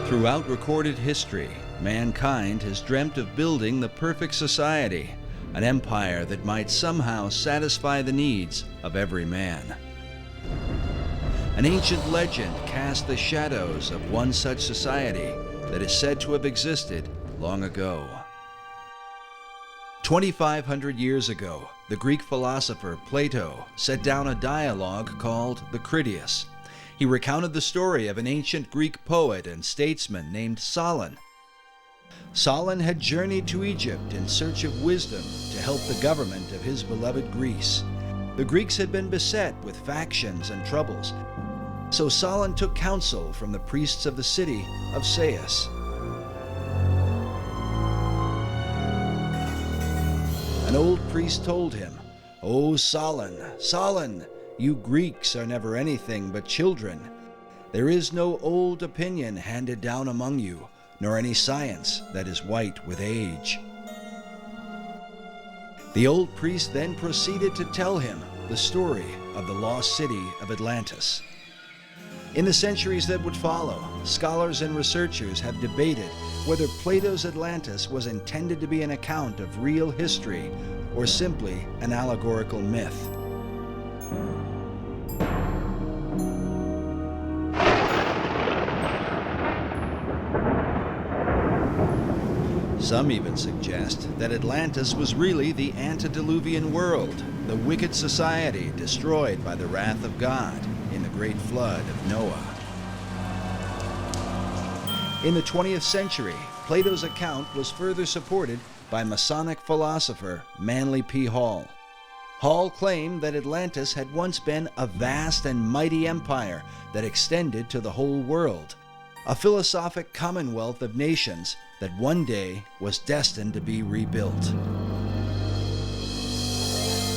Throughout recorded history, mankind has dreamt of building the perfect society, an empire that might somehow satisfy the needs of every man. An ancient legend casts the shadows of one such society that is said to have existed long ago. 2,500 years ago, the Greek philosopher Plato set down a dialogue called the Critias. He recounted the story of an ancient Greek poet and statesman named Solon. Solon had journeyed to Egypt in search of wisdom to help the government of his beloved Greece. The Greeks had been beset with factions and troubles, so Solon took counsel from the priests of the city of Sais. An old priest told him, "O Solon, Solon, you Greeks are never anything but children. There is no old opinion handed down among you, nor any science that is white with age." The old priest then proceeded to tell him the story of the lost city of Atlantis. In the centuries that would follow, scholars and researchers have debated whether Plato's Atlantis was intended to be an account of real history or simply an allegorical myth. Some even suggest that Atlantis was really the antediluvian world, the wicked society destroyed by the wrath of God in the great flood of Noah. In the 20th century, Plato's account was further supported by Masonic philosopher Manly P. Hall. Hall claimed that Atlantis had once been a vast and mighty empire that extended to the whole world, a philosophic commonwealth of nations that one day was destined to be rebuilt.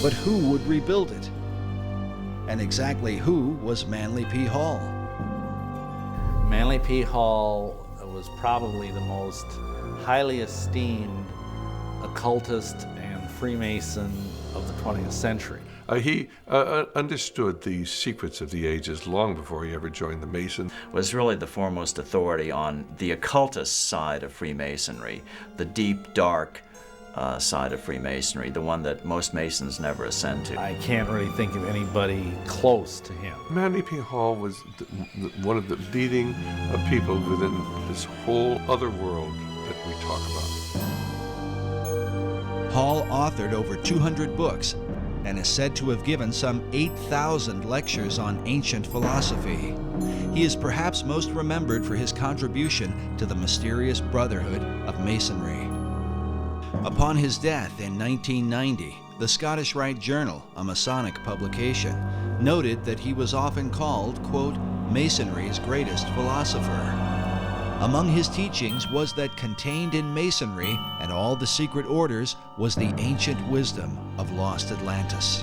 But who would rebuild it? And exactly who was Manly P. Hall? Manly P. Hall was probably the most highly esteemed occultist and Freemason of the 20th century. He understood the secrets of the ages long before he ever joined the Masons. Was really the foremost authority on the occultist side of Freemasonry, the deep, dark side of Freemasonry, the one that most Masons never ascend to. I can't really think of anybody close to him. Manly P. Hall was one of the leading people within this whole other world that we talk about. Hall authored over 200 books and is said to have given some 8,000 lectures on ancient philosophy. He is perhaps most remembered for his contribution to the mysterious Brotherhood of Masonry. Upon his death in 1990, the Scottish Rite Journal, a Masonic publication, noted that he was often called, quote, Masonry's greatest philosopher. Among his teachings was that contained in Masonry and all the secret orders was the ancient wisdom of lost Atlantis.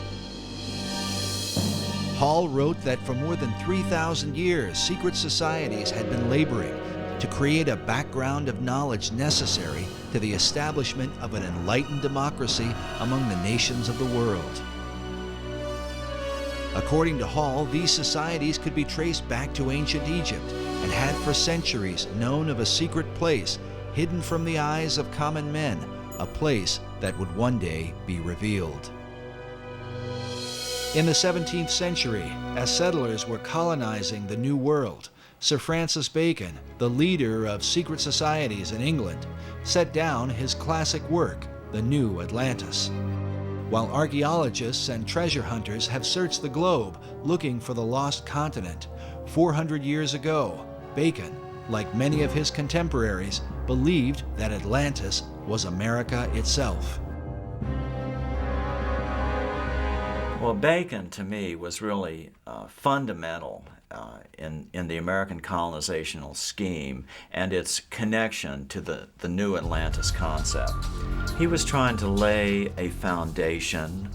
Hall wrote that for more than 3,000 years, secret societies had been laboring to create a background of knowledge necessary to the establishment of an enlightened democracy among the nations of the world. According to Hall, these societies could be traced back to ancient Egypt and had for centuries known of a secret place hidden from the eyes of common men, a place that would one day be revealed. In the 17th century, as settlers were colonizing the New World, Sir Francis Bacon, the leader of secret societies in England, set down his classic work, The New Atlantis. While archaeologists and treasure hunters have searched the globe looking for the lost continent, 400 years ago, Bacon, like many of his contemporaries, believed that Atlantis was America itself. Well, Bacon, to me, was really fundamental in the American colonizational scheme and its connection to the new Atlantis concept. He was trying to lay a foundation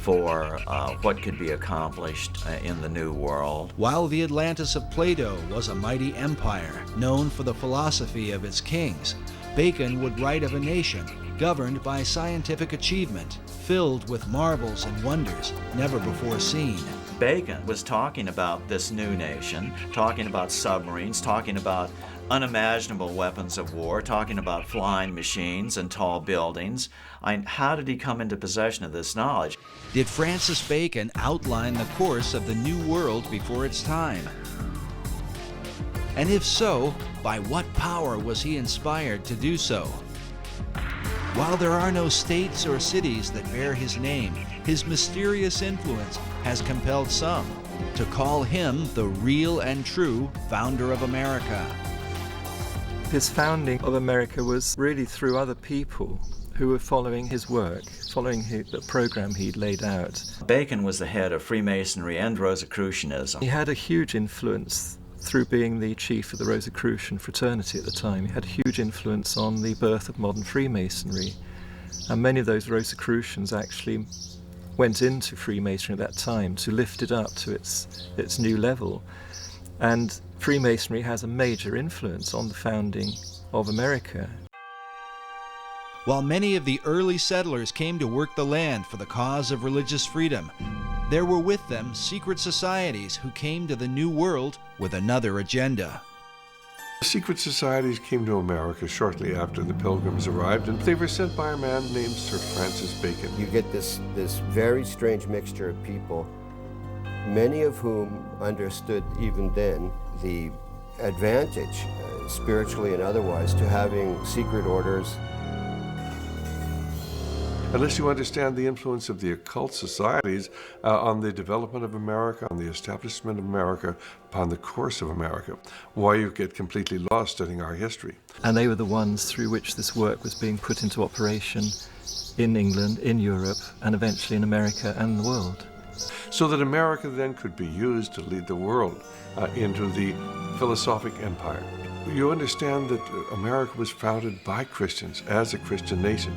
for what could be accomplished in the New World. While the Atlantis of Plato was a mighty empire known for the philosophy of its kings, Bacon would write of a nation governed by scientific achievement, filled with marvels and wonders never before seen. Bacon was talking about this new nation, talking about submarines, talking about unimaginable weapons of war, talking about flying machines and tall buildings. How did he come into possession of this knowledge? Did Francis Bacon outline the course of the New World before its time? And if so, by what power was he inspired to do so? While there are no states or cities that bear his name, his mysterious influence has compelled some to call him the real and true founder of America. His founding of America was really through other people who were following his work, following the program he'd laid out. Bacon was the head of Freemasonry and Rosicrucianism. He had a huge influence through being the chief of the Rosicrucian fraternity at the time. He had a huge influence on the birth of modern Freemasonry. And many of those Rosicrucians actually went into Freemasonry at that time to lift it up to its new level. And Freemasonry has a major influence on the founding of America. While many of the early settlers came to work the land for the cause of religious freedom, there were with them secret societies who came to the New World with another agenda. Secret societies came to America shortly after the Pilgrims arrived, and they were sent by a man named Sir Francis Bacon. You get this very strange mixture of people, many of whom understood even then the advantage, spiritually and otherwise, to having secret orders. Unless you understand the influence of the occult societies on the development of America, on the establishment of America, upon the course of America, why you get completely lost studying our history. And they were the ones through which this work was being put into operation in England, in Europe, and eventually in America and the world. So that America then could be used to lead the world into the philosophic empire. You understand that America was founded by Christians as a Christian nation.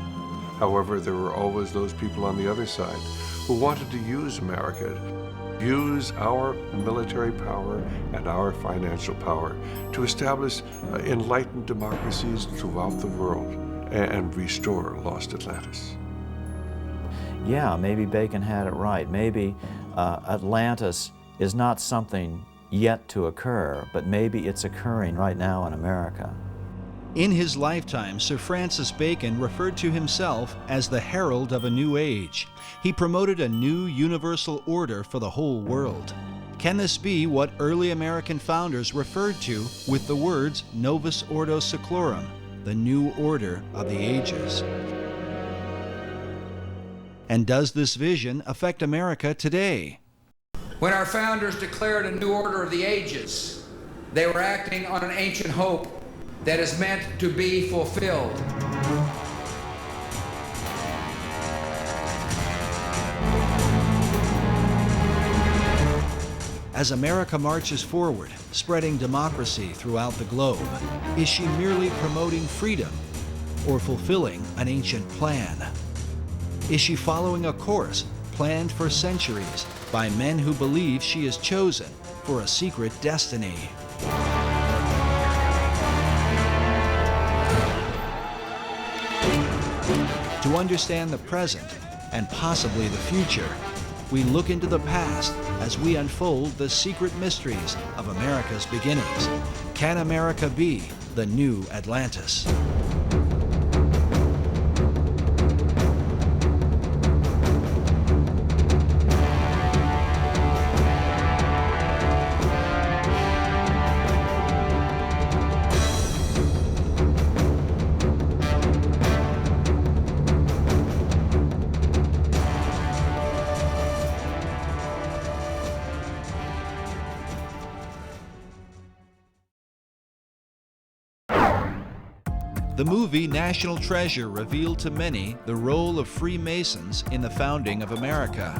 However, there were always those people on the other side who wanted to use America, use our military power and our financial power to establish enlightened democracies throughout the world and restore lost Atlantis. Yeah, maybe Bacon had it right. Maybe Atlantis is not something yet to occur, but maybe it's occurring right now in America. In his lifetime, Sir Francis Bacon referred to himself as the herald of a new age. He promoted a new universal order for the whole world. Can this be what early American founders referred to with the words Novus Ordo Seclorum, the new order of the ages? And does this vision affect America today? When our founders declared a new order of the ages, they were acting on an ancient hope that is meant to be fulfilled. As America marches forward, spreading democracy throughout the globe, is she merely promoting freedom or fulfilling an ancient plan? Is she following a course planned for centuries by men who believe she is chosen for a secret destiny? To understand the present and possibly the future, we look into the past as we unfold the secret mysteries of America's beginnings. Can America be the new Atlantis? The movie National Treasure revealed to many the role of Freemasons in the founding of America.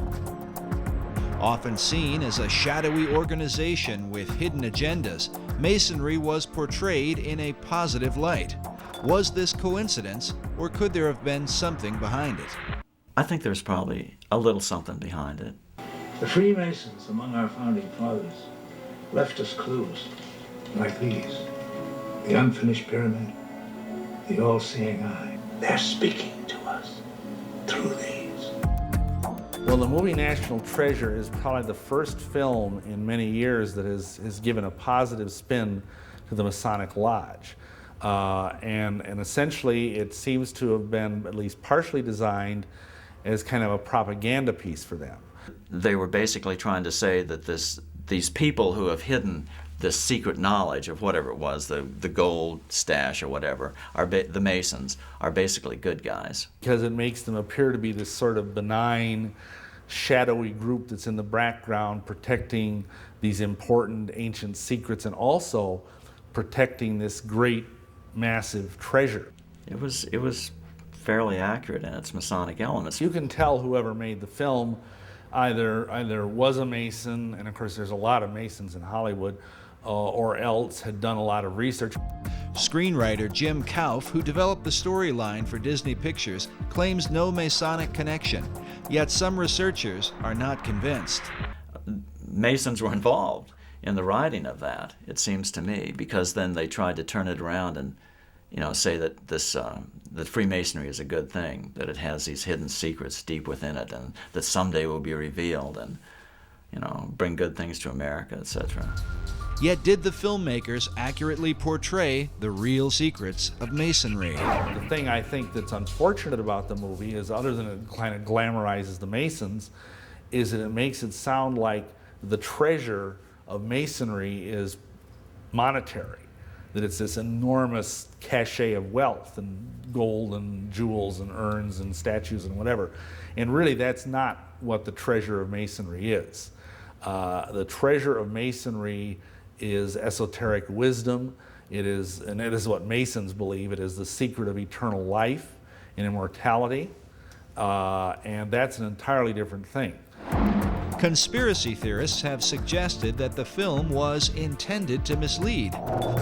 Often seen as a shadowy organization with hidden agendas, Masonry was portrayed in a positive light. Was this coincidence, or could there have been something behind it? I think there's probably a little something behind it. The Freemasons among our founding fathers left us clues like these. The unfinished pyramid, the all-seeing eye. They're speaking to us through these. Well, the movie National Treasure is probably the first film in many years that has given a positive spin to the Masonic Lodge. And essentially it seems to have been at least partially designed as kind of a propaganda piece for them. They were basically trying to say that these people who have hidden this secret knowledge of whatever it was, the gold stash or whatever, the Masons, are basically good guys. Because it makes them appear to be this sort of benign, shadowy group that's in the background protecting these important ancient secrets and also protecting this great, massive treasure. It was fairly accurate in its Masonic elements. You can tell whoever made the film either was a Mason, and of course there's a lot of Masons in Hollywood, or else had done a lot of research. Screenwriter Jim Kauf, who developed the storyline for Disney Pictures, claims no Masonic connection, yet some researchers are not convinced. Masons were involved in the writing of that, it seems to me, because then they tried to turn it around and, say that that Freemasonry is a good thing, that it has these hidden secrets deep within it, and that someday will be revealed, and bring good things to America, etc. Yet did the filmmakers accurately portray the real secrets of Masonry? The thing I think that's unfortunate about the movie is, other than it kind of glamorizes the Masons, is that it makes it sound like the treasure of Masonry is monetary, that it's this enormous cachet of wealth and gold and jewels and urns and statues and whatever. And really that's not what the treasure of Masonry is. The treasure of Masonry is esoteric wisdom. It is what Masons believe. It is the secret of eternal life and immortality. And that's an entirely different thing. Conspiracy theorists have suggested that the film was intended to mislead.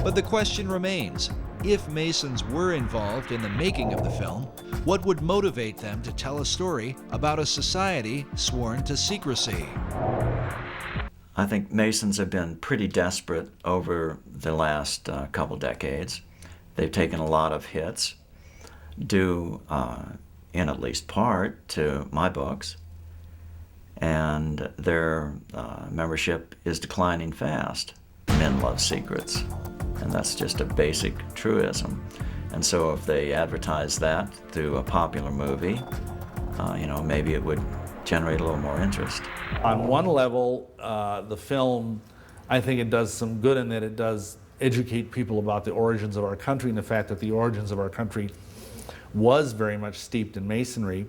But the question remains, if Masons were involved in the making of the film, what would motivate them to tell a story about a society sworn to secrecy? I think Masons have been pretty desperate over the last couple decades. They've taken a lot of hits, due in at least part to my books, and their membership is declining fast. Men love secrets, and that's just a basic truism. And so if they advertise that through a popular movie, maybe it would generate a little more interest. On one level, the film, I think it does some good in that it does educate people about the origins of our country and the fact that the origins of our country was very much steeped in Masonry.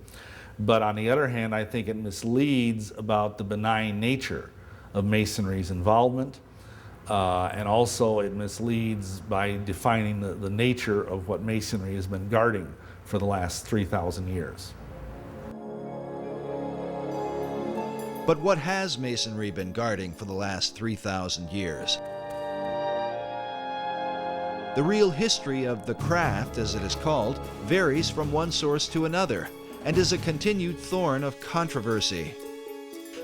But on the other hand, I think it misleads about the benign nature of Masonry's involvement. And also it misleads by defining the nature of what Masonry has been guarding for the last 3,000 years. But what has Masonry been guarding for the last 3,000 years? The real history of the craft, as it is called, varies from one source to another, and is a continued thorn of controversy.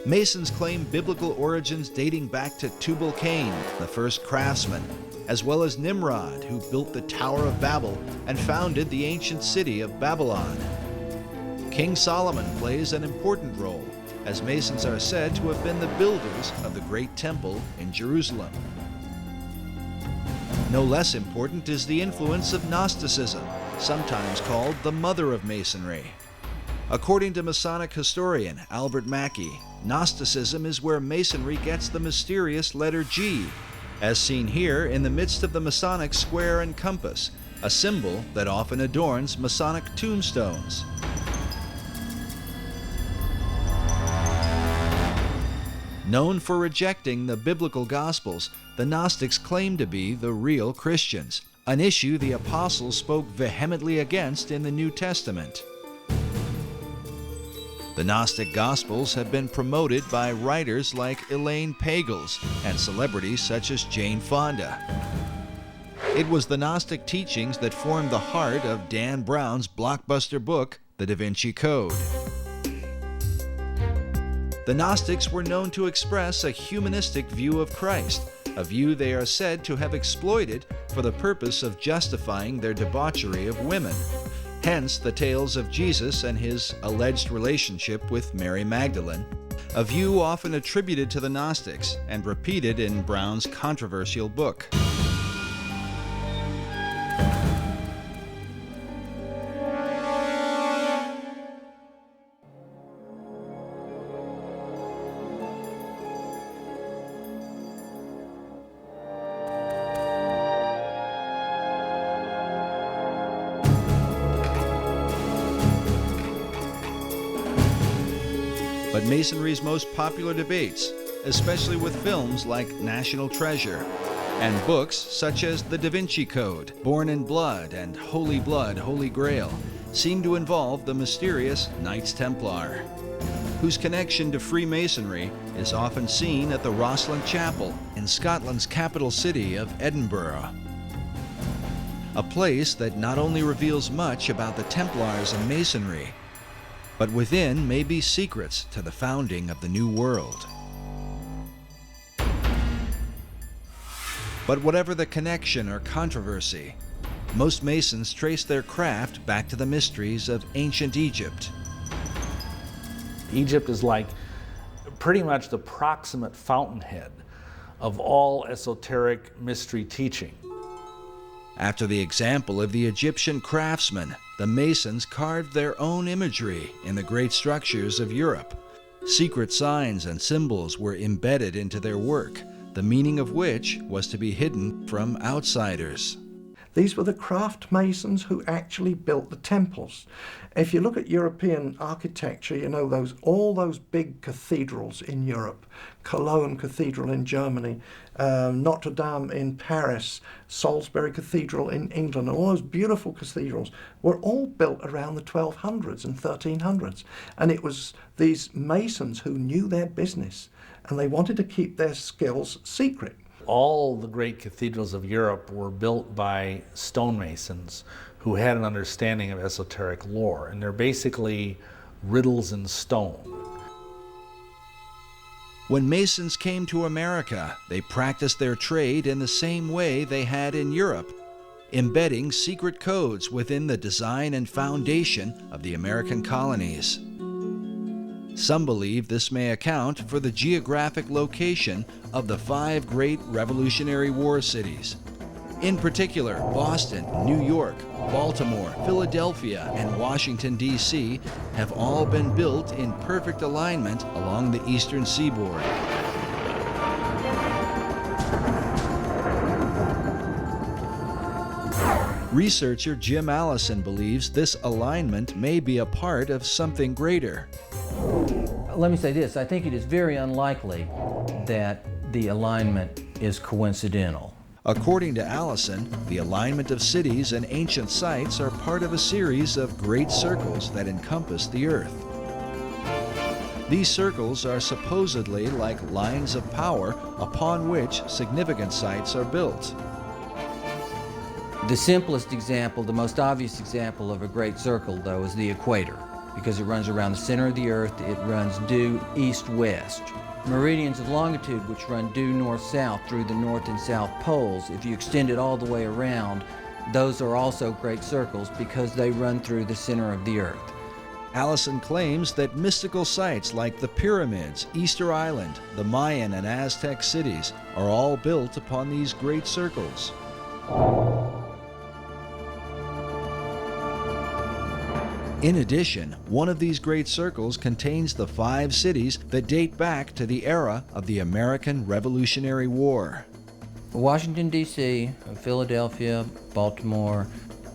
Masons claim biblical origins dating back to Tubal-Cain, the first craftsman, as well as Nimrod, who built the Tower of Babel and founded the ancient city of Babylon. King Solomon plays an important role, as Masons are said to have been the builders of the Great Temple in Jerusalem. No less important is the influence of Gnosticism, sometimes called the mother of Masonry. According to Masonic historian Albert Mackey, Gnosticism is where Masonry gets the mysterious letter G, as seen here in the midst of the Masonic square and compass, a symbol that often adorns Masonic tombstones. Known for rejecting the biblical Gospels, the Gnostics claim to be the real Christians, an issue the apostles spoke vehemently against in the New Testament. The Gnostic Gospels have been promoted by writers like Elaine Pagels and celebrities such as Jane Fonda. It was the Gnostic teachings that formed the heart of Dan Brown's blockbuster book, The Da Vinci Code. The Gnostics were known to express a humanistic view of Christ, a view they are said to have exploited for the purpose of justifying their debauchery of women. Hence the tales of Jesus and his alleged relationship with Mary Magdalene, a view often attributed to the Gnostics and repeated in Brown's controversial book. but Masonry's most popular debates, especially with films like National Treasure and books such as The Da Vinci Code, Born in Blood, and Holy Blood, Holy Grail, seem to involve the mysterious Knights Templar, whose connection to Freemasonry is often seen at the Rosslyn Chapel in Scotland's capital city of Edinburgh. A place that not only reveals much about the Templars and Masonry, but within may be secrets to the founding of the New World. But whatever the connection or controversy, most Masons trace their craft back to the mysteries of ancient Egypt. Egypt is like pretty much the proximate fountainhead of all esoteric mystery teaching. After the example of the Egyptian craftsmen, the Masons carved their own imagery in the great structures of Europe. Secret signs and symbols were embedded into their work, the meaning of which was to be hidden from outsiders. These were the craft masons who actually built the temples. If you look at European architecture, you know all those big cathedrals in Europe, Cologne Cathedral in Germany, Notre Dame in Paris, Salisbury Cathedral in England, and all those beautiful cathedrals were all built around the 1200s and 1300s. And it was these masons who knew their business, and they wanted to keep their skills secret. All the great cathedrals of Europe were built by stonemasons who had an understanding of esoteric lore, and they're basically riddles in stone. When Masons came to America, they practiced their trade in the same way they had in Europe, embedding secret codes within the design and foundation of the American colonies. Some believe this may account for the geographic location of the 5 great Revolutionary War cities. In particular, Boston, New York, Baltimore, Philadelphia, and Washington, D.C. have all been built in perfect alignment along the eastern seaboard. Researcher Jim Allison believes this alignment may be a part of something greater. Let me say this, I think it is very unlikely that the alignment is coincidental. According to Allison, the alignment of cities and ancient sites are part of a series of great circles that encompass the earth. These circles are supposedly like lines of power upon which significant sites are built. The simplest example, the most obvious example of a great circle, though, is the equator, because it runs around the center of the earth. It runs due east-west. Meridians of longitude, which run due north-south through the north and south poles, if you extend it all the way around, those are also great circles because they run through the center of the earth. Allison claims that mystical sites like the pyramids, Easter Island, the Mayan and Aztec cities are all built upon these great circles. In addition, one of these great circles contains the 5 cities that date back to the era of the American Revolutionary War. Washington, D.C., Philadelphia, Baltimore,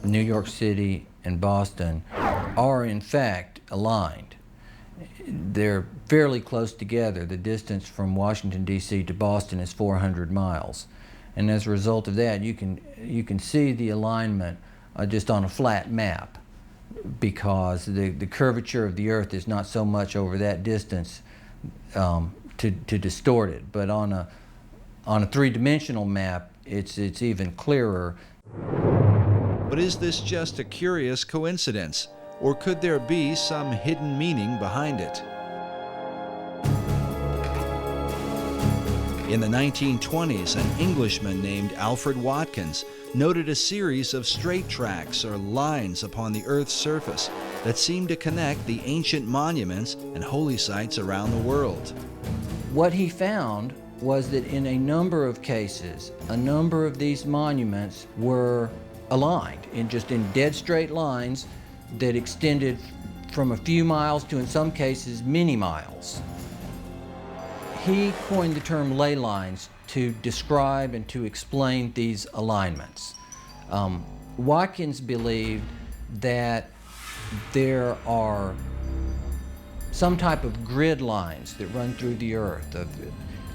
New York City, and Boston are in fact aligned. They're fairly close together. The distance from Washington, D.C. to Boston is 400 miles. And as a result of that, you can see the alignment just on a flat map, because the curvature of the earth is not so much over that distance to distort it. But on a three-dimensional map, it's even clearer. But is this just a curious coincidence, or could there be some hidden meaning behind it? In the 1920s, an Englishman named Alfred Watkins noted a series of straight tracks or lines upon the Earth's surface that seemed to connect the ancient monuments and holy sites around the world. What he found was that in a number of cases, a number of these monuments were aligned in dead straight lines that extended from a few miles to, in some cases, many miles. He coined the term ley lines to describe and to explain these alignments. Watkins believed that there are some type of grid lines that run through the earth, of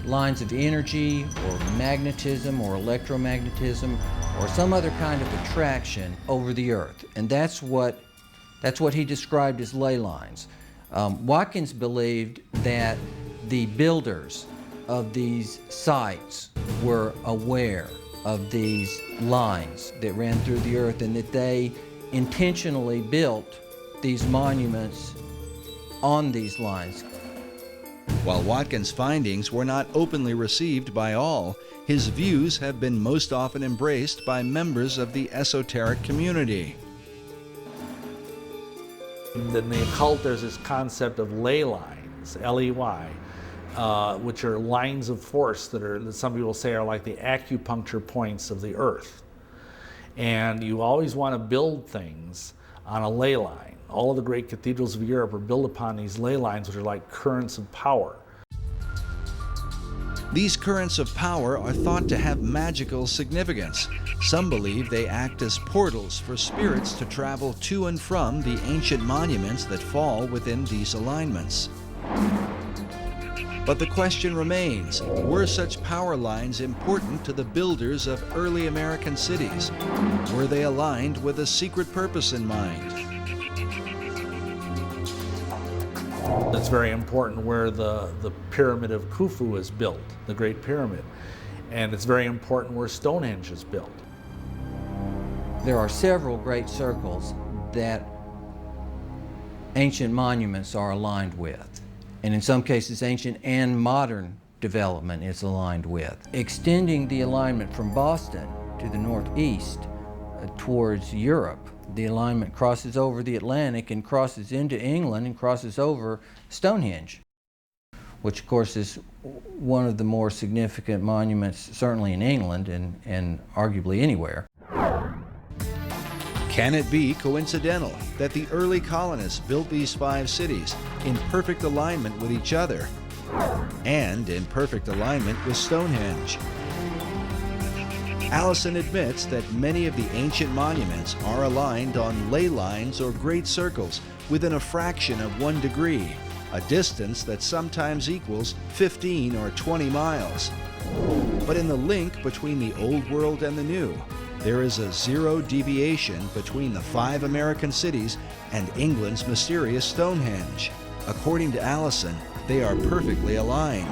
lines of energy or magnetism or electromagnetism or some other kind of attraction over the earth. And that's what he described as ley lines. Watkins believed that the builders of these sites were aware of these lines that ran through the earth and that they intentionally built these monuments on these lines. While Watkins' findings were not openly received by all, his views have been most often embraced by members of the esoteric community. In the occult, there's this concept of ley lines, L-E-Y, which are lines of force that some people say are like the acupuncture points of the earth. And you always want to build things on a ley line. All of the great cathedrals of Europe are built upon these ley lines, which are like currents of power. These currents of power are thought to have magical significance. Some believe they act as portals for spirits to travel to and from the ancient monuments that fall within these alignments. But the question remains, were such power lines important to the builders of early American cities? Were they aligned with a secret purpose in mind? It's very important where the pyramid of Khufu is built, the Great Pyramid. And it's very important where Stonehenge is built. There are several great circles that ancient monuments are aligned with. And in some cases, ancient and modern development is aligned with. Extending the alignment from Boston to the northeast towards Europe, the alignment crosses over the Atlantic and crosses into England and crosses over Stonehenge, which of course is one of the more significant monuments, certainly in England and arguably anywhere. Can it be coincidental that the early colonists built these 5 cities in perfect alignment with each other and in perfect alignment with Stonehenge? Allison admits that many of the ancient monuments are aligned on ley lines or great circles within a fraction of 1 degree, a distance that sometimes equals 15 or 20 miles. But in the link between the Old World and the New, there is a 0 deviation between the 5 American cities and England's mysterious Stonehenge. According to Allison, they are perfectly aligned.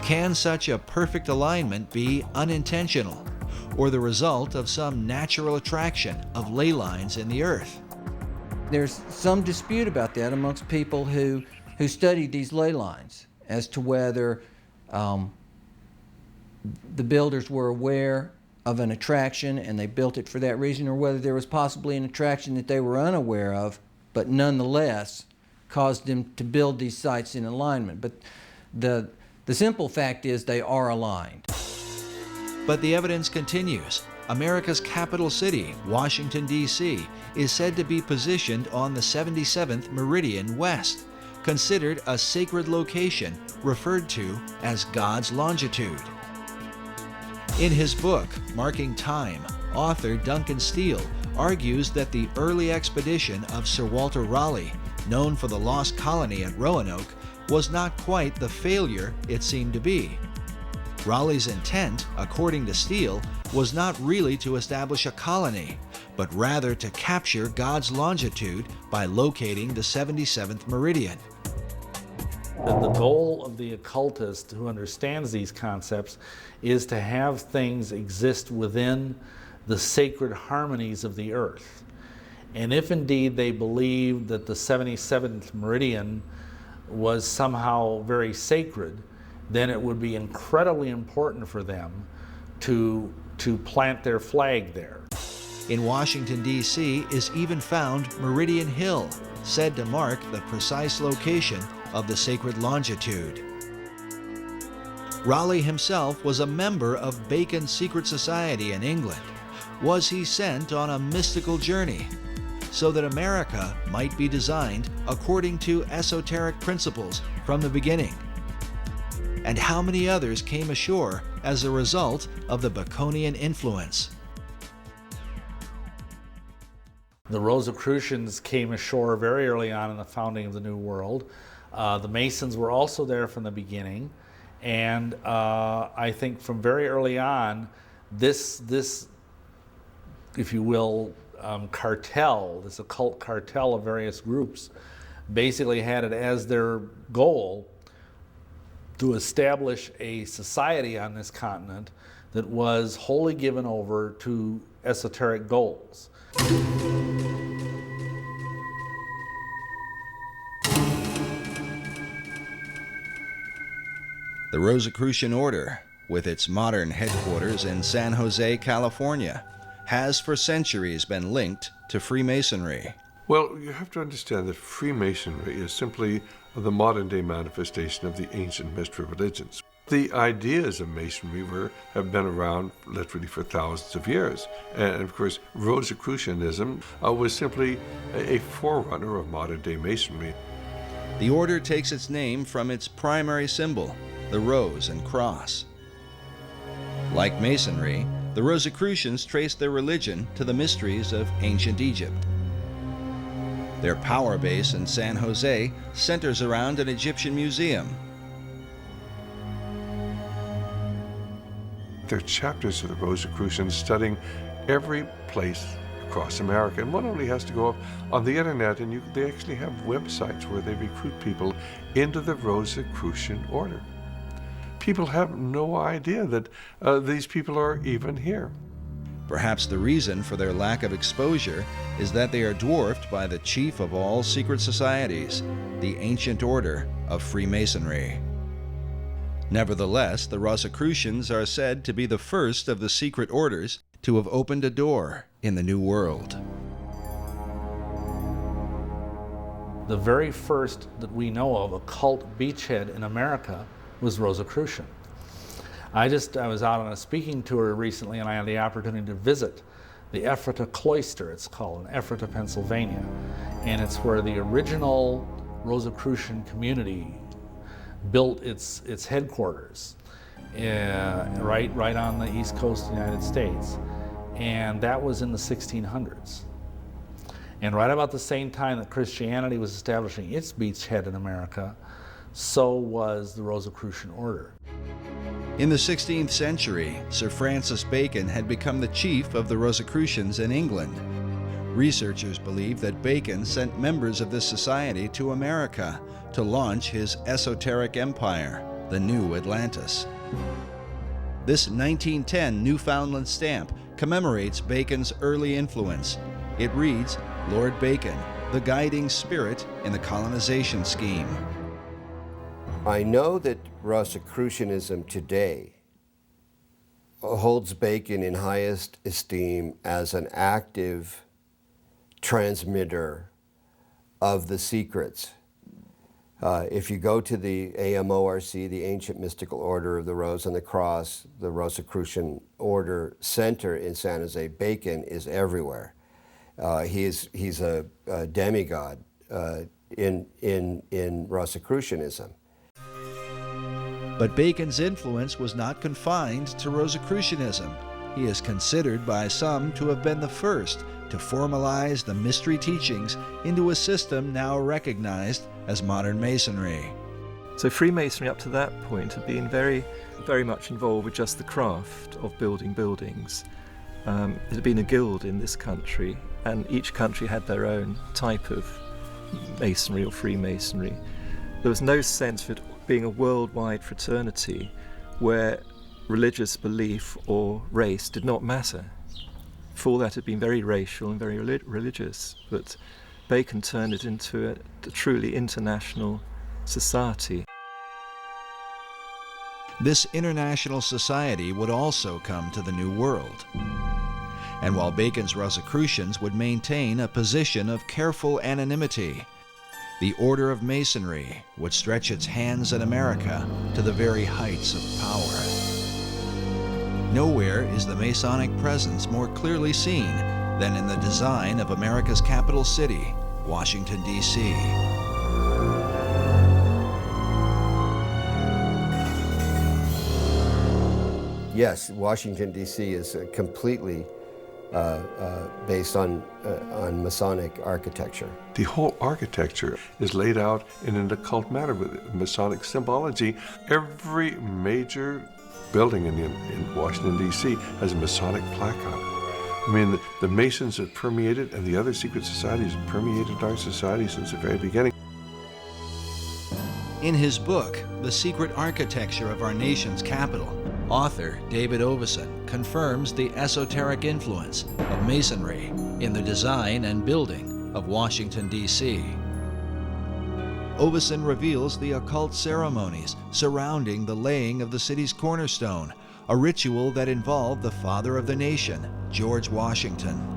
Can such a perfect alignment be unintentional, or the result of some natural attraction of ley lines in the earth? There's some dispute about that amongst people who studied these ley lines as to whether the builders were aware of an attraction and they built it for that reason, or whether there was possibly an attraction that they were unaware of, but nonetheless caused them to build these sites in alignment. But the simple fact is they are aligned. But the evidence continues. America's capital city, Washington, D.C., is said to be positioned on the 77th meridian west, considered a sacred location referred to as God's longitude. In his book, Marking Time, author Duncan Steele argues that the early expedition of Sir Walter Raleigh, known for the lost colony at Roanoke, was not quite the failure it seemed to be. Raleigh's intent, according to Steele, was not really to establish a colony, but rather to capture God's longitude by locating the 77th meridian. The goal of the occultist who understands these concepts is to have things exist within the sacred harmonies of the earth. And if indeed they believed that the 77th meridian was somehow very sacred, then it would be incredibly important for them to plant their flag there. In Washington, D.C. is even found Meridian Hill, said to mark the precise location of the sacred longitude. Raleigh himself was a member of Bacon's secret society in England. Was he sent on a mystical journey so that America might be designed according to esoteric principles from the beginning? and how many others came ashore as a result of the Baconian influence. The Rosicrucians came ashore very early on in the founding of the New World. The Masons were also there from the beginning, and I think from very early on, this if you will, cartel, this occult cartel of various groups, basically had it as their goal to establish a society on this continent that was wholly given over to esoteric goals. The Rosicrucian Order, with its modern headquarters in San Jose, California, has for centuries been linked to Freemasonry. Well, you have to understand that Freemasonry is simply the modern-day manifestation of the ancient mystery religions. The ideas of Masonry have been around literally for thousands of years. And of course, Rosicrucianism was simply a forerunner of modern-day Masonry. The order takes its name from its primary symbol, the rose and cross. Like Masonry, the Rosicrucians traced their religion to the mysteries of ancient Egypt. Their power base in San Jose centers around an Egyptian museum. There are chapters of the Rosicrucians studying every place across America, and one only has to go up on the internet, and they actually have websites where they recruit people into the Rosicrucian order. People have no idea that these people are even here. Perhaps the reason for their lack of exposure is that they are dwarfed by the chief of all secret societies, the ancient order of Freemasonry. Nevertheless, the Rosicrucians are said to be the first of the secret orders to have opened a door in the New World. The very first that we know of occult beachhead in America was Rosicrucian. I was out on a speaking tour recently, and I had the opportunity to visit the Ephrata Cloister, it's called, in Ephrata, Pennsylvania. And it's where the original Rosicrucian community built its headquarters, right on the east coast of the United States. And that was in the 1600s. And right about the same time that Christianity was establishing its beachhead in America, so was the Rosicrucian order. In the 16th century, Sir Francis Bacon had become the chief of the Rosicrucians in England. Researchers believe that Bacon sent members of this society to America to launch his esoteric empire, the New Atlantis. This 1910 Newfoundland stamp commemorates Bacon's early influence. It reads, "Lord Bacon, the guiding spirit in the colonization scheme." I know that Rosicrucianism today holds Bacon in highest esteem as an active transmitter of the secrets. If you go to the AMORC, the Ancient Mystical Order of the Rose and the Cross, the Rosicrucian Order Center in San Jose, Bacon is everywhere. He's a demigod in Rosicrucianism. But Bacon's influence was not confined to Rosicrucianism. He is considered by some to have been the first to formalize the mystery teachings into a system now recognized as modern Masonry. So Freemasonry up to that point had been very, very much involved with just the craft of building buildings. It had been a guild in this country, and each country had their own type of masonry or Freemasonry. There was no sense of it being a worldwide fraternity where religious belief or race did not matter. Before that, it had been very racial and very religious, but Bacon turned it into a truly international society. This international society would also come to the New World. And while Bacon's Rosicrucians would maintain a position of careful anonymity, the Order of Masonry would stretch its hands in America to the very heights of power. Nowhere is the Masonic presence more clearly seen than in the design of America's capital city, Washington, D.C. Yes, Washington, D.C. is completely based on Masonic architecture. The whole architecture is laid out in an occult manner with Masonic symbology. Every major building in Washington, D.C. has a Masonic plaque on it. I mean, the Masons have permeated, and the other secret societies have permeated our society since the very beginning. In his book, The Secret Architecture of Our Nation's Capital, author David Oveson confirms the esoteric influence of Masonry in the design and building of Washington, D.C. Oveson reveals the occult ceremonies surrounding the laying of the city's cornerstone, a ritual that involved the father of the nation, George Washington.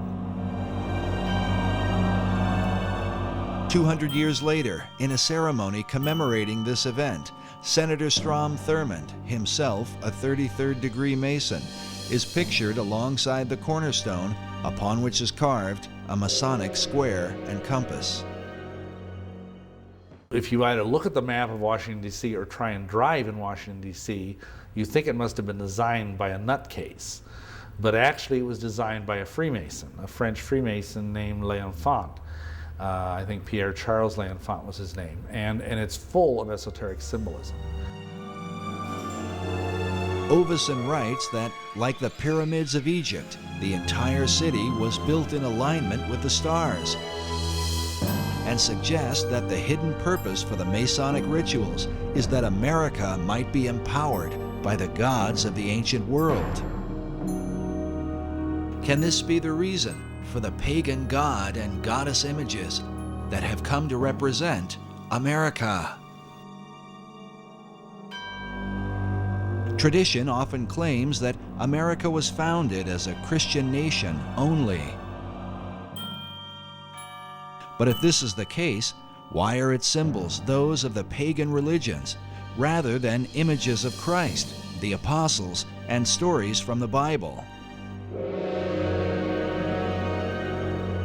200 years later, in a ceremony commemorating this event, Senator Strom Thurmond, himself a 33rd degree Mason, is pictured alongside the cornerstone upon which is carved a Masonic square and compass. If you either look at the map of Washington, D.C. or try and drive in Washington, D.C., you think it must have been designed by a nutcase. But actually it was designed by a Freemason, a French Freemason named L'Enfant. I think Pierre-Charles L'Enfant was his name. And it's full of esoteric symbolism. Oveson writes that, like the pyramids of Egypt, the entire city was built in alignment with the stars, and suggests that the hidden purpose for the Masonic rituals is that America might be empowered by the gods of the ancient world. Can this be the reason for the pagan god and goddess images that have come to represent America? Tradition often claims that America was founded as a Christian nation only. But if this is the case, why are its symbols those of the pagan religions rather than images of Christ, the apostles, and stories from the Bible?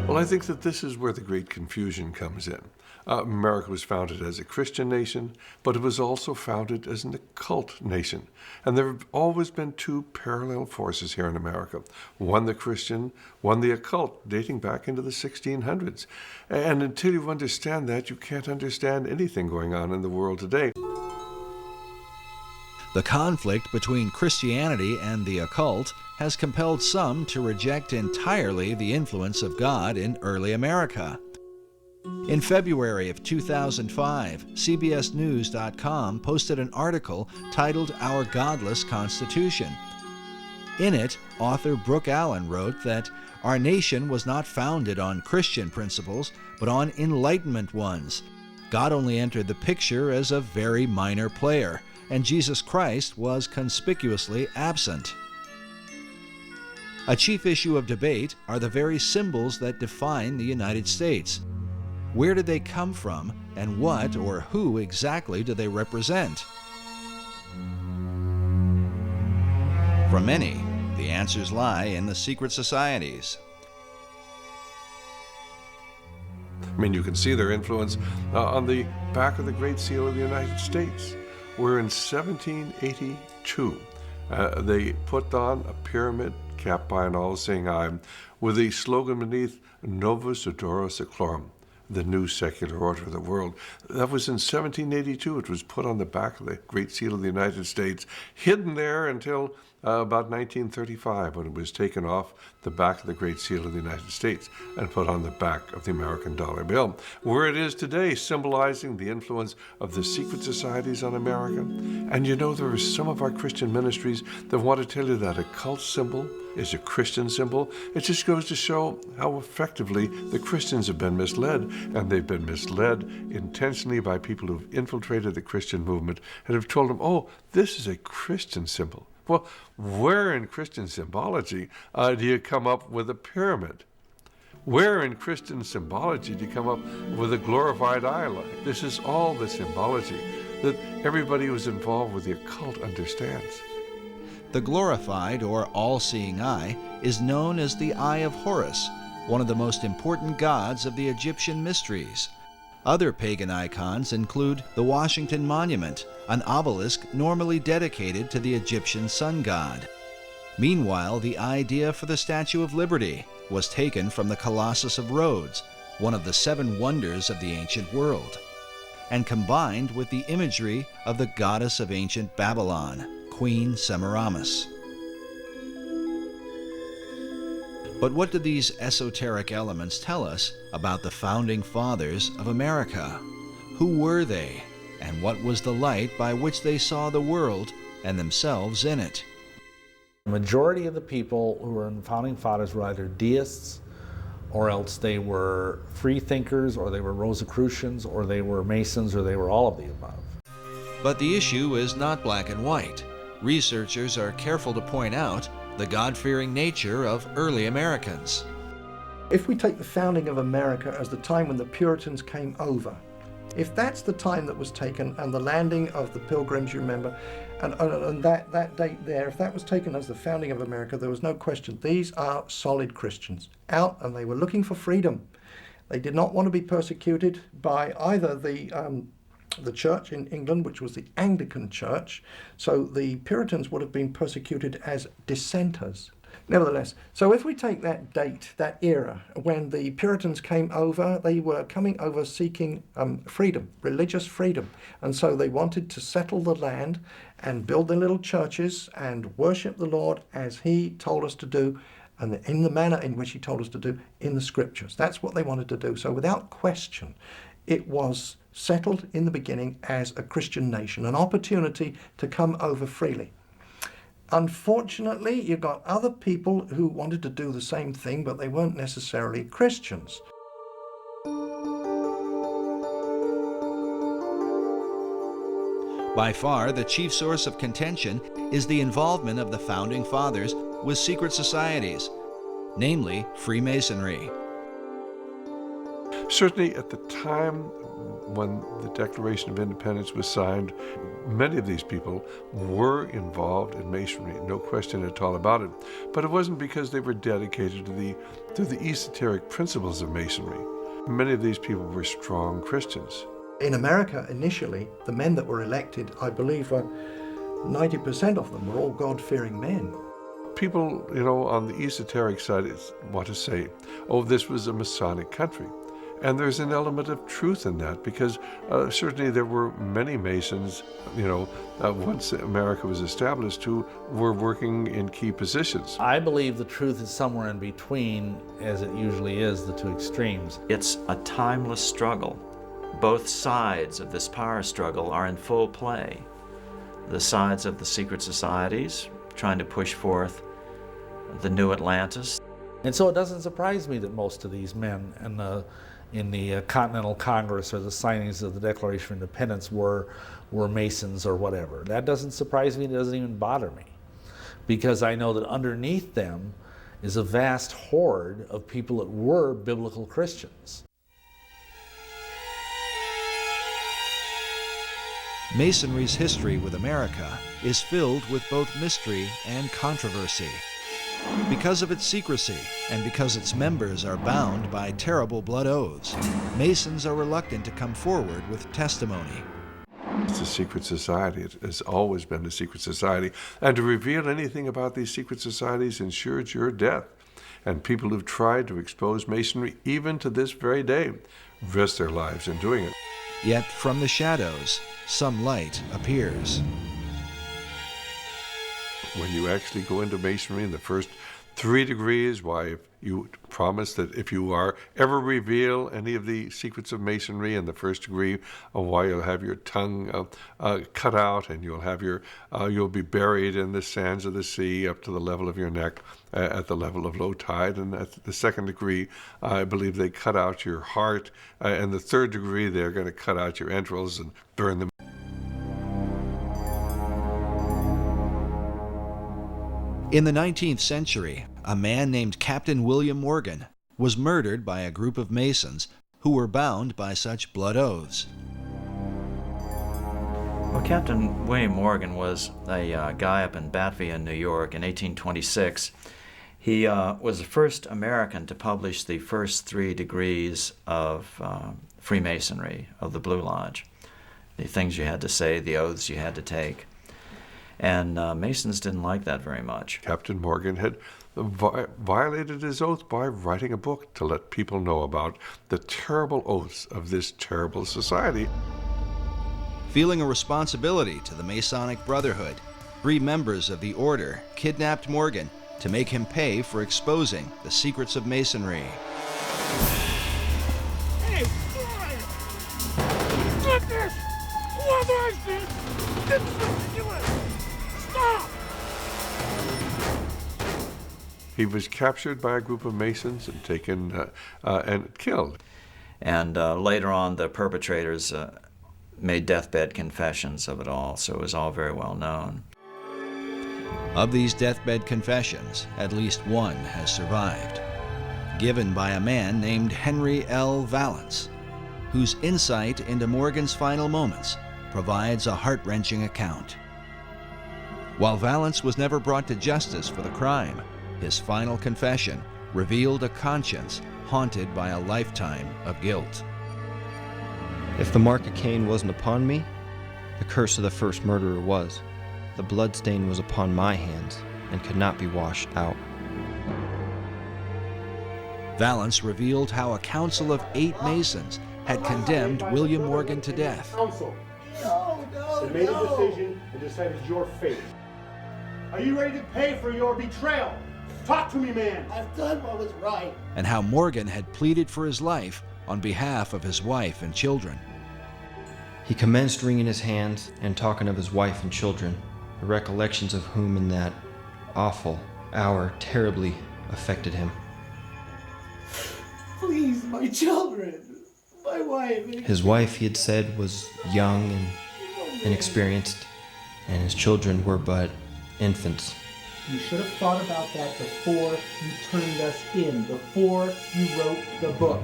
Well, I think that this is where the great confusion comes in. America was founded as a Christian nation, but it was also founded as an occult nation. And there have always been two parallel forces here in America. One the Christian, one the occult, dating back into the 1600s. And until you understand that, you can't understand anything going on in the world today. The conflict between Christianity and the occult has compelled some to reject entirely the influence of God in early America. In February of 2005, CBSNews.com posted an article titled Our Godless Constitution. In it, author Brooke Allen wrote that our nation was not founded on Christian principles, but on Enlightenment ones. God only entered the picture as a very minor player, and Jesus Christ was conspicuously absent. A chief issue of debate are the very symbols that define the United States. Where did they come from, and what or who exactly do they represent? For many, the answers lie in the secret societies. I mean, you can see their influence on the back of the Great Seal of the United States, where in 1782 they put on a pyramid capped by an all-seeing eye with the slogan beneath, Novus Ordo Seclorum, the new secular order of the world. That was in 1782. It was put on the back of the Great Seal of the United States, hidden there until about 1935, when it was taken off the back of the Great Seal of the United States and put on the back of the American dollar bill, where it is today, symbolizing the influence of the secret societies on America. And you know, there are some of our Christian ministries that want to tell you that a cult symbol is a Christian symbol. It just goes to show how effectively the Christians have been misled, and they've been misled intentionally by people who've infiltrated the Christian movement and have told them, oh, this is a Christian symbol. Well, where in Christian symbology do you come up with a pyramid? Where in Christian symbology do you come up with a glorified eye light? This is all the symbology that everybody who's involved with the occult understands. The glorified or all-seeing eye is known as the Eye of Horus, one of the most important gods of the Egyptian mysteries. Other pagan icons include the Washington Monument, an obelisk normally dedicated to the Egyptian sun god. Meanwhile, the idea for the Statue of Liberty was taken from the Colossus of Rhodes, one of the 7 wonders of the ancient world, and combined with the imagery of the goddess of ancient Babylon, Queen Semiramis. But what do these esoteric elements tell us about the founding fathers of America? Who were they, and what was the light by which they saw the world and themselves in it? The majority of the people who were in the founding fathers were either deists, or else they were free thinkers, or they were Rosicrucians, or they were Masons, or they were all of the above. But the issue is not black and white. Researchers are careful to point out the God-fearing nature of early Americans. If we take the founding of America as the time when the Puritans came over, if that's the time that was taken, and the landing of the Pilgrims, you remember, and that date there, if that was taken as the founding of America, there was no question. These are solid Christians, out, and they were looking for freedom. They did not want to be persecuted by either the church in England, which was the Anglican church, so the Puritans would have been persecuted as dissenters. Nevertheless, so if we take that date, that era, when the Puritans came over, they were coming over seeking freedom, religious freedom. And so they wanted to settle the land and build their little churches and worship the Lord as he told us to do, and in the manner in which he told us to do in the scriptures. That's what they wanted to do. So without question, it was settled in the beginning as a Christian nation, an opportunity to come over freely. Unfortunately, you got other people who wanted to do the same thing, but they weren't necessarily Christians. By far, the chief source of contention is the involvement of the Founding Fathers with secret societies, namely Freemasonry. Certainly at the time when the Declaration of Independence was signed, many of these people were involved in Masonry, no question at all about it. But it wasn't because they were dedicated to the esoteric principles of Masonry. Many of these people were strong Christians. In America, initially, the men that were elected, I believe 90% of them were all God-fearing men. People, on the esoteric side want to say, oh, this was a Masonic country. And there's an element of truth in that, because certainly there were many Masons, once America was established, who were working in key positions. I believe the truth is somewhere in between, as it usually is, the two extremes. It's a timeless struggle. Both sides of this power struggle are in full play. The sides of the secret societies, trying to push forth the new Atlantis. And so it doesn't surprise me that most of these men in the Continental Congress or the signings of the Declaration of Independence were Masons or whatever. That doesn't surprise me. It doesn't even bother me, because I know that underneath them is a vast horde of people that were biblical Christians. Masonry's history with America is filled with both mystery and controversy. Because of its secrecy, and because its members are bound by terrible blood oaths, Masons are reluctant to come forward with testimony. It's a secret society. It has always been a secret society. And to reveal anything about these secret societies ensures your death. And people who've tried to expose Masonry, even to this very day, risk their lives in doing it. Yet from the shadows, some light appears. When you actually go into Masonry in the first 3 degrees, why, you promise that if you are ever reveal any of the secrets of Masonry in the first degree, why you'll have your tongue cut out, and you'll be buried in the sands of the sea up to the level of your neck at the level of low tide. And at the second degree, I believe they cut out your heart, and the third degree, they're going to cut out your entrails and burn them. In the 19th century, a man named Captain William Morgan was murdered by a group of Masons who were bound by such blood oaths. Well, Captain William Morgan was a guy up in Batavia, New York in 1826. He was the first American to publish the first 3 degrees of Freemasonry, of the Blue Lodge. The things you had to say, the oaths you had to take. And Masons didn't like that very much. Captain Morgan had violated his oath by writing a book to let people know about the terrible oaths of this terrible society. Feeling a responsibility to the Masonic Brotherhood, 3 members of the order kidnapped Morgan to make him pay for exposing the secrets of Masonry. Hey, boy! Stop this! Who authorized this? This is ridiculous! Stop! He was captured by a group of Masons and taken and killed. And later on, the perpetrators made deathbed confessions of it all, so it was all very well known. Of these deathbed confessions, at least one has survived, given by a man named Henry L. Valance, whose insight into Morgan's final moments provides a heart-wrenching account. While Valance was never brought to justice for the crime, his final confession revealed a conscience haunted by a lifetime of guilt. If the mark of Cain wasn't upon me, the curse of the first murderer was. The blood stain was upon my hands and could not be washed out. Valance revealed how a council of 8 Masons had condemned William Morgan to death. Council has made a decision and decided your fate. Are you ready to pay for your betrayal? Talk to me, man. I've done what was right. And how Morgan had pleaded for his life on behalf of his wife and children. He commenced wringing his hands and talking of his wife and children, the recollections of whom in that awful hour terribly affected him. Please, my children, my wife. His wife, he had said, was young and inexperienced, and his children were but infants. You should have thought about that before you turned us in, before you wrote the book.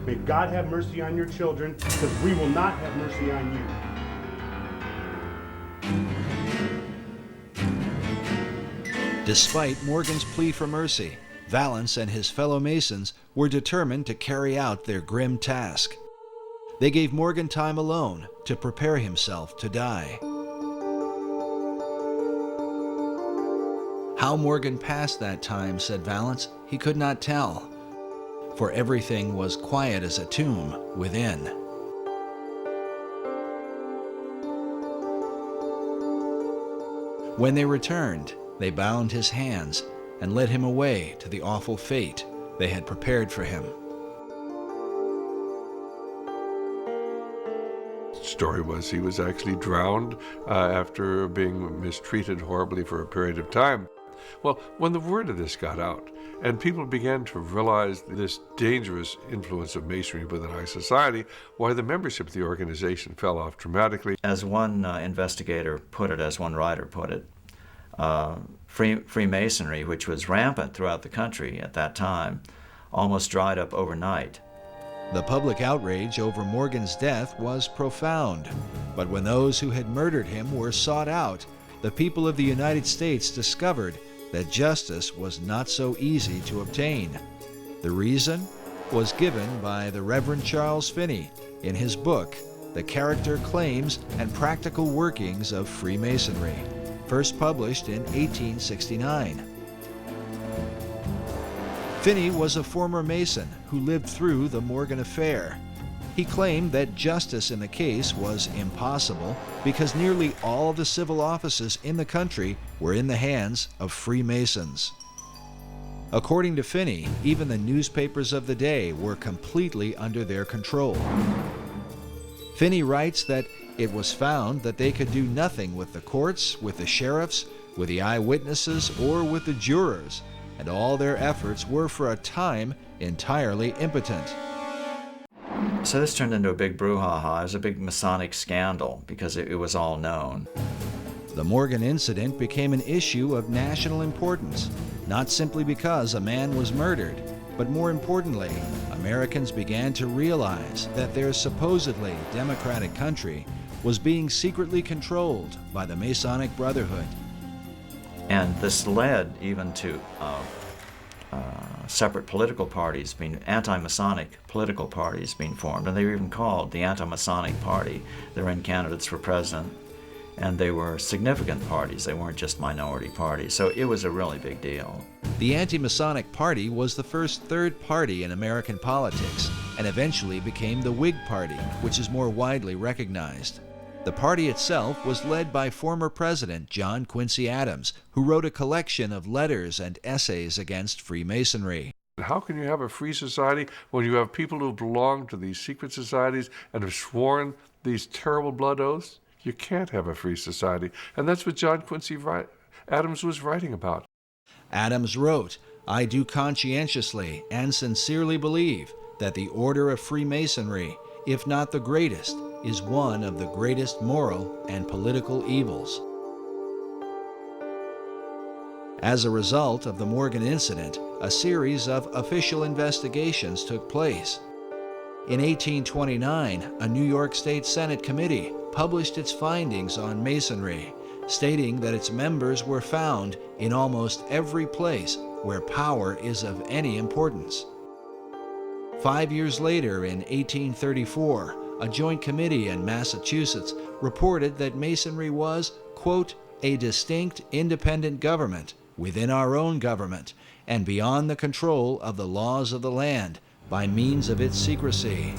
May God have mercy on your children, because we will not have mercy on you. Despite Morgan's plea for mercy, Valance and his fellow Masons were determined to carry out their grim task. They gave Morgan time alone to prepare himself to die. How Morgan passed that time, said Valance, he could not tell, for everything was quiet as a tomb within. When they returned, they bound his hands and led him away to the awful fate they had prepared for him. The story was he was actually drowned after being mistreated horribly for a period of time. Well, when the word of this got out, and people began to realize this dangerous influence of Masonry within our society, why the membership of the organization fell off dramatically. As one investigator put it, as one writer put it, Freemasonry, which was rampant throughout the country at that time, almost dried up overnight. The public outrage over Morgan's death was profound, but when those who had murdered him were sought out, the people of the United States discovered that justice was not so easy to obtain. The reason was given by the Reverend Charles Finney in his book, The Character, Claims, and Practical Workings of Freemasonry, first published in 1869. Finney was a former Mason who lived through the Morgan affair. He claimed that justice in the case was impossible because nearly all the civil offices in the country were in the hands of Freemasons. According to Finney, even the newspapers of the day were completely under their control. Finney writes that it was found that they could do nothing with the courts, with the sheriffs, with the eyewitnesses, or with the jurors, and all their efforts were for a time entirely impotent. So this turned into a big brouhaha. It was a big Masonic scandal because it was all known. The Morgan incident became an issue of national importance, not simply because a man was murdered, but more importantly, Americans began to realize that their supposedly democratic country was being secretly controlled by the Masonic Brotherhood. And this led even to separate political parties, being anti-Masonic political parties being formed, and they were even called the Anti-Masonic Party. They ran candidates for president And they were significant parties. They weren't just minority parties. So it was a really big deal. The Anti-Masonic Party was the first third party in American politics and eventually became the Whig Party, which is more widely recognized. The party itself was led by former President John Quincy Adams, who wrote a collection of letters and essays against Freemasonry. How can you have a free society when you have people who belong to these secret societies and have sworn these terrible blood oaths? You can't have a free society. And that's what John Quincy Adams was writing about. Adams wrote, "I do conscientiously and sincerely believe that the order of Freemasonry, if not the greatest, is one of the greatest moral and political evils." As a result of the Morgan incident, a series of official investigations took place. In 1829, a New York State Senate committee published its findings on Masonry, stating that its members were found in almost every place where power is of any importance. 5 years later, in 1834, a joint committee in Massachusetts reported that Masonry was, quote, "a distinct independent government within our own government and beyond the control of the laws of the land by means of its secrecy."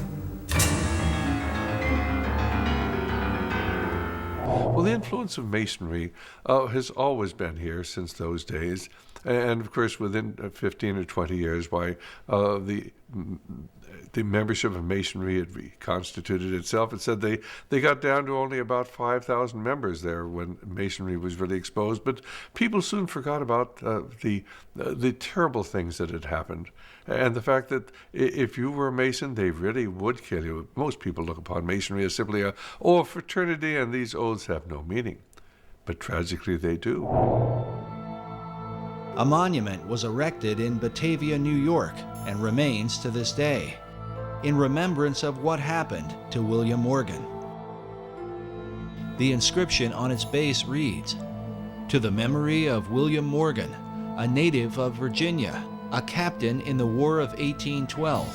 Well, the influence of Masonry has always been here since those days. And of course, within 15 or 20 years, why the membership of Masonry had reconstituted itself. It said they got down to only about 5,000 members there when Masonry was really exposed. But people soon forgot about the terrible things that had happened. And the fact that if you were a Mason, they really would kill you. Most people look upon Masonry as simply a fraternity, and these oaths have no meaning. But tragically, they do. A monument was erected in Batavia, New York, and remains to this day, in remembrance of what happened to William Morgan. The inscription on its base reads, "To the memory of William Morgan, a native of Virginia, a captain in the War of 1812,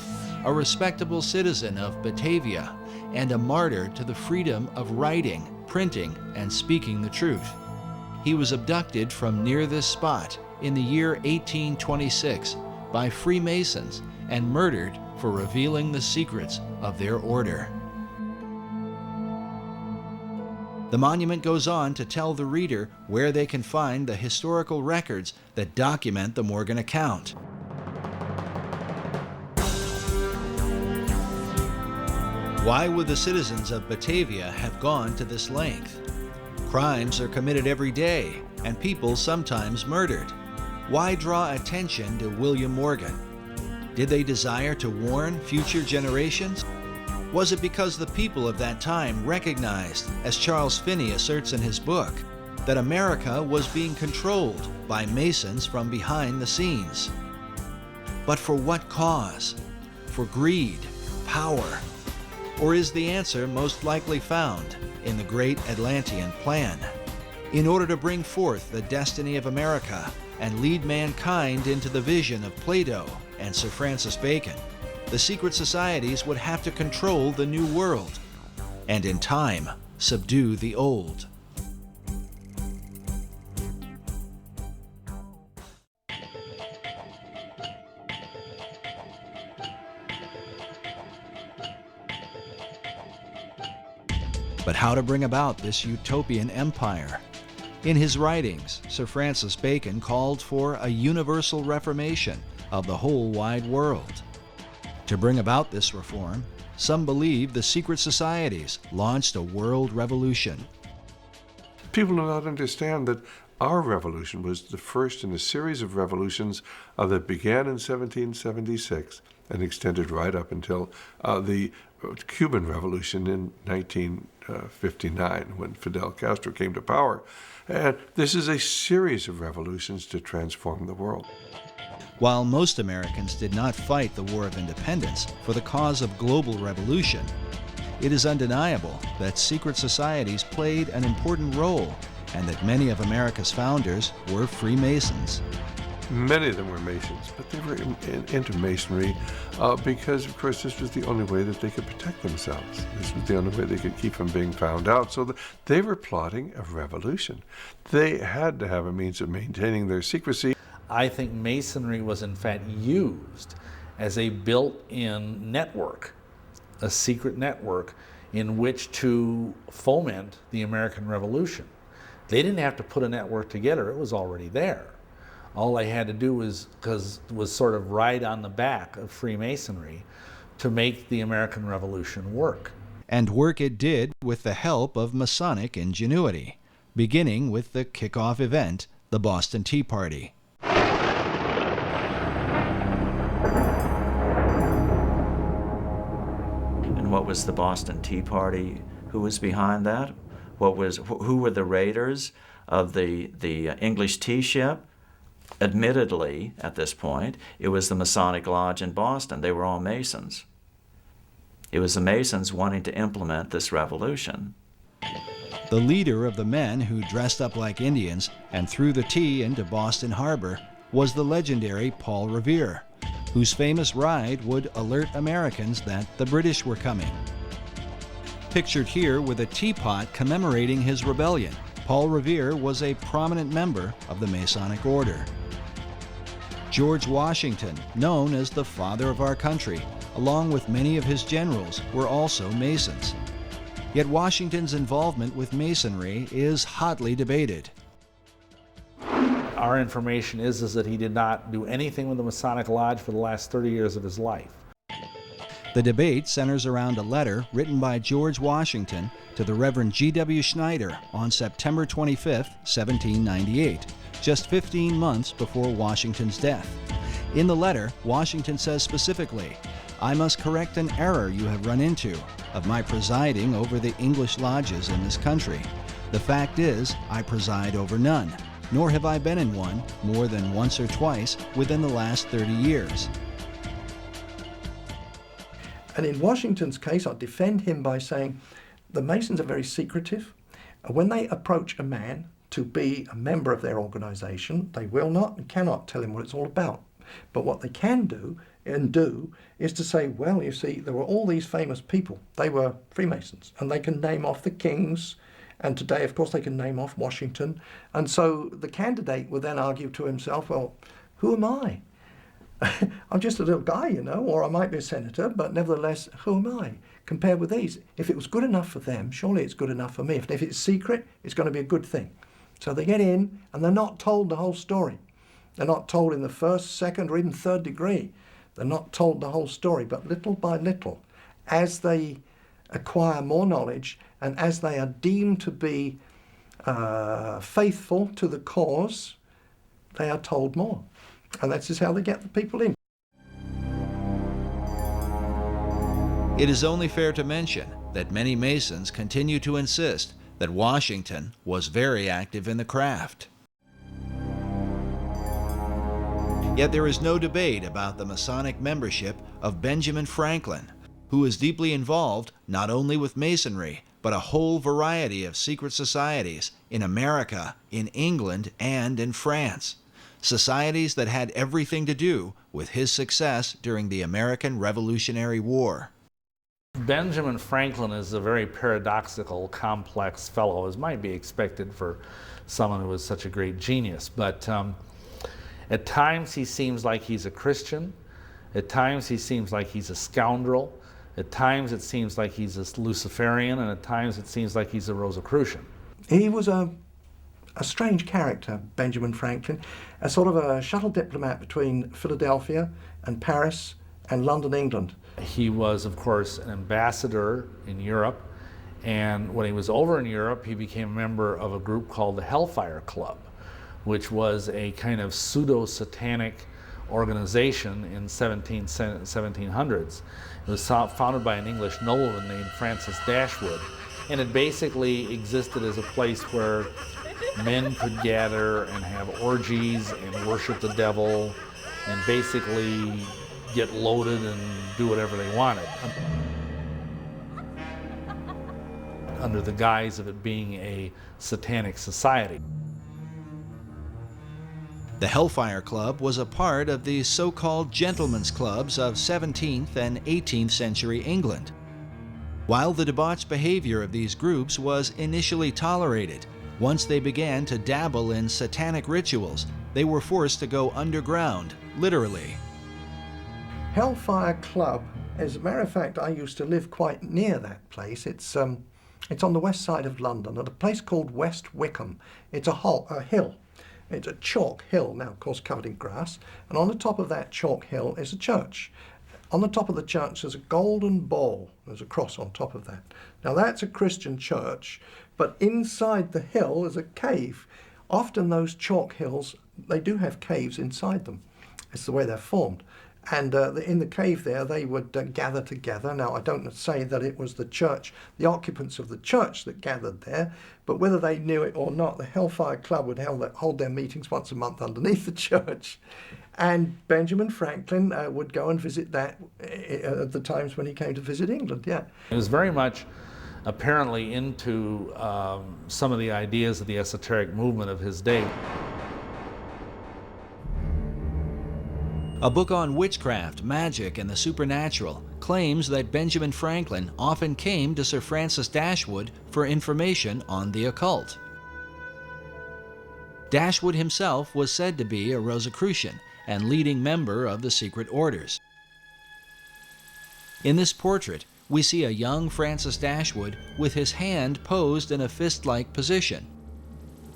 a respectable citizen of Batavia, and a martyr to the freedom of writing, printing, and speaking the truth. He was abducted from near this spot in the year 1826 by Freemasons and murdered for revealing the secrets of their order." The monument goes on to tell the reader where they can find the historical records that document the Morgan account. Why would the citizens of Batavia have gone to this length? Crimes are committed every day, and people sometimes murdered. Why draw attention to William Morgan? Did they desire to warn future generations? Was it because the people of that time recognized, as Charles Finney asserts in his book, that America was being controlled by Masons from behind the scenes? But for what cause? For greed, power? Or is the answer most likely found in the Great Atlantean Plan? In order to bring forth the destiny of America and lead mankind into the vision of Plato and Sir Francis Bacon, the secret societies would have to control the new world, and in time, subdue the old. But how to bring about this utopian empire? In his writings, Sir Francis Bacon called for a universal reformation of the whole wide world. To bring about this reform, some believe the secret societies launched a world revolution. People do not understand that our revolution was the first in a series of revolutions that began in 1776 and extended right up until the Cuban Revolution in 1959, when Fidel Castro came to power. And this is a series of revolutions to transform the world. While most Americans did not fight the War of Independence for the cause of global revolution, it is undeniable that secret societies played an important role and that many of America's founders were Freemasons. Many of them were Masons, but they were into Masonry because, of course, this was the only way that they could protect themselves. This was the only way they could keep from being found out. So they were plotting a revolution. They had to have a means of maintaining their secrecy. I think Masonry was in fact used as a built-in network, a secret network in which to foment the American Revolution. They didn't have to put a network together, it was already there. All they had to do was sort of ride on the back of Freemasonry to make the American Revolution work. And work it did with the help of Masonic ingenuity, beginning with the kickoff event, the Boston Tea Party. And what was the Boston Tea Party? Who was behind that? Who were the raiders of the English tea ship? Admittedly, at this point, it was the Masonic Lodge in Boston. They were all Masons. It was the Masons wanting to implement this revolution. The leader of the men who dressed up like Indians and threw the tea into Boston Harbor was the legendary Paul Revere, whose famous ride would alert Americans that the British were coming. Pictured here with a teapot commemorating his rebellion, Paul Revere was a prominent member of the Masonic Order. George Washington, known as the father of our country, along with many of his generals, were also Masons. Yet Washington's involvement with Masonry is hotly debated. Our information is that he did not do anything with the Masonic Lodge for the last 30 years of his life. The debate centers around a letter written by George Washington to the Reverend G.W. Schneider on September 25, 1798, just 15 months before Washington's death. In the letter, Washington says specifically, "I must correct an error you have run into of my presiding over the English lodges in this country. The fact is, I preside over none, nor have I been in one more than once or twice within the last 30 years. And in Washington's case, I defend him by saying the Masons are very secretive. When they approach a man to be a member of their organization, they will not and cannot tell him what it's all about. But what they can do is to say, well, you see, there were all these famous people. They were Freemasons, and they can name off the kings. And today, of course, they can name off Washington. And so the candidate will then argue to himself, well, who am I? I'm just a little guy, you know, or I might be a senator, but nevertheless, who am I compared with these? If it was good enough for them, surely it's good enough for me. If it's secret, it's going to be a good thing. So they get in, and they're not told the whole story. They're not told in the first, second, or even third degree. They're not told the whole story, but little by little, as they acquire more knowledge and as they are deemed to be faithful to the cause, they are told more. And that's just how they get the people in. It is only fair to mention that many Masons continue to insist that Washington was very active in the craft. Yet there is no debate about the Masonic membership of Benjamin Franklin, who is deeply involved not only with Masonry, but a whole variety of secret societies in America, in England, and in France. Societies that had everything to do with his success during the American Revolutionary War. Benjamin Franklin is a very paradoxical, complex fellow, as might be expected for someone who was such a great genius. But at times he seems like he's a Christian. At times he seems like he's a scoundrel. At times it seems like he's a Luciferian, and at times it seems like he's a Rosicrucian. He was a strange character, Benjamin Franklin, a sort of a shuttle diplomat between Philadelphia and Paris and London, England. He was, of course, an ambassador in Europe, and when he was over in Europe, he became a member of a group called the Hellfire Club, which was a kind of pseudo-satanic organization in 1700s. It was founded by an English nobleman named Francis Dashwood, and it basically existed as a place where men could gather and have orgies and worship the devil and basically get loaded and do whatever they wanted, under the guise of it being a satanic society. The Hellfire Club was a part of the so-called gentlemen's clubs of 17th and 18th century England. While the debauched behavior of these groups was initially tolerated, once they began to dabble in satanic rituals, they were forced to go underground, literally. Hellfire Club, as a matter of fact, I used to live quite near that place. It's on the west side of London, at a place called West Wickham. It's a hill. It's a chalk hill, now of course covered in grass, and on the top of that chalk hill is a church. On the top of the church there's a golden ball. There's a cross on top of that. Now that's a Christian church, but inside the hill is a cave. Often those chalk hills, they do have caves inside them. It's the way they're formed. And in the cave there, they would gather together. Now, I don't say that it was the church, the occupants of the church that gathered there, but whether they knew it or not, the Hellfire Club would hold their meetings once a month underneath the church. And Benjamin Franklin would go and visit that at the times when he came to visit England, yeah. He was very much apparently into some of the ideas of the esoteric movement of his day. A book on witchcraft, magic, and the supernatural claims that Benjamin Franklin often came to Sir Francis Dashwood for information on the occult. Dashwood himself was said to be a Rosicrucian and leading member of the secret orders. In this portrait, we see a young Francis Dashwood with his hand posed in a fist-like position.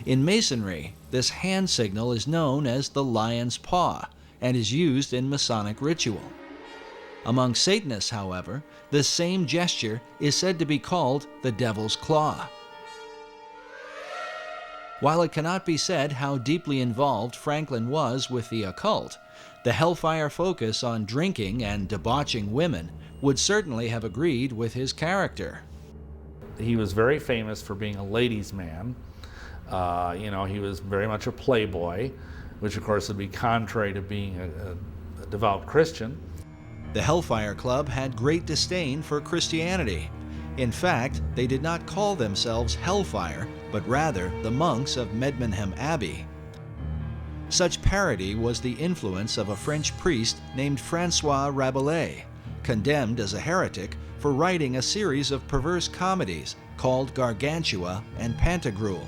In Masonry, this hand signal is known as the lion's paw, and is used in Masonic ritual. Among Satanists, however, this same gesture is said to be called the devil's claw. While it cannot be said how deeply involved Franklin was with the occult, the Hellfire focus on drinking and debauching women would certainly have agreed with his character. He was very famous for being a ladies' man. He was very much a playboy, which of course would be contrary to being a devout Christian. The Hellfire Club had great disdain for Christianity. In fact, they did not call themselves Hellfire, but rather the monks of Medmenham Abbey. Such parody was the influence of a French priest named François Rabelais, condemned as a heretic for writing a series of perverse comedies called Gargantua and Pantagruel.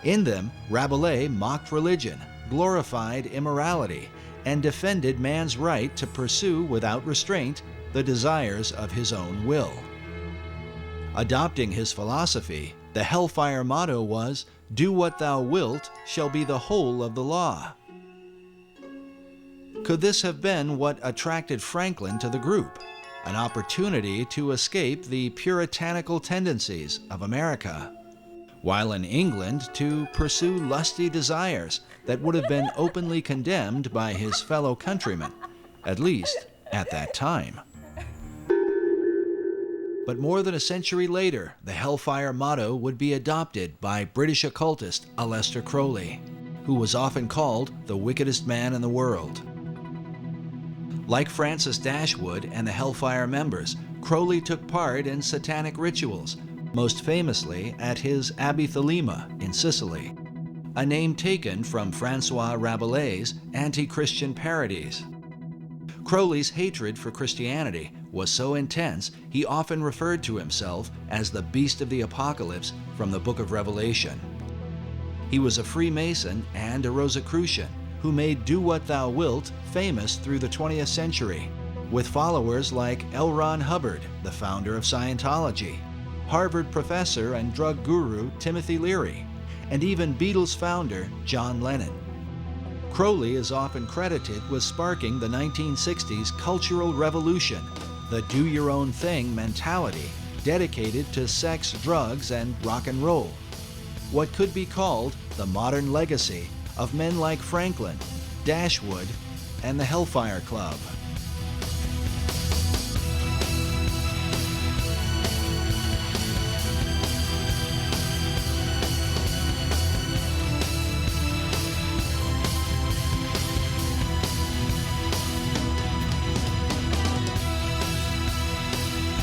In them, Rabelais mocked religion, glorified immorality, and defended man's right to pursue without restraint the desires of his own will. Adopting his philosophy, the Hellfire motto was, "Do what thou wilt shall be the whole of the law." Could this have been what attracted Franklin to the group? An opportunity to escape the puritanical tendencies of America, while in England to pursue lusty desires that would have been openly condemned by his fellow countrymen, at least at that time. But more than a century later, the Hellfire motto would be adopted by British occultist Aleister Crowley, who was often called the wickedest man in the world. Like Francis Dashwood and the Hellfire members, Crowley took part in satanic rituals, most famously at his Abbey Thelema in Sicily, a name taken from François Rabelais' anti-Christian parodies. Crowley's hatred for Christianity was so intense he often referred to himself as the Beast of the Apocalypse from the Book of Revelation. He was a Freemason and a Rosicrucian who made Do What Thou Wilt famous through the 20th century, with followers like L. Ron Hubbard, the founder of Scientology, Harvard professor and drug guru Timothy Leary, and even Beatles founder John Lennon. Crowley is often credited with sparking the 1960s cultural revolution, the do-your-own-thing mentality dedicated to sex, drugs, and rock and roll. What could be called the modern legacy of men like Franklin, Dashwood, and the Hellfire Club.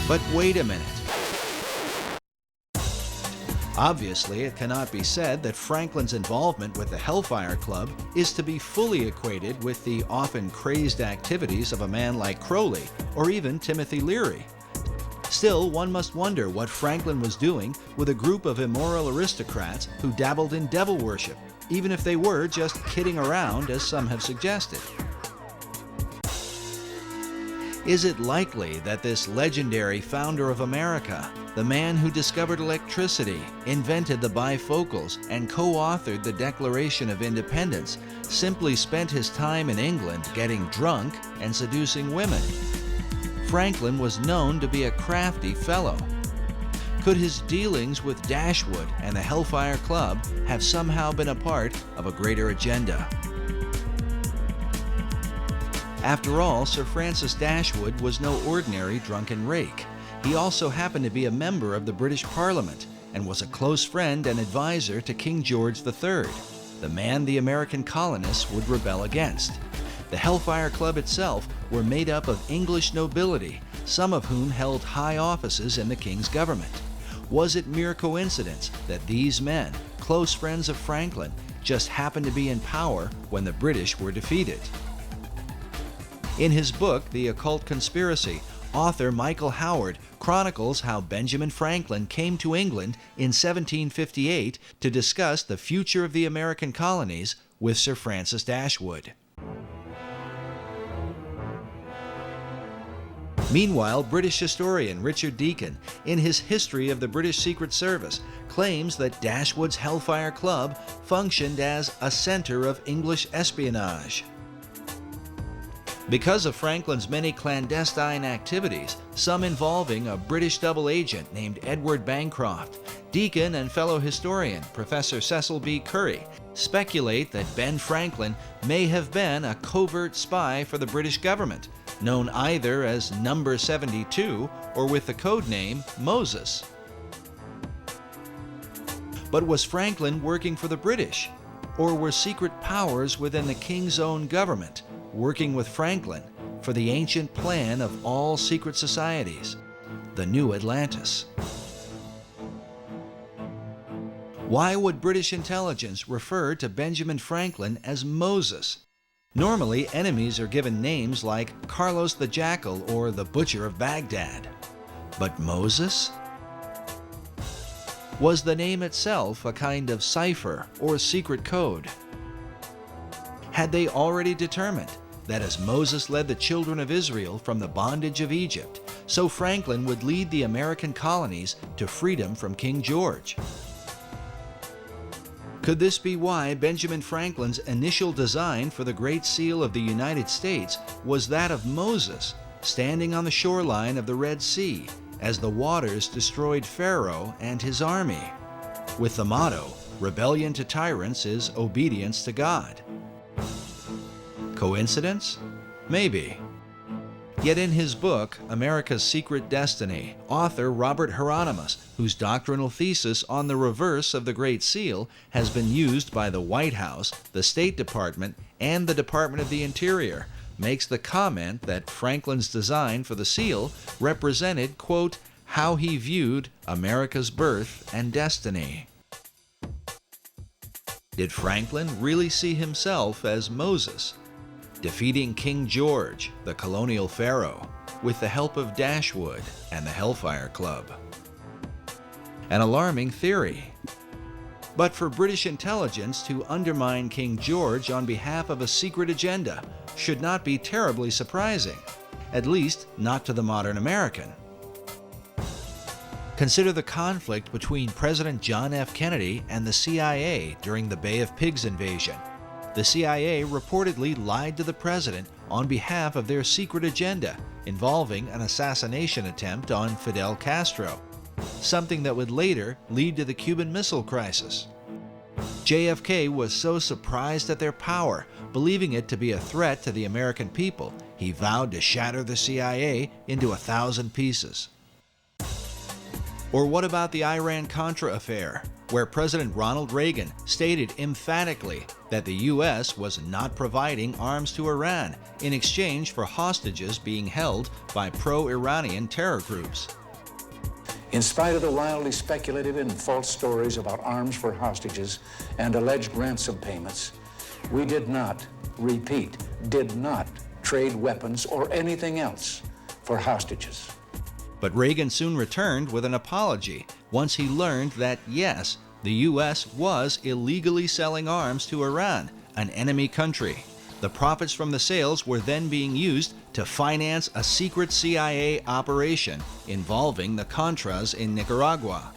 But wait a minute. Obviously, it cannot be said that Franklin's involvement with the Hellfire Club is to be fully equated with the often crazed activities of a man like Crowley or even Timothy Leary. Still, one must wonder what Franklin was doing with a group of immoral aristocrats who dabbled in devil worship, even if they were just kidding around, as some have suggested. Is it likely that this legendary founder of America, the man who discovered electricity, invented the bifocals, and co-authored the Declaration of Independence, simply spent his time in England getting drunk and seducing women? Franklin was known to be a crafty fellow. Could his dealings with Dashwood and the Hellfire Club have somehow been a part of a greater agenda? After all, Sir Francis Dashwood was no ordinary drunken rake. He also happened to be a member of the British Parliament and was a close friend and advisor to King George III, the man the American colonists would rebel against. The Hellfire Club itself were made up of English nobility, some of whom held high offices in the king's government. Was it mere coincidence that these men, close friends of Franklin, just happened to be in power when the British were defeated? In his book, The Occult Conspiracy, author Michael Howard chronicles how Benjamin Franklin came to England in 1758 to discuss the future of the American colonies with Sir Francis Dashwood. Meanwhile, British historian Richard Deacon, in his History of the British Secret Service, claims that Dashwood's Hellfire Club functioned as a center of English espionage. Because of Franklin's many clandestine activities, some involving a British double agent named Edward Bancroft, Deacon and fellow historian Professor Cecil B. Curry speculate that Ben Franklin may have been a covert spy for the British government, known either as Number 72 or with the code name Moses. But was Franklin working for the British? Or were secret powers within the king's own government working with Franklin for the ancient plan of all secret societies, the New Atlantis? Why would British intelligence refer to Benjamin Franklin as Moses? Normally, enemies are given names like Carlos the Jackal or the Butcher of Baghdad. But Moses? Was the name itself a kind of cipher or secret code? Had they already determined that as Moses led the children of Israel from the bondage of Egypt, so Franklin would lead the American colonies to freedom from King George? Could this be why Benjamin Franklin's initial design for the Great Seal of the United States was that of Moses, standing on the shoreline of the Red Sea as the waters destroyed Pharaoh and his army, with the motto, "Rebellion to tyrants is obedience to God"? Coincidence? Maybe. Yet in his book, America's Secret Destiny, author Robert Hieronymus, whose doctrinal thesis on the reverse of the Great Seal has been used by the White House, the State Department, and the Department of the Interior, makes the comment that Franklin's design for the seal represented, quote, how he viewed America's birth and destiny. Did Franklin really see himself as Moses, defeating King George, the colonial pharaoh, with the help of Dashwood and the Hellfire Club? An alarming theory. But for British intelligence to undermine King George on behalf of a secret agenda should not be terribly surprising, at least not to the modern American. Consider the conflict between President John F. Kennedy and the CIA during the Bay of Pigs invasion. The CIA reportedly lied to the president on behalf of their secret agenda involving an assassination attempt on Fidel Castro, something that would later lead to the Cuban Missile Crisis. JFK was so surprised at their power, believing it to be a threat to the American people, he vowed to shatter the CIA into 1,000 pieces. Or what about the Iran-Contra affair, where President Ronald Reagan stated emphatically that the U.S. was not providing arms to Iran in exchange for hostages being held by pro-Iranian terror groups? In spite of the wildly speculative and false stories about arms for hostages and alleged ransom payments, we did not, repeat, did not trade weapons or anything else for hostages. But Reagan soon returned with an apology once he learned that, yes, the U.S. was illegally selling arms to Iran, an enemy country. The profits from the sales were then being used to finance a secret CIA operation involving the Contras in Nicaragua.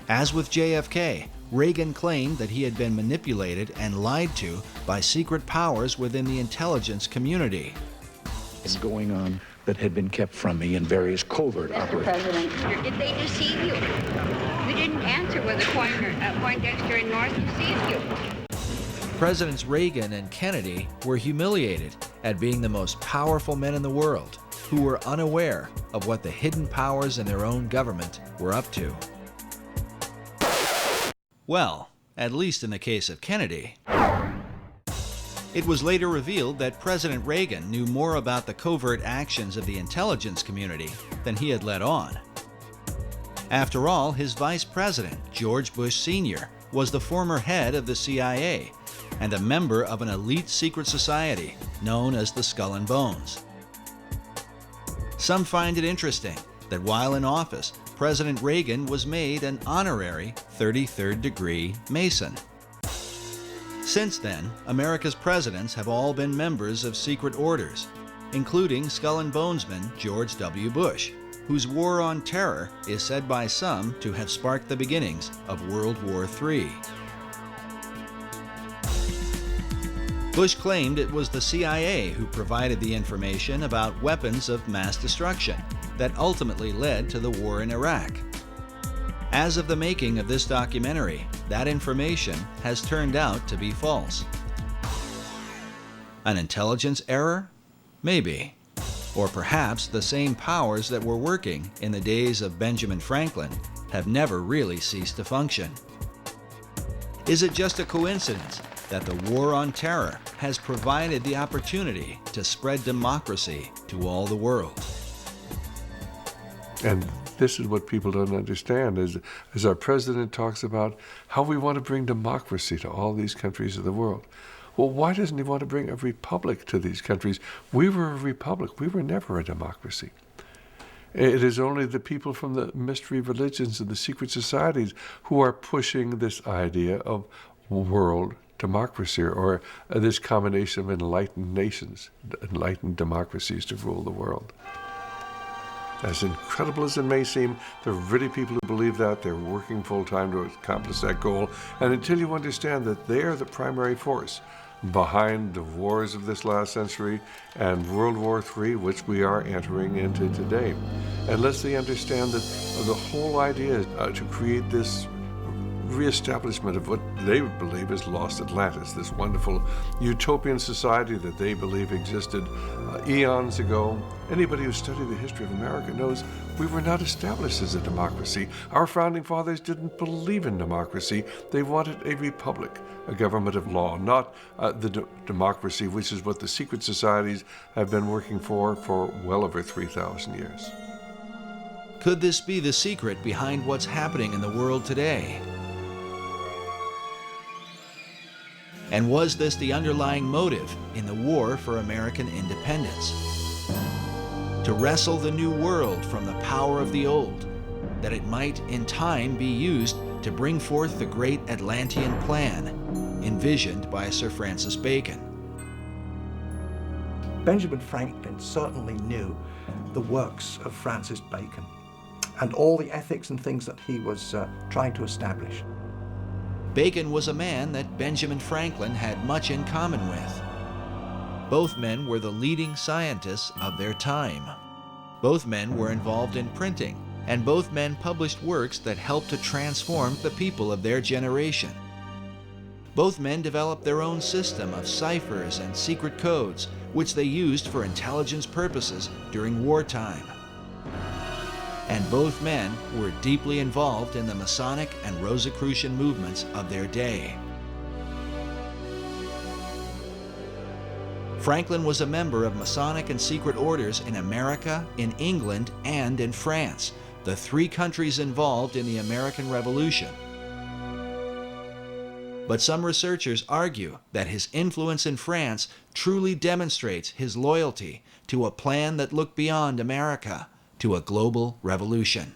As with JFK, Reagan claimed that he had been manipulated and lied to by secret powers within the intelligence community. Is going on that had been kept from me in various covert Mr. operations. President, did they deceive you? You didn't answer whether Poindexter and North deceived you. Presidents Reagan and Kennedy were humiliated at being the most powerful men in the world who were unaware of what the hidden powers in their own government were up to. Well, at least in the case of Kennedy. It was later revealed that President Reagan knew more about the covert actions of the intelligence community than he had let on. After all, his vice president, George Bush Sr., was the former head of the CIA and a member of an elite secret society known as the Skull and Bones. Some find it interesting that while in office, President Reagan was made an honorary 33rd degree Mason. Since then, America's presidents have all been members of secret orders, including Skull and Bonesman George W. Bush, whose war on terror is said by some to have sparked the beginnings of World War III. Bush claimed it was the CIA who provided the information about weapons of mass destruction that ultimately led to the war in Iraq. As of the making of this documentary, that information has turned out to be false. An intelligence error? Maybe. Or perhaps the same powers that were working in the days of Benjamin Franklin have never really ceased to function. Is it just a coincidence that the war on terror has provided the opportunity to spread democracy to all the world? And this is what people don't understand, as our president talks about how we want to bring democracy to all these countries of the world. Well, why doesn't he want to bring a republic to these countries? We were a republic. We were never a democracy. It is only the people from the mystery religions and the secret societies who are pushing this idea of world democracy, or this combination of enlightened nations, enlightened democracies to rule the world. As incredible as it may seem, there are really people who believe that. They're working full-time to accomplish that goal. And until you understand that they are the primary force behind the wars of this last century and World War III, which we are entering into today, unless they understand that the whole idea is to create this reestablishment of what they believe is lost Atlantis, this wonderful utopian society that they believe existed eons ago. Anybody who studied the history of America knows we were not established as a democracy. Our founding fathers didn't believe in democracy. They wanted a republic, a government of law, not the democracy, which is what the secret societies have been working for well over 3,000 years. Could this be the secret behind what's happening in the world today? And was this the underlying motive in the war for American independence? To wrestle the new world from the power of the old, that it might in time be used to bring forth the great Atlantean plan, envisioned by Sir Francis Bacon. Benjamin Franklin certainly knew the works of Francis Bacon and all the ethics and things that he was trying to establish. Bacon was a man that Benjamin Franklin had much in common with. Both men were the leading scientists of their time. Both men were involved in printing, and both men published works that helped to transform the people of their generation. Both men developed their own system of ciphers and secret codes, which they used for intelligence purposes during wartime. And both men were deeply involved in the Masonic and Rosicrucian movements of their day. Franklin was a member of Masonic and secret orders in America, in England, and in France, the three countries involved in the American Revolution. But some researchers argue that his influence in France truly demonstrates his loyalty to a plan that looked beyond America, to a global revolution.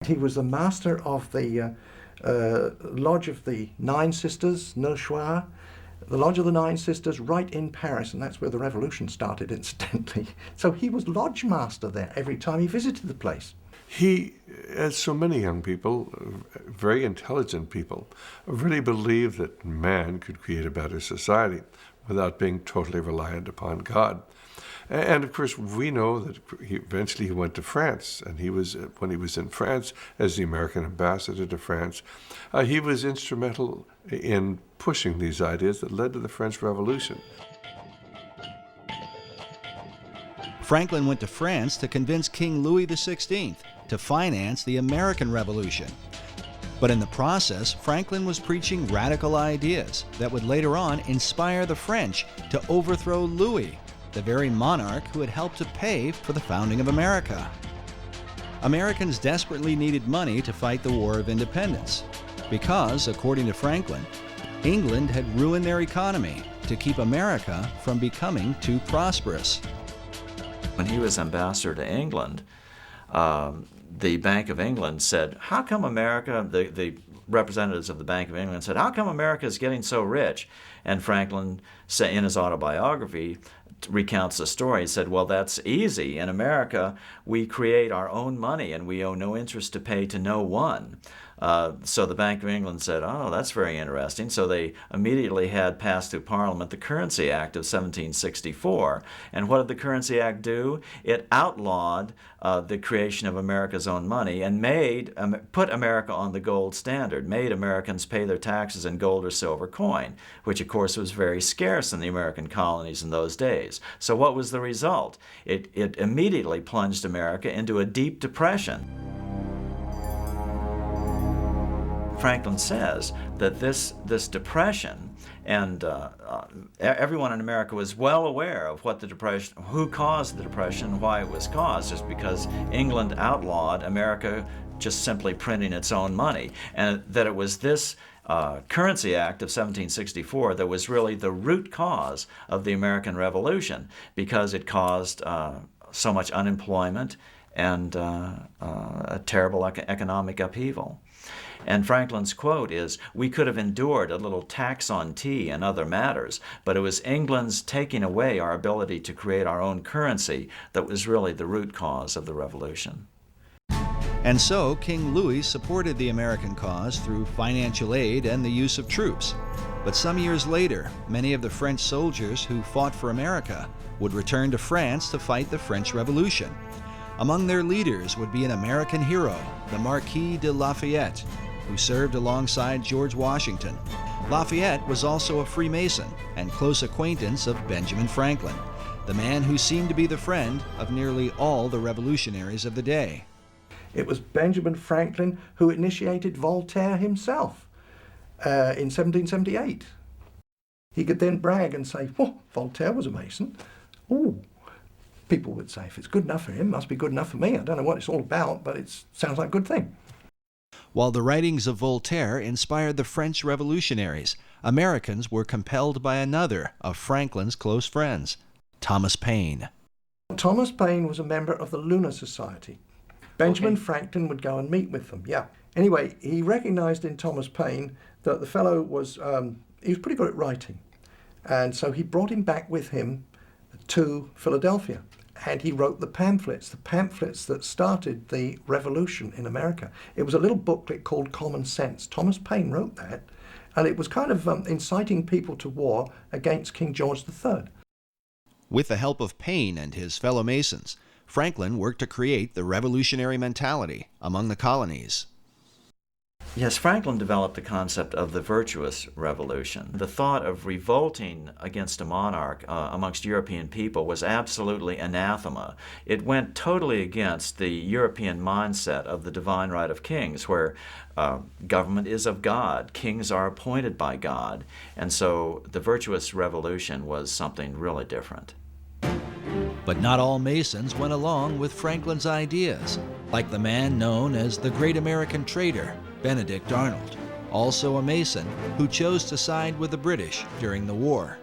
He was the master of the Lodge of the Nine Sisters, Neuchoir, the Lodge of the Nine Sisters right in Paris, and that's where the revolution started, incidentally. So he was lodge master there every time he visited the place. He, as so many young people, very intelligent people, really believed that man could create a better society without being totally reliant upon God. And of course, we know that eventually he went to France, and when he was in France as the American ambassador to France, he was instrumental in pushing these ideas that led to the French Revolution. Franklin went to France to convince King Louis XVI to finance the American Revolution. But in the process, Franklin was preaching radical ideas that would later on inspire the French to overthrow Louis, the very monarch who had helped to pay for the founding of America. Americans desperately needed money to fight the War of Independence because, according to Franklin, England had ruined their economy to keep America from becoming too prosperous. When he was ambassador to England, the Bank of England said, how come America, the representatives of the Bank of England said, how come America is getting so rich? And Franklin, in his autobiography, recounts the story. He said, well, that's easy. In America, we create our own money and we owe no interest to pay to no one. So the Bank of England said, oh, that's very interesting. So they immediately had passed through Parliament the Currency Act of 1764. And what did the Currency Act do? It outlawed the creation of America's own money and put America on the gold standard, made Americans pay their taxes in gold or silver coin, which of course was very scarce in the American colonies in those days. So what was the result? It immediately plunged America into a deep depression. Franklin says that this depression, and everyone in America was well aware of what the depression, who caused the depression, and why it was caused, just because England outlawed America just simply printing its own money, and that it was this Currency Act of 1764 that was really the root cause of the American Revolution, because it caused so much unemployment and a terrible economic upheaval. And Franklin's quote is, we could have endured a little tax on tea and other matters, but it was England's taking away our ability to create our own currency that was really the root cause of the revolution. And so King Louis supported the American cause through financial aid and the use of troops. But some years later, many of the French soldiers who fought for America would return to France to fight the French Revolution. Among their leaders would be an American hero, the Marquis de Lafayette, who served alongside George Washington. Lafayette was also a Freemason and close acquaintance of Benjamin Franklin, the man who seemed to be the friend of nearly all the revolutionaries of the day. It was Benjamin Franklin who initiated Voltaire himself in 1778. He could then brag and say, "Oh, Voltaire was a Mason." Ooh. People would say, if it's good enough for him, it must be good enough for me. I don't know what it's all about, but it sounds like a good thing. While the writings of Voltaire inspired the French revolutionaries, Americans were compelled by another of Franklin's close friends, Thomas Paine. Thomas Paine was a member of the Lunar Society. Benjamin Franklin would go and meet with them, yeah. Anyway, he recognized in Thomas Paine that the fellow was, he was pretty good at writing. And so he brought him back with him to Philadelphia. And he wrote the pamphlets that started the revolution in America. It was a little booklet called Common Sense. Thomas Paine wrote that, and it was kind of inciting people to war against King George III. With the help of Paine and his fellow Masons, Franklin worked to create the revolutionary mentality among the colonies. Yes, Franklin developed the concept of the virtuous revolution. The thought of revolting against a monarch amongst European people was absolutely anathema. It went totally against the European mindset of the divine right of kings, where government is of God, kings are appointed by God, and so the virtuous revolution was something really different. But not all Masons went along with Franklin's ideas. like the man known as the Great American Trader, Benedict Arnold, also a Mason who chose to side with the British during the war.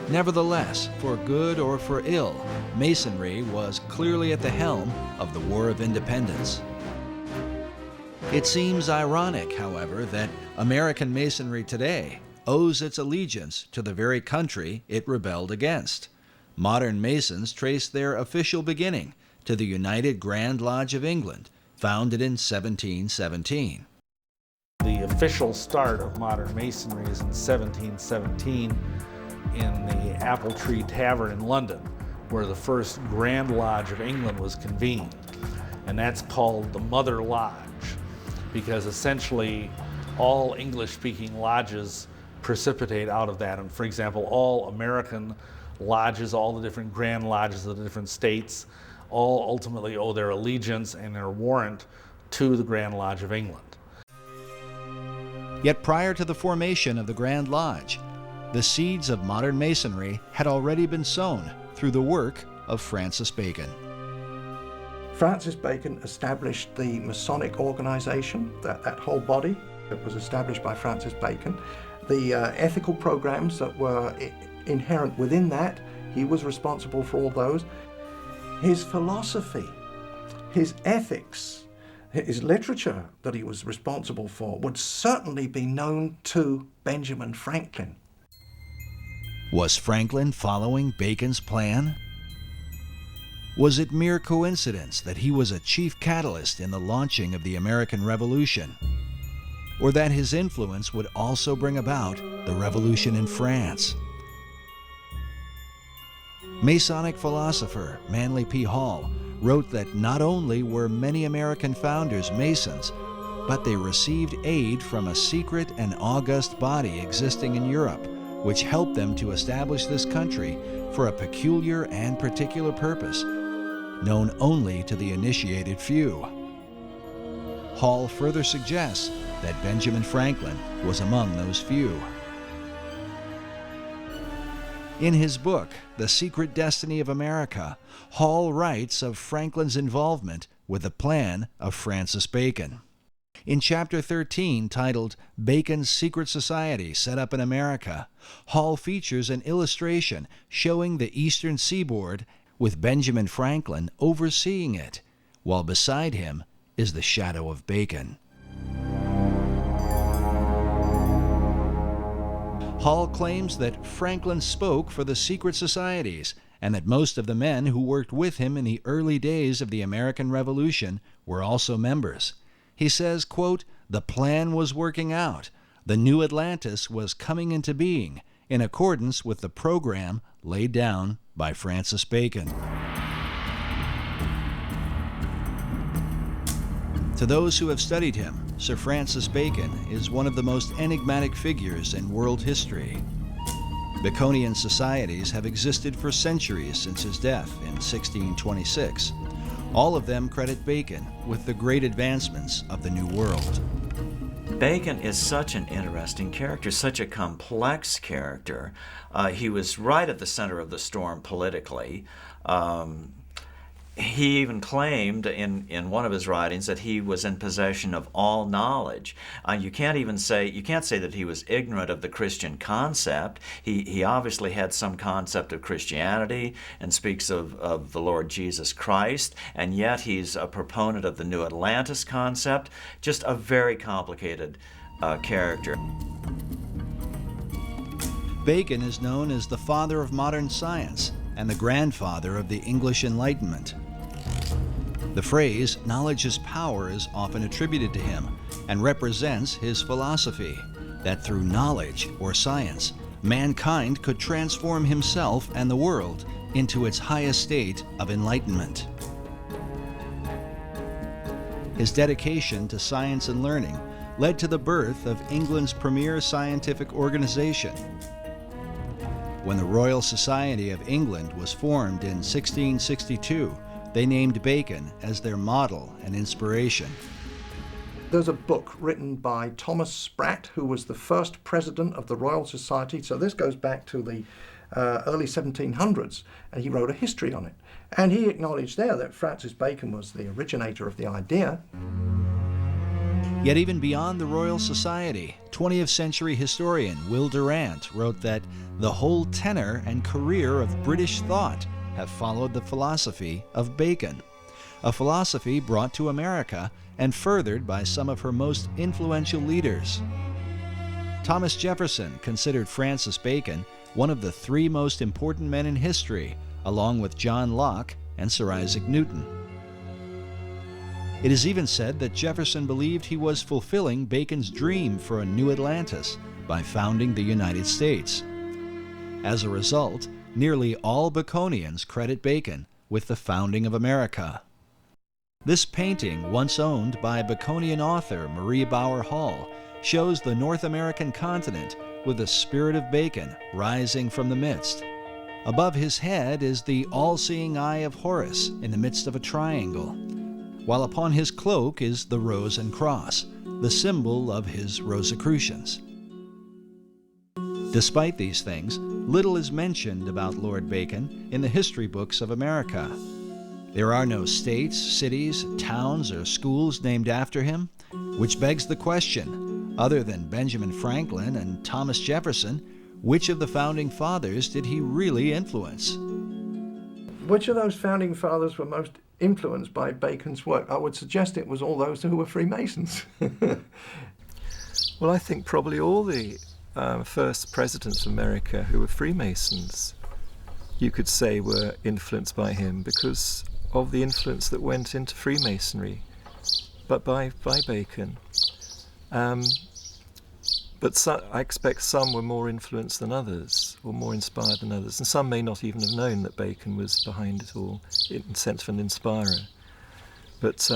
Nevertheless, for good or for ill, Masonry was clearly at the helm of the War of Independence. It seems ironic, however, that American Masonry today owes its allegiance to the very country it rebelled against. Modern Masons trace their official beginning to the United Grand Lodge of England, founded in 1717. The official start of modern Masonry is in 1717 in the Apple Tree Tavern in London, where the first Grand Lodge of England was convened. And that's called the Mother Lodge, because essentially all English-speaking lodges precipitate out of that. And for example, all American lodges, all the different Grand Lodges of the different states, all ultimately owe their allegiance and their warrant to the Grand Lodge of England. Yet prior to the formation of the Grand Lodge, the seeds of modern Masonry had already been sown through the work of Francis Bacon. Francis Bacon established the Masonic organization, that whole body that was established by Francis Bacon. The ethical programs that were inherent within that, he was responsible for all those. His philosophy, his ethics, his literature that he was responsible for would certainly be known to Benjamin Franklin. Was Franklin following Bacon's plan? Was it mere coincidence that he was a chief catalyst in the launching of the American Revolution? Or that his influence would also bring about the revolution in France? Masonic philosopher Manly P. Hall wrote that not only were many American founders Masons, but they received aid from a secret and august body existing in Europe, which helped them to establish this country for a peculiar and particular purpose, known only to the initiated few. Hall further suggests that Benjamin Franklin was among those few. In his book, The Secret Destiny of America, Hall writes of Franklin's involvement with the plan of Francis Bacon. In Chapter 13, titled Bacon's Secret Society Set Up in America, Hall features an illustration showing the eastern seaboard with Benjamin Franklin overseeing it, while beside him is the shadow of Bacon. Hall claims that Franklin spoke for the secret societies and that most of the men who worked with him in the early days of the American Revolution were also members. He says, quote, "The plan was working out. The new Atlantis was coming into being in accordance with the program laid down by Francis Bacon." To those who have studied him, Sir Francis Bacon is one of the most enigmatic figures in world history. Baconian societies have existed for centuries since his death in 1626. All of them credit Bacon with the great advancements of the New World. Bacon is such an interesting character, such a complex character. He was right at the center of the storm politically. He even claimed in one of his writings that he was in possession of all knowledge. You can't say that he was ignorant of the Christian concept. He obviously had some concept of Christianity and speaks of the Lord Jesus Christ, and yet he's a proponent of the New Atlantis concept. Just a very complicated character. Bacon is known as the father of modern science and the grandfather of the English Enlightenment. The phrase, "knowledge is power," is often attributed to him and represents his philosophy, that through knowledge or science, mankind could transform himself and the world into its highest state of enlightenment. His dedication to science and learning led to the birth of England's premier scientific organization. When the Royal Society of England was formed in 1662, they named Bacon as their model and inspiration. There's a book written by Thomas Sprat, who was the first president of the Royal Society. So this goes back to the early 1700s, and he wrote a history on it. And he acknowledged there that Francis Bacon was the originator of the idea. Yet even beyond the Royal Society, 20th century historian Will Durant wrote that the whole tenor and career of British thought have followed the philosophy of Bacon, a philosophy brought to America and furthered by some of her most influential leaders. Thomas Jefferson considered Francis Bacon one of the three most important men in history, along with John Locke and Sir Isaac Newton. It is even said that Jefferson believed he was fulfilling Bacon's dream for a new Atlantis by founding the United States. As a result, nearly all Baconians credit Bacon with the founding of America. This painting, once owned by Baconian author Marie Bauer Hall, shows the North American continent with the spirit of Bacon rising from the midst. Above his head is the all-seeing eye of Horus in the midst of a triangle, while upon his cloak is the rose and cross, the symbol of his Rosicrucians. Despite these things, little is mentioned about Lord Bacon in the history books of America. There are no states, cities, towns, or schools named after him, which begs the question, other than Benjamin Franklin and Thomas Jefferson, which of the founding fathers did he really influence? Which of those founding fathers were most influenced by Bacon's work? I would suggest it was all those who were Freemasons. Well, I think probably all the first presidents of America who were Freemasons, you could say, were influenced by him because of the influence that went into Freemasonry, but by Bacon. But I expect some were more influenced than others, or more inspired than others, and some may not even have known that Bacon was behind it all, in the sense of an inspirer. But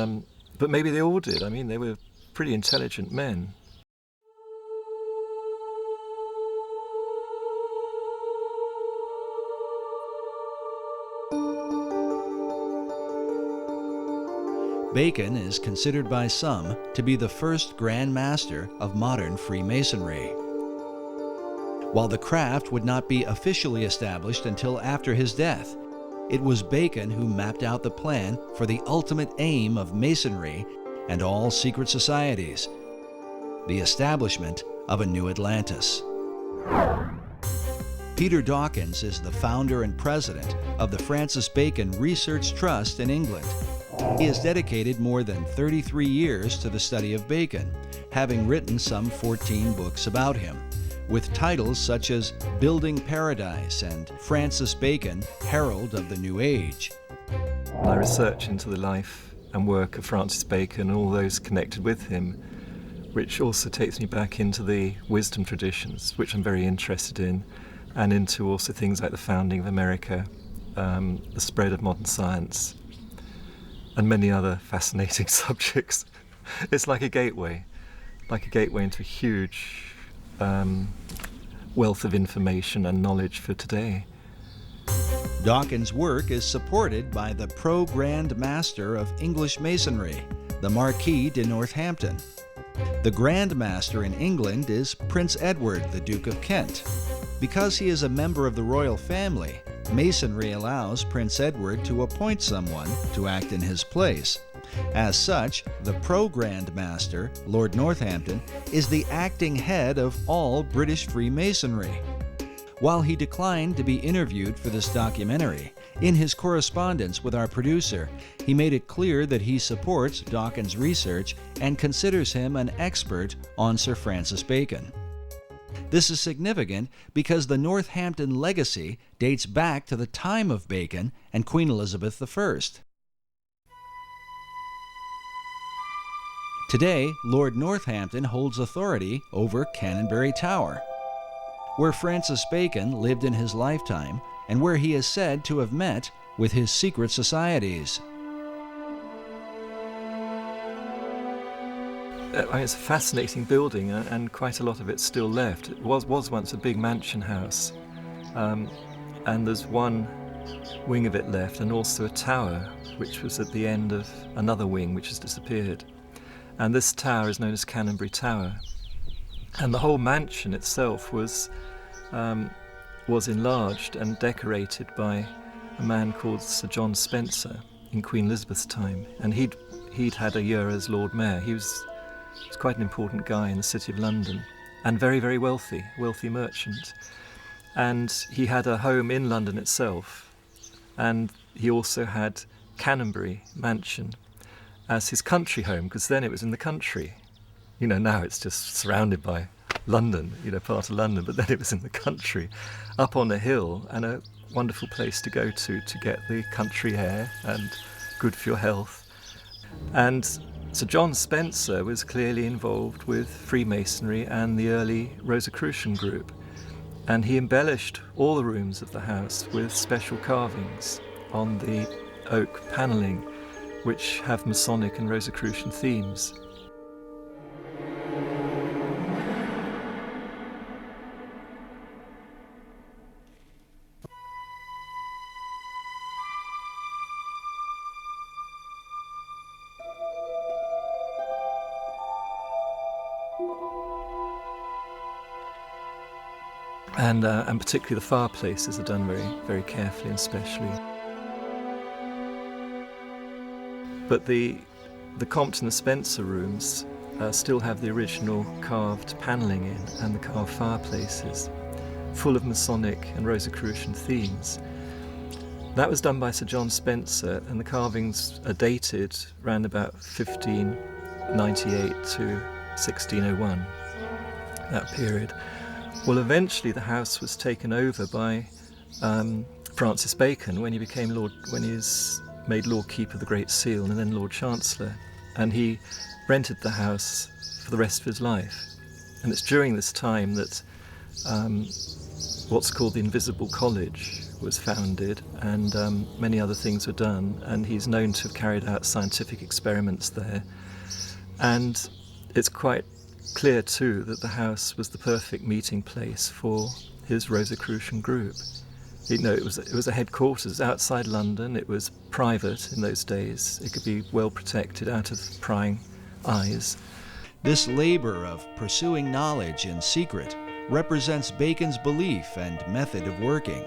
maybe they all did. I mean, they were pretty intelligent men. Bacon is considered by some to be the first Grand Master of modern Freemasonry. While the craft would not be officially established until after his death, it was Bacon who mapped out the plan for the ultimate aim of Masonry and all secret societies, the establishment of a new Atlantis. Peter Dawkins is the founder and president of the Francis Bacon Research Trust in England. He has dedicated more than 33 years to the study of Bacon, having written some 14 books about him, with titles such as Building Paradise and Francis Bacon, Herald of the New Age. My research into the life and work of Francis Bacon and all those connected with him, which also takes me back into the wisdom traditions, which I'm very interested in, and into also things like the founding of America, the spread of modern science, and many other fascinating subjects. It's like a gateway into a huge wealth of information and knowledge for today. Dawkins' work is supported by the Pro-Grand Master of English Masonry, the Marquis de Northampton. The Grand Master in England is Prince Edward, the Duke of Kent. Because he is a member of the royal family, Masonry allows Prince Edward to appoint someone to act in his place. As such, the Pro-Grand Master, Lord Northampton, is the acting head of all British Freemasonry. While he declined to be interviewed for this documentary, in his correspondence with our producer, he made it clear that he supports Dawkins' research and considers him an expert on Sir Francis Bacon. This is significant because the Northampton legacy dates back to the time of Bacon and Queen Elizabeth I. Today, Lord Northampton holds authority over Canonbury Tower, where Francis Bacon lived in his lifetime and where he is said to have met with his secret societies. It's a fascinating building, and quite a lot of it's still left. It was once a big mansion house, and there's one wing of it left, and also a tower, which was at the end of another wing, which has disappeared. And this tower is known as Canonbury Tower. And the whole mansion itself was was enlarged and decorated by a man called Sir John Spencer in Queen Elizabeth's time, and he'd had a year as Lord Mayor. He was quite an important guy in the City of London, and very, very wealthy merchant. And he had a home in London itself, and he also had Canonbury Mansion as his country home, because then it was in the country. You know, now it's just surrounded by London, you know, part of London, but then it was in the country, up on a hill, and a wonderful place to go to get the country air and good for your health. And Sir John Spencer was clearly involved with Freemasonry and the early Rosicrucian group, and he embellished all the rooms of the house with special carvings on the oak panelling, which have Masonic and Rosicrucian themes. And particularly the fireplaces are done very, very carefully and specially. But the Compton and Spencer rooms still have the original carved panelling in, and the carved fireplaces, full of Masonic and Rosicrucian themes. That was done by Sir John Spencer, and the carvings are dated around about 1598 to 1601, that period. Well, eventually the house was taken over by Francis Bacon when he was made Lord Keeper of the Great Seal and then Lord Chancellor, and he rented the house for the rest of his life. And it's during this time that what's called the Invisible College was founded, and many other things were done, and he's known to have carried out scientific experiments there. And it's quite clear too that the house was the perfect meeting place for his Rosicrucian group. You know, it was a headquarters outside London. It was private in those days. It could be well protected out of prying eyes. This labor of pursuing knowledge in secret represents Bacon's belief and method of working.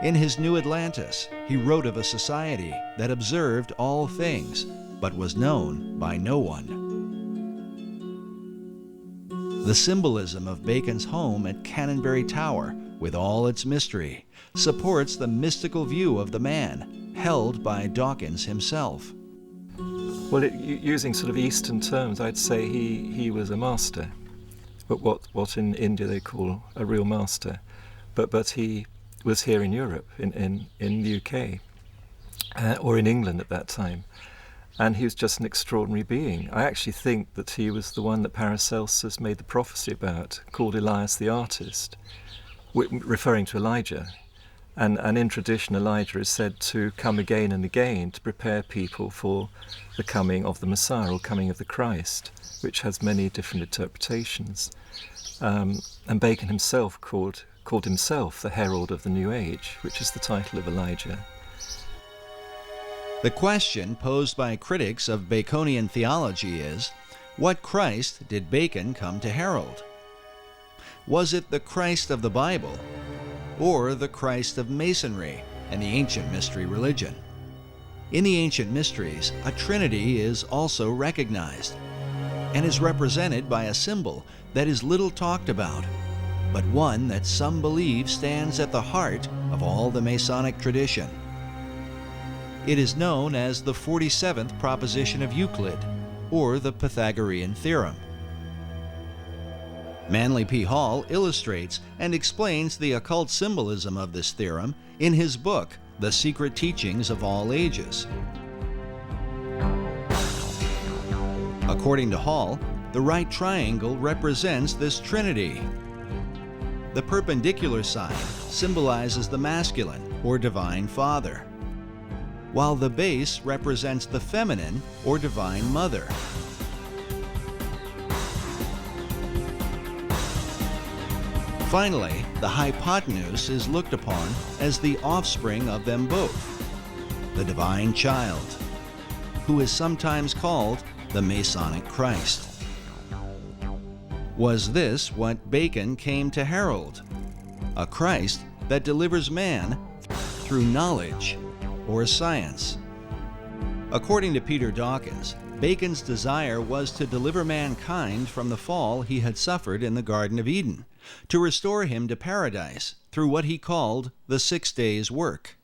In his New Atlantis, he wrote of a society that observed all things, but was known by no one. The symbolism of Bacon's home at Canonbury Tower, with all its mystery, supports the mystical view of the man, held by Dawkins himself. Well, using sort of Eastern terms, I'd say he was a master, but what in India they call a real master. But he was here in Europe, in the UK, or in England at that time. And he was just an extraordinary being. I actually think that he was the one that Paracelsus made the prophecy about, called Elias the Artist, referring to Elijah. And in tradition, Elijah is said to come again and again to prepare people for the coming of the Messiah, or coming of the Christ, which has many different interpretations. And Bacon himself called himself the herald of the New Age, which is the title of Elijah. The question posed by critics of Baconian theology is, what Christ did Bacon come to herald? Was it the Christ of the Bible, or the Christ of Masonry and the ancient mystery religion? In the ancient mysteries, a trinity is also recognized, and is represented by a symbol that is little talked about, but one that some believe stands at the heart of all the Masonic tradition. It is known as the 47th proposition of Euclid, or the Pythagorean theorem. Manly P. Hall illustrates and explains the occult symbolism of this theorem in his book, The Secret Teachings of All Ages. According to Hall, the right triangle represents this trinity. The perpendicular side symbolizes the masculine, or divine father, while the base represents the feminine, or divine mother. Finally, the hypotenuse is looked upon as the offspring of them both, the divine child, who is sometimes called the Masonic Christ. Was this what Bacon came to herald? a Christ that delivers man through knowledge or science. According to Peter Dawkins, Bacon's desire was to deliver mankind from the fall he had suffered in the Garden of Eden, to restore him to paradise through what he called the 6 days' work.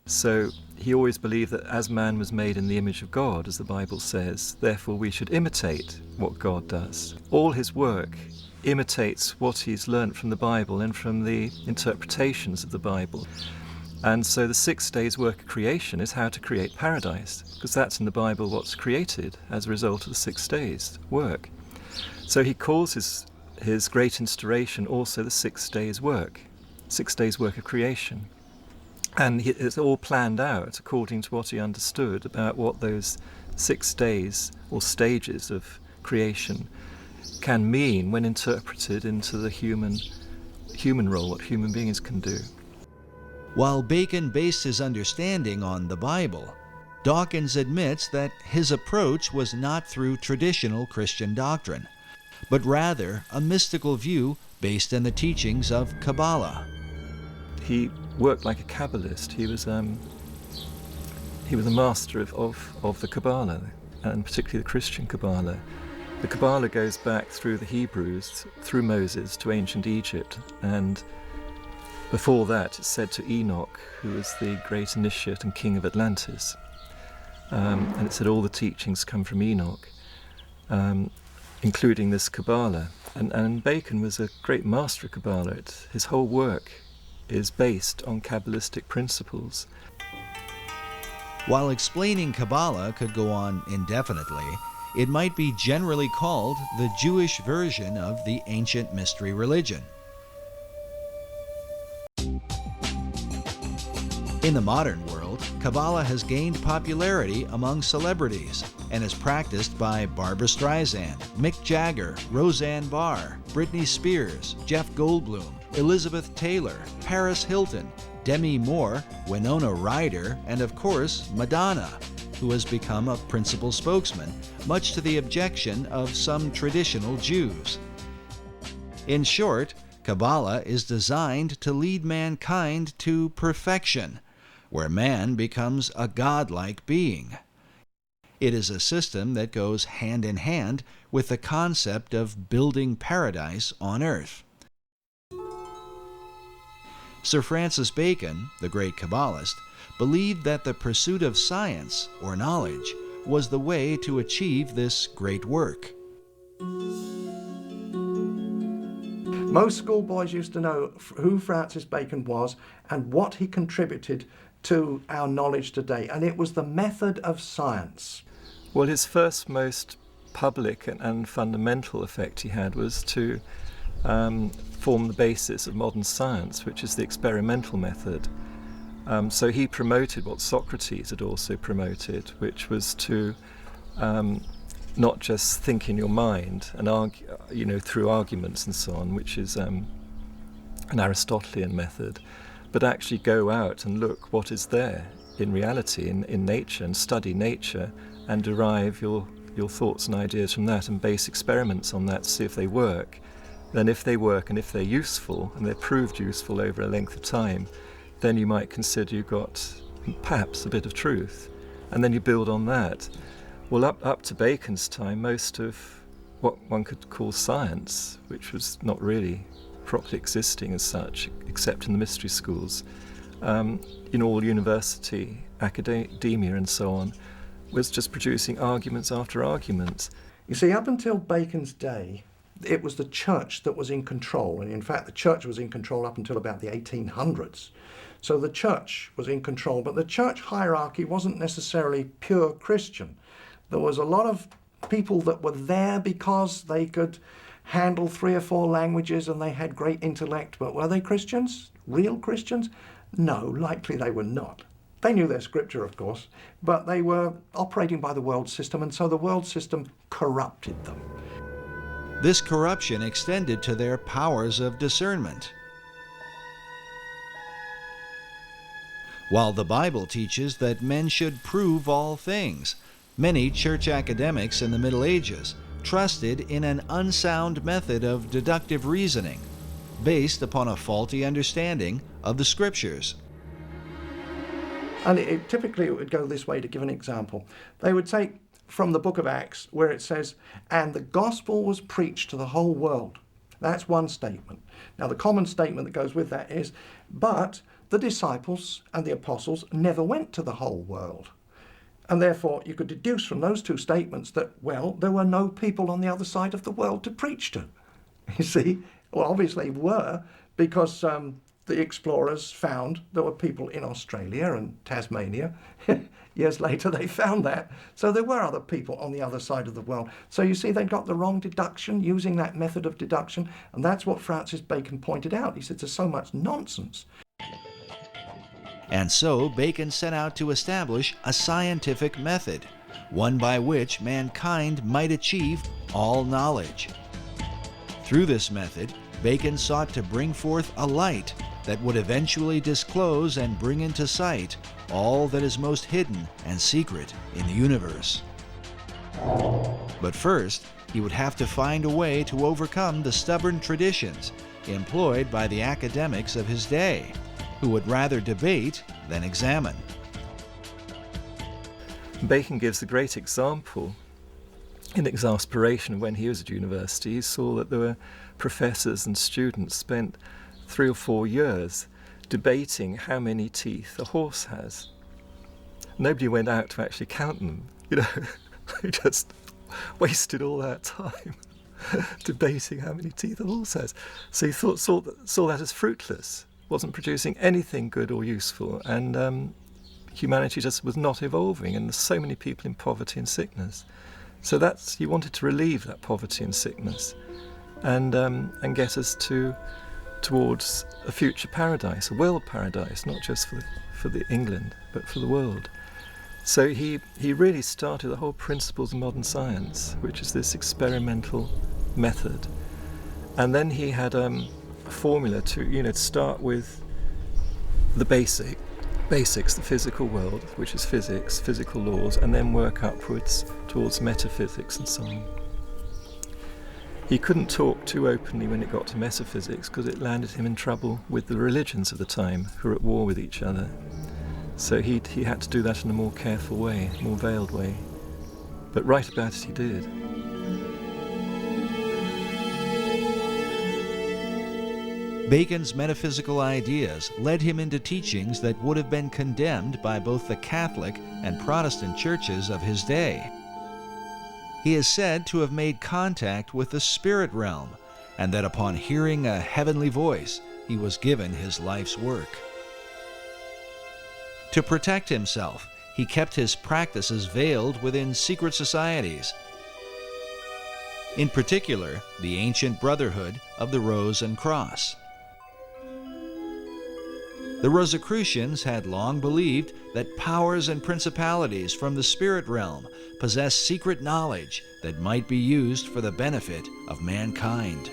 So he always believed that as man was made in the image of God, as the Bible says, therefore we should imitate what God does. All his work imitates what he's learnt from the Bible and from the interpretations of the Bible. And so the 6 days' work of creation is how to create paradise, because that's in the Bible what's created as a result of the 6 days' work. So he calls his great instauration also the 6 days' work, 6 days' work of creation. And it's all planned out according to what he understood about what those 6 days or stages of creation can mean when interpreted into the human role, what human beings can do. While Bacon based his understanding on the Bible, Dawkins admits that his approach was not through traditional Christian doctrine, but rather a mystical view based in the teachings of Kabbalah. He worked like a Kabbalist. He was a master of the Kabbalah, and particularly the Christian Kabbalah. The Kabbalah goes back through the Hebrews, through Moses, to ancient Egypt, and before that it's said to Enoch, who was the great initiate and king of Atlantis. And it said all the teachings come from Enoch, including this Kabbalah. And Bacon was a great master of Kabbalah. His whole work is based on Kabbalistic principles. While explaining Kabbalah could go on indefinitely, it might be generally called the Jewish version of the ancient mystery religion. In the modern world, Kabbalah has gained popularity among celebrities and is practiced by Barbra Streisand, Mick Jagger, Roseanne Barr, Britney Spears, Jeff Goldblum, Elizabeth Taylor, Paris Hilton, Demi Moore, Winona Ryder, and of course Madonna, who has become a principal spokesman, much to the objection of some traditional Jews. In short, Kabbalah is designed to lead mankind to perfection, where man becomes a godlike being. It is a system that goes hand in hand with the concept of building paradise on earth. Sir Francis Bacon, the great Kabbalist, believed that the pursuit of science, or knowledge, was the way to achieve this great work. Most schoolboys used to know who Francis Bacon was and what he contributed to our knowledge today, and it was the method of science. Well, his first most public and fundamental effect he had was to form the basis of modern science, which is the experimental method. So he promoted what Socrates had also promoted, which was to not just think in your mind and argue, through arguments and so on, which is an Aristotelian method, but actually go out and look what is there in reality, in nature, and study nature and derive your thoughts and ideas from that and base experiments on that to see if they work. Then if they work and if they're useful, and they're proved useful over a length of time, then you might consider you've got perhaps a bit of truth. And then you build on that. Well, up to Bacon's time, most of what one could call science, which was not really properly existing as such, except in the mystery schools, in all university, academia and so on, was just producing arguments after arguments. You see, up until Bacon's day, it was the church that was in control, and in fact the church was in control up until about the 1800s. So the church was in control, but the church hierarchy wasn't necessarily pure Christian. There was a lot of people that were there because they could handle 3 or 4 languages and they had great intellect, but were they Christians? Real Christians? No, likely they were not. They knew their scripture, of course, but they were operating by the world system, and so the world system corrupted them. This corruption extended to their powers of discernment. While the Bible teaches that men should prove all things, many church academics in the Middle Ages trusted in an unsound method of deductive reasoning, based upon a faulty understanding of the Scriptures. And typically it would go this way, to give an example. They would take from the book of Acts where it says, and the gospel was preached to the whole world. That's one statement. Now the common statement that goes with that is, but the disciples and the apostles never went to the whole world. And therefore you could deduce from those two statements that, well, there were no people on the other side of the world to preach to. You see, well, obviously were, because the explorers found there were people in Australia and Tasmania. Years later they found that. So there were other people on the other side of the world. So you see, they got the wrong deduction using that method of deduction, and that's what Francis Bacon pointed out. He said there's so much nonsense. And so Bacon set out to establish a scientific method, one by which mankind might achieve all knowledge. Through this method, Bacon sought to bring forth a light that would eventually disclose and bring into sight all that is most hidden and secret in the universe. But first, he would have to find a way to overcome the stubborn traditions employed by the academics of his day, who would rather debate than examine. Bacon gives a great example in exasperation. When he was at university, he saw that there were professors and students spent 3 or 4 years debating how many teeth a horse has. Nobody went out to actually count them, you know. They just wasted all that time debating how many teeth a horse has. So he saw that as fruitless, wasn't producing anything good or useful, and humanity just was not evolving, and there's so many people in poverty and sickness. So he wanted to relieve that poverty and sickness and get us towards a future paradise, a world paradise, not just for the England, but for the world. So he really started the whole principles of modern science, which is this experimental method. And then he had a formula to start with the basics, the physical world, which is physics, physical laws, and then work upwards towards metaphysics and so on. He couldn't talk too openly when it got to metaphysics because it landed him in trouble with the religions of the time, who were at war with each other. So he had to do that in a more careful way, more veiled way. But right about it he did. Bacon's metaphysical ideas led him into teachings that would have been condemned by both the Catholic and Protestant churches of his day. He is said to have made contact with the spirit realm, and that upon hearing a heavenly voice, he was given his life's work. To protect himself, he kept his practices veiled within secret societies, in particular the ancient Brotherhood of the Rose and Cross. The Rosicrucians had long believed that powers and principalities from the spirit realm possessed secret knowledge that might be used for the benefit of mankind.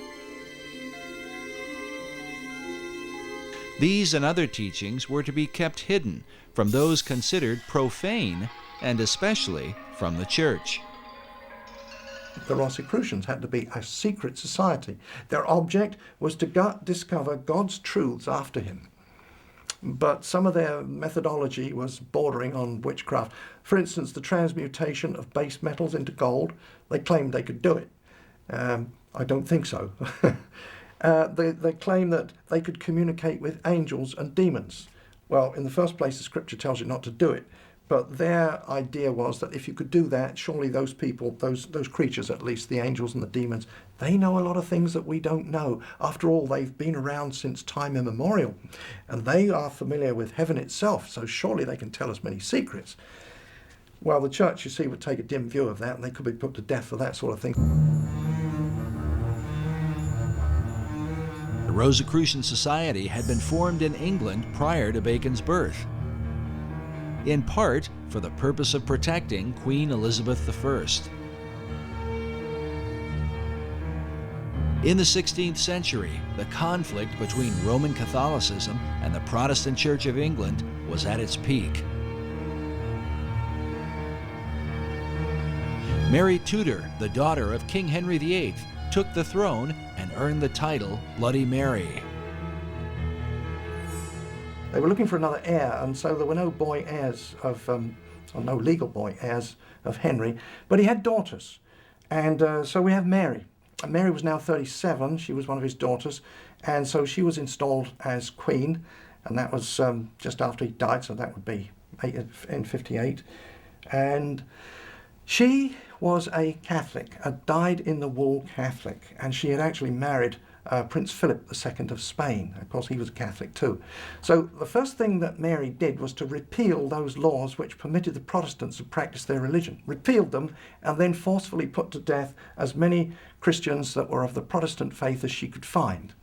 These and other teachings were to be kept hidden from those considered profane, and especially from the Church. The Rosicrucians had to be a secret society. Their object was to discover God's truths after him. But some of their methodology was bordering on witchcraft. For instance, the transmutation of base metals into gold, they claimed they could do it. I don't think so. They claim that they could communicate with angels and demons. Well, in the first place, the scripture tells you not to do it. But their idea was that if you could do that, surely those people, those creatures at least, the angels and the demons, they know a lot of things that we don't know. After all, they've been around since time immemorial, and they are familiar with heaven itself, so surely they can tell us many secrets. Well, the church, you see, would take a dim view of that, and they could be put to death for that sort of thing. The Rosicrucian Society had been formed in England prior to Bacon's birth, in part for the purpose of protecting Queen Elizabeth I. In the 16th century, the conflict between Roman Catholicism and the Protestant Church of England was at its peak. Mary Tudor, the daughter of King Henry VIII, took the throne and earned the title Bloody Mary. They were looking for another heir, and so there were no boy heirs of, or no legal boy heirs of Henry, but he had daughters. And so we have Mary. And Mary was now 37, she was one of his daughters, and so she was installed as queen, and that was just after he died, so that would be in 58. And she was a Catholic, a dyed-in-the-wool Catholic, and she had actually married Prince Philip II of Spain. Of course, he was a Catholic too. So the first thing that Mary did was to repeal those laws which permitted the Protestants to practice their religion. Repealed them and then forcefully put to death as many Christians that were of the Protestant faith as she could find.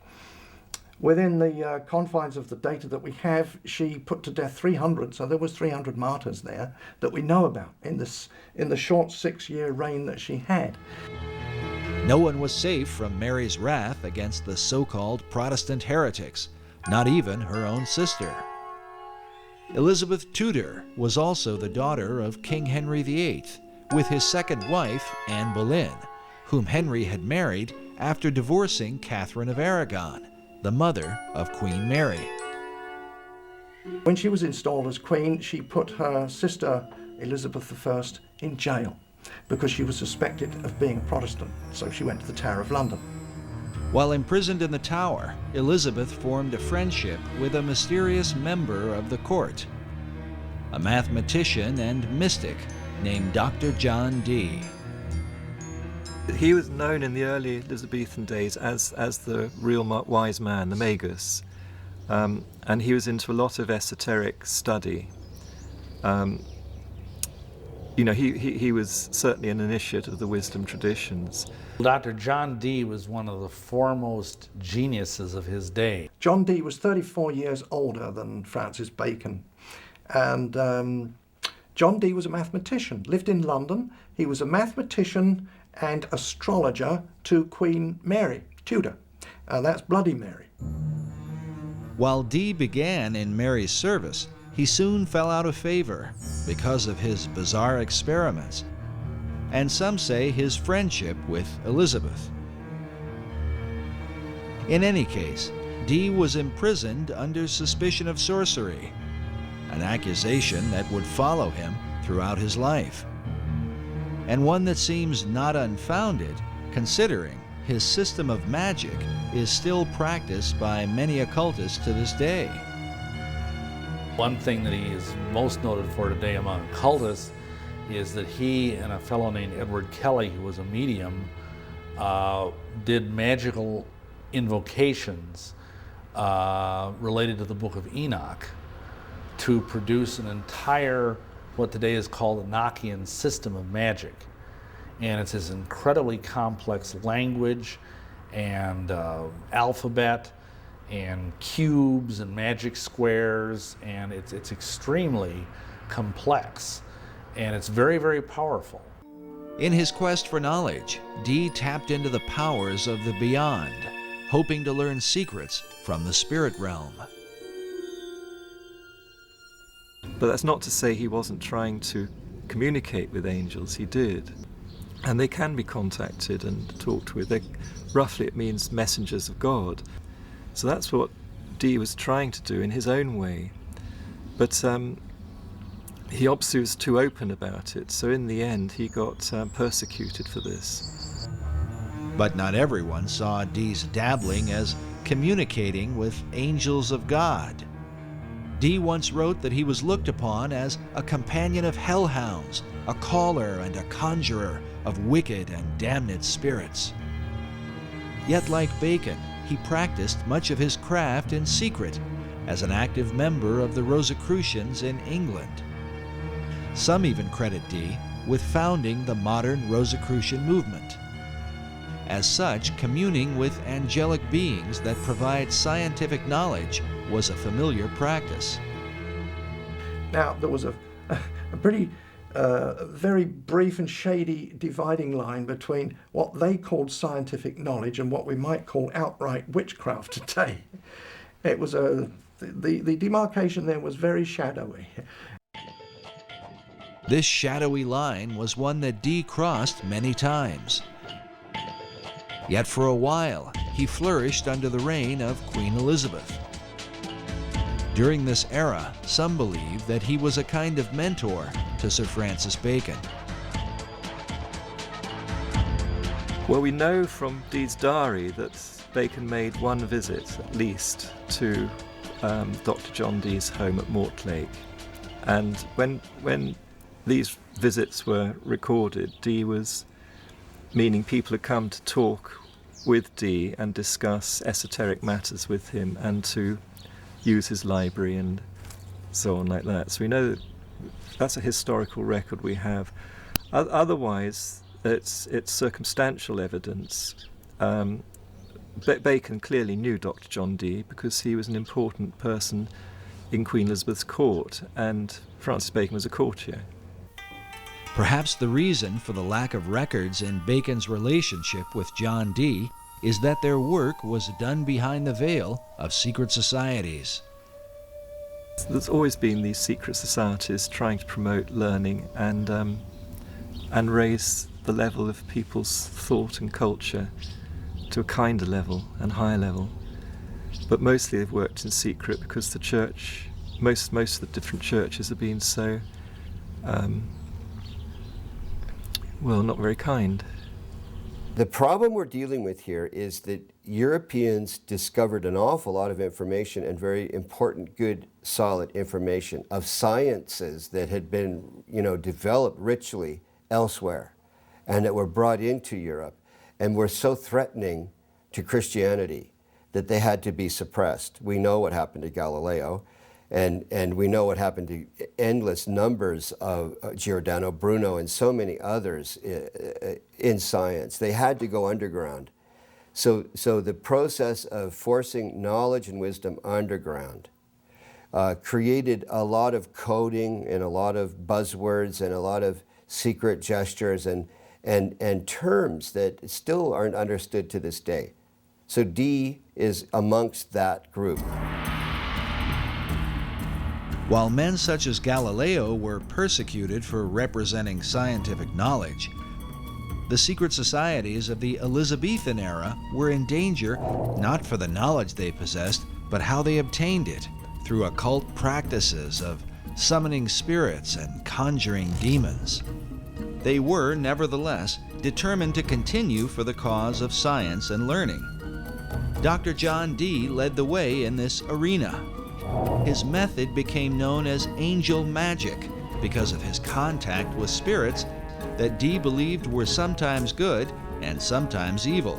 Within the confines of the data that we have, she put to death 300, so there was 300 martyrs there that we know about in the short 6-year reign that she had. No one was safe from Mary's wrath against the so-called Protestant heretics, not even her own sister. Elizabeth Tudor was also the daughter of King Henry VIII, with his second wife, Anne Boleyn, whom Henry had married after divorcing Catherine of Aragon, the mother of Queen Mary. When she was installed as queen, she put her sister Elizabeth I in jail because she was suspected of being a Protestant, so she went to the Tower of London. While imprisoned in the Tower, Elizabeth formed a friendship with a mysterious member of the court, a mathematician and mystic named Dr. John Dee. He was known in the early Elizabethan days as the real wise man, the magus, and he was into a lot of esoteric study. You know, he was certainly an initiate of the wisdom traditions. Dr. John Dee was one of the foremost geniuses of his day. John Dee was 34 years older than Francis Bacon, and John Dee was a mathematician, lived in London. He was a mathematician and astrologer to Queen Mary, Tudor. That's Bloody Mary. While Dee began in Mary's service, he soon fell out of favor because of his bizarre experiments, and some say his friendship with Elizabeth. In any case, Dee was imprisoned under suspicion of sorcery, an accusation that would follow him throughout his life, and one that seems not unfounded considering his system of magic is still practiced by many occultists to this day. One thing that he is most noted for today among occultists is that he and a fellow named Edward Kelly, who was a medium, did magical invocations related to the Book of Enoch to produce an entire, what today is called a Enochian system of magic. And it's this incredibly complex language and alphabet and cubes and magic squares, and it's extremely complex, and it's very, very powerful. In his quest for knowledge, Dee tapped into the powers of the beyond, hoping to learn secrets from the spirit realm. But that's not to say he wasn't trying to communicate with angels. He did. And they can be contacted and talked with. Roughly it means messengers of God. So that's what Dee was trying to do in his own way. But he obviously was too open about it, so in the end he got persecuted for this. But not everyone saw Dee's dabbling as communicating with angels of God. Dee once wrote that he was looked upon as a companion of hellhounds, a caller and a conjurer of wicked and damned spirits. Yet like Bacon, he practiced much of his craft in secret as an active member of the Rosicrucians in England. Some even credit Dee with founding the modern Rosicrucian movement. As such, communing with angelic beings that provide scientific knowledge was a familiar practice. Now, there was a pretty very brief and shady dividing line between what they called scientific knowledge and what we might call outright witchcraft today. It was the demarcation there was very shadowy. This shadowy line was one that Dee crossed many times. Yet for a while, he flourished under the reign of Queen Elizabeth. During this era, some believe that he was a kind of mentor to Sir Francis Bacon. Well, we know from Dee's diary that Bacon made one visit, at least, to Dr. John Dee's home at Mortlake. And when these visits were recorded, Dee was meaning people had come to talk with Dee and discuss esoteric matters with him and to use his library and so on like that. So we know that that's a historical record we have. Otherwise, it's circumstantial evidence. Bacon clearly knew Dr. John Dee because he was an important person in Queen Elizabeth's court, and Francis Bacon was a courtier. Perhaps the reason for the lack of records in Bacon's relationship with John Dee is that their work was done behind the veil of secret societies. There's always been these secret societies trying to promote learning and raise the level of people's thought and culture to a kinder level and higher level. But mostly they've worked in secret because the church, most of the different churches have been so, well, not very kind. The problem we're dealing with here is that Europeans discovered an awful lot of information, and very important, good, solid information of sciences that had been, developed richly elsewhere and that were brought into Europe and were so threatening to Christianity that they had to be suppressed. We know what happened to Galileo, and we know what happened to endless numbers of Giordano Bruno and so many others in science. They had to go underground. So the process of forcing knowledge and wisdom underground created a lot of coding and a lot of buzzwords and a lot of secret gestures and terms that still aren't understood to this day. So Dee is amongst that group. While men such as Galileo were persecuted for representing scientific knowledge, the secret societies of the Elizabethan era were in danger not for the knowledge they possessed, but how they obtained it, through occult practices of summoning spirits and conjuring demons. They were, nevertheless, determined to continue for the cause of science and learning. Dr. John Dee led the way in this arena. His method became known as angel magic because of his contact with spirits that Dee believed were sometimes good and sometimes evil.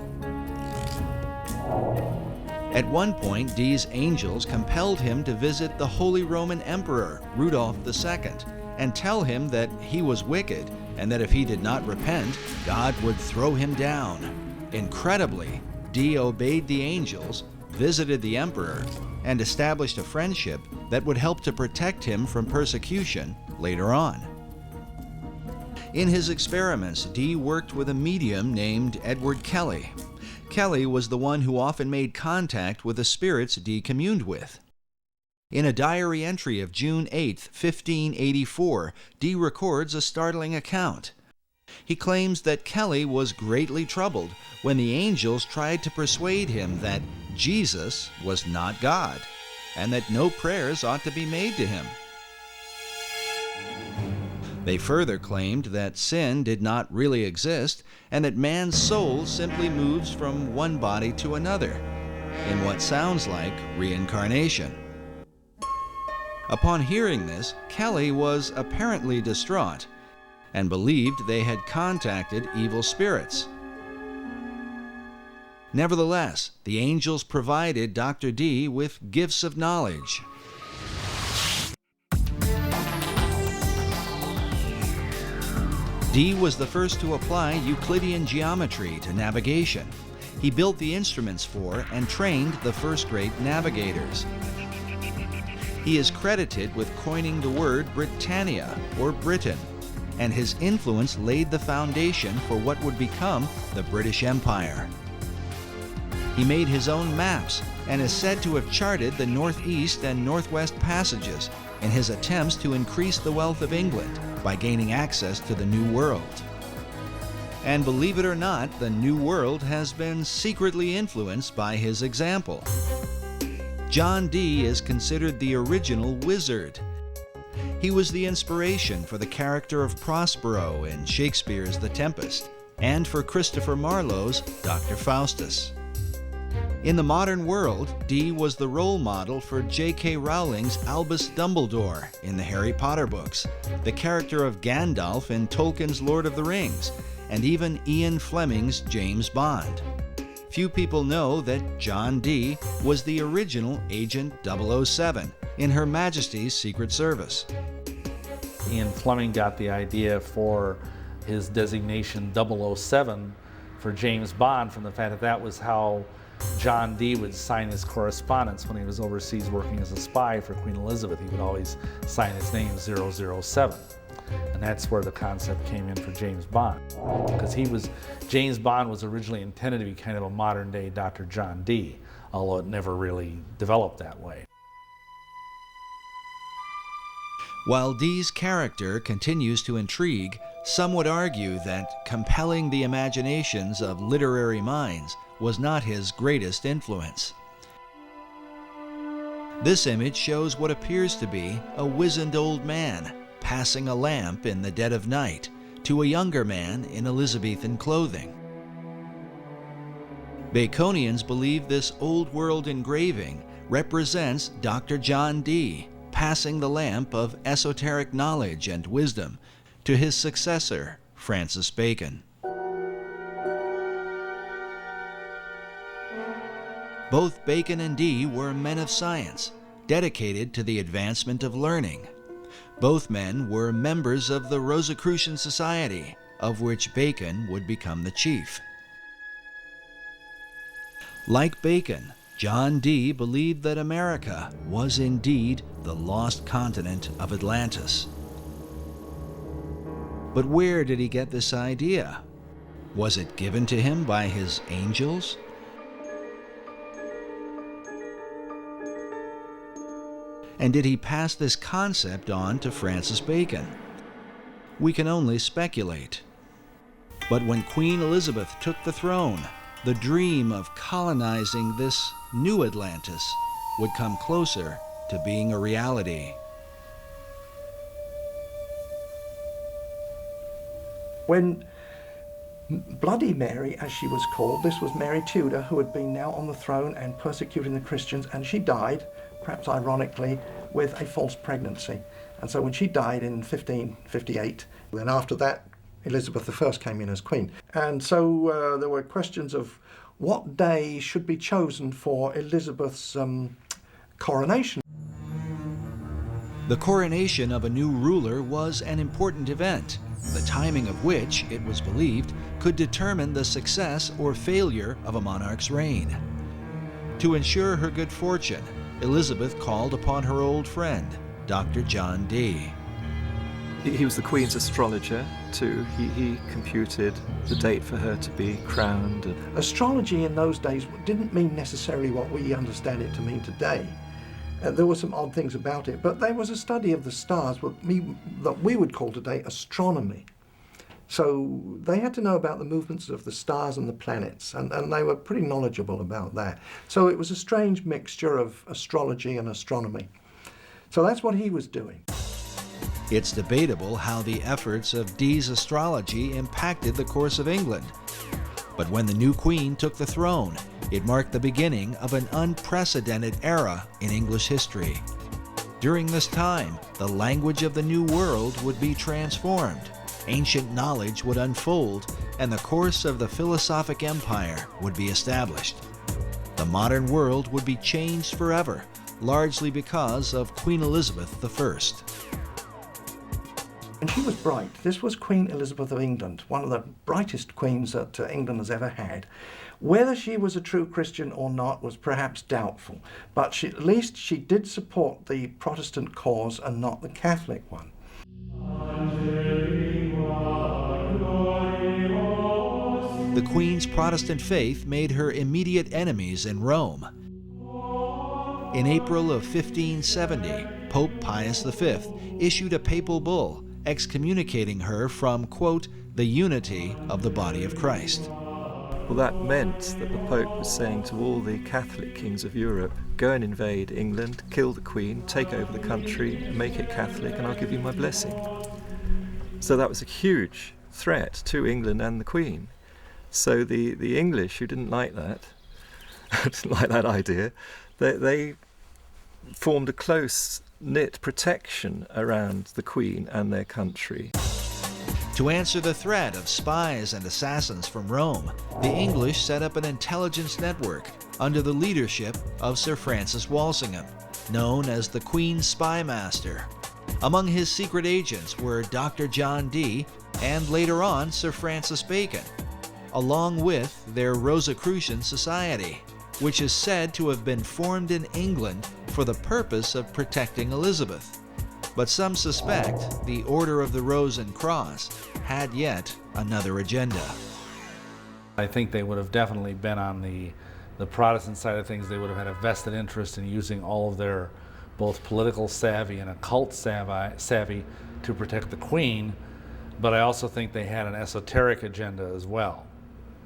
At one point, Dee's angels compelled him to visit the Holy Roman Emperor, Rudolph II, and tell him that he was wicked and that if he did not repent, God would throw him down. Incredibly, Dee obeyed the angels, visited the emperor, and established a friendship that would help to protect him from persecution later on. In his experiments, Dee worked with a medium named Edward Kelly. Kelly was the one who often made contact with the spirits Dee communed with. In a diary entry of June 8, 1584, Dee records a startling account. He claims that Kelly was greatly troubled when the angels tried to persuade him that Jesus was not God, and that no prayers ought to be made to him. They further claimed that sin did not really exist, and that man's soul simply moves from one body to another, in what sounds like reincarnation. Upon hearing this, Kelly was apparently distraught, and believed they had contacted evil spirits. Nevertheless, the angels provided Dr. Dee with gifts of knowledge. Dee was the first to apply Euclidean geometry to navigation. He built the instruments for and trained the first-rate navigators. He is credited with coining the word Britannia, or Britain, and his influence laid the foundation for what would become the British Empire. He made his own maps and is said to have charted the northeast and northwest passages in his attempts to increase the wealth of England by gaining access to the New World. And believe it or not, the New World has been secretly influenced by his example. John Dee is considered the original wizard. He was the inspiration for the character of Prospero in Shakespeare's The Tempest, and for Christopher Marlowe's Dr. Faustus. In the modern world, Dee was the role model for J.K. Rowling's Albus Dumbledore in the Harry Potter books, the character of Gandalf in Tolkien's Lord of the Rings, and even Ian Fleming's James Bond. Few people know that John Dee was the original Agent 007 in Her Majesty's Secret Service. Ian Fleming got the idea for his designation 007 for James Bond from the fact that that was how John Dee would sign his correspondence when he was overseas working as a spy for Queen Elizabeth. He would always sign his name 007. And that's where the concept came in for James Bond. Because James Bond was originally intended to be kind of a modern day Dr. John Dee, although it never really developed that way. While Dee's character continues to intrigue, some would argue that compelling the imaginations of literary minds was not his greatest influence. This image shows what appears to be a wizened old man passing a lamp in the dead of night to a younger man in Elizabethan clothing. Baconians believe this old world engraving represents Dr. John Dee passing the lamp of esoteric knowledge and wisdom to his successor, Francis Bacon. Both Bacon and Dee were men of science, dedicated to the advancement of learning. Both men were members of the Rosicrucian Society, of which Bacon would become the chief. Like Bacon, John Dee believed that America was indeed the lost continent of Atlantis. But where did he get this idea? Was it given to him by his angels? And did he pass this concept on to Francis Bacon? We can only speculate. But when Queen Elizabeth took the throne, the dream of colonizing this new Atlantis would come closer to being a reality. When Bloody Mary, as she was called, this was Mary Tudor, who had been now on the throne and persecuting the Christians, and she died, perhaps ironically, with a false pregnancy. And so when she died in 1558, then after that, Elizabeth I came in as queen. And so there were questions of what day should be chosen for Elizabeth's coronation. The coronation of a new ruler was an important event, the timing of which, it was believed, could determine the success or failure of a monarch's reign. To ensure her good fortune, Elizabeth called upon her old friend, Dr. John Dee. He was the Queen's astrologer too. He computed the date for her to be crowned. Astrology in those days didn't mean necessarily what we understand it to mean today. There were some odd things about it, but there was a study of the stars that we would call today astronomy. So they had to know about the movements of the stars and the planets, and they were pretty knowledgeable about that. So it was a strange mixture of astrology and astronomy. So that's what he was doing. It's debatable how the efforts of Dee's astrology impacted the course of England. But when the new queen took the throne, it marked the beginning of an unprecedented era in English history. During this time, the language of the New World would be transformed, ancient knowledge would unfold, and the course of the philosophic empire would be established. The modern world would be changed forever, largely because of Queen Elizabeth I. And she was bright. This was Queen Elizabeth of England, one of the brightest queens that England has ever had. Whether she was a true Christian or not was perhaps doubtful, but at least she did support the Protestant cause and not the Catholic one. The Queen's Protestant faith made her immediate enemies in Rome. In April of 1570, Pope Pius V issued a papal bull excommunicating her from, quote, the unity of the body of Christ. Well, that meant that the Pope was saying to all the Catholic kings of Europe, go and invade England, kill the Queen, take over the country, make it Catholic, and I'll give you my blessing. So that was a huge threat to England and the Queen. So the English, who didn't like that, didn't like that idea, they formed a close-knit protection around the Queen and their country. To answer the threat of spies and assassins from Rome, the English set up an intelligence network under the leadership of Sir Francis Walsingham, known as the Queen's Spy Master. Among his secret agents were Dr. John Dee and later on Sir Francis Bacon, along with their Rosicrucian Society, which is said to have been formed in England for the purpose of protecting Elizabeth. But some suspect the Order of the Rose and Cross had yet another agenda. I think they would have definitely been on the Protestant side of things. They would have had a vested interest in using all of their both political savvy and occult savvy to protect the Queen, but I also think they had an esoteric agenda as well.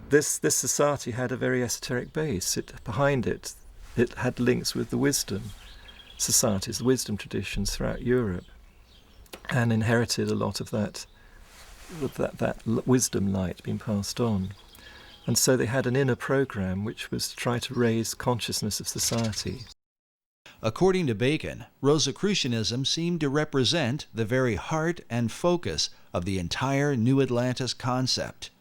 This society had a very esoteric base. Behind it had links with the wisdom societies, the wisdom traditions throughout Europe, and inherited a lot of that wisdom light being passed on. And so they had an inner program which was to try to raise consciousness of society. According to Bacon, Rosicrucianism seemed to represent the very heart and focus of the entire New Atlantis concept.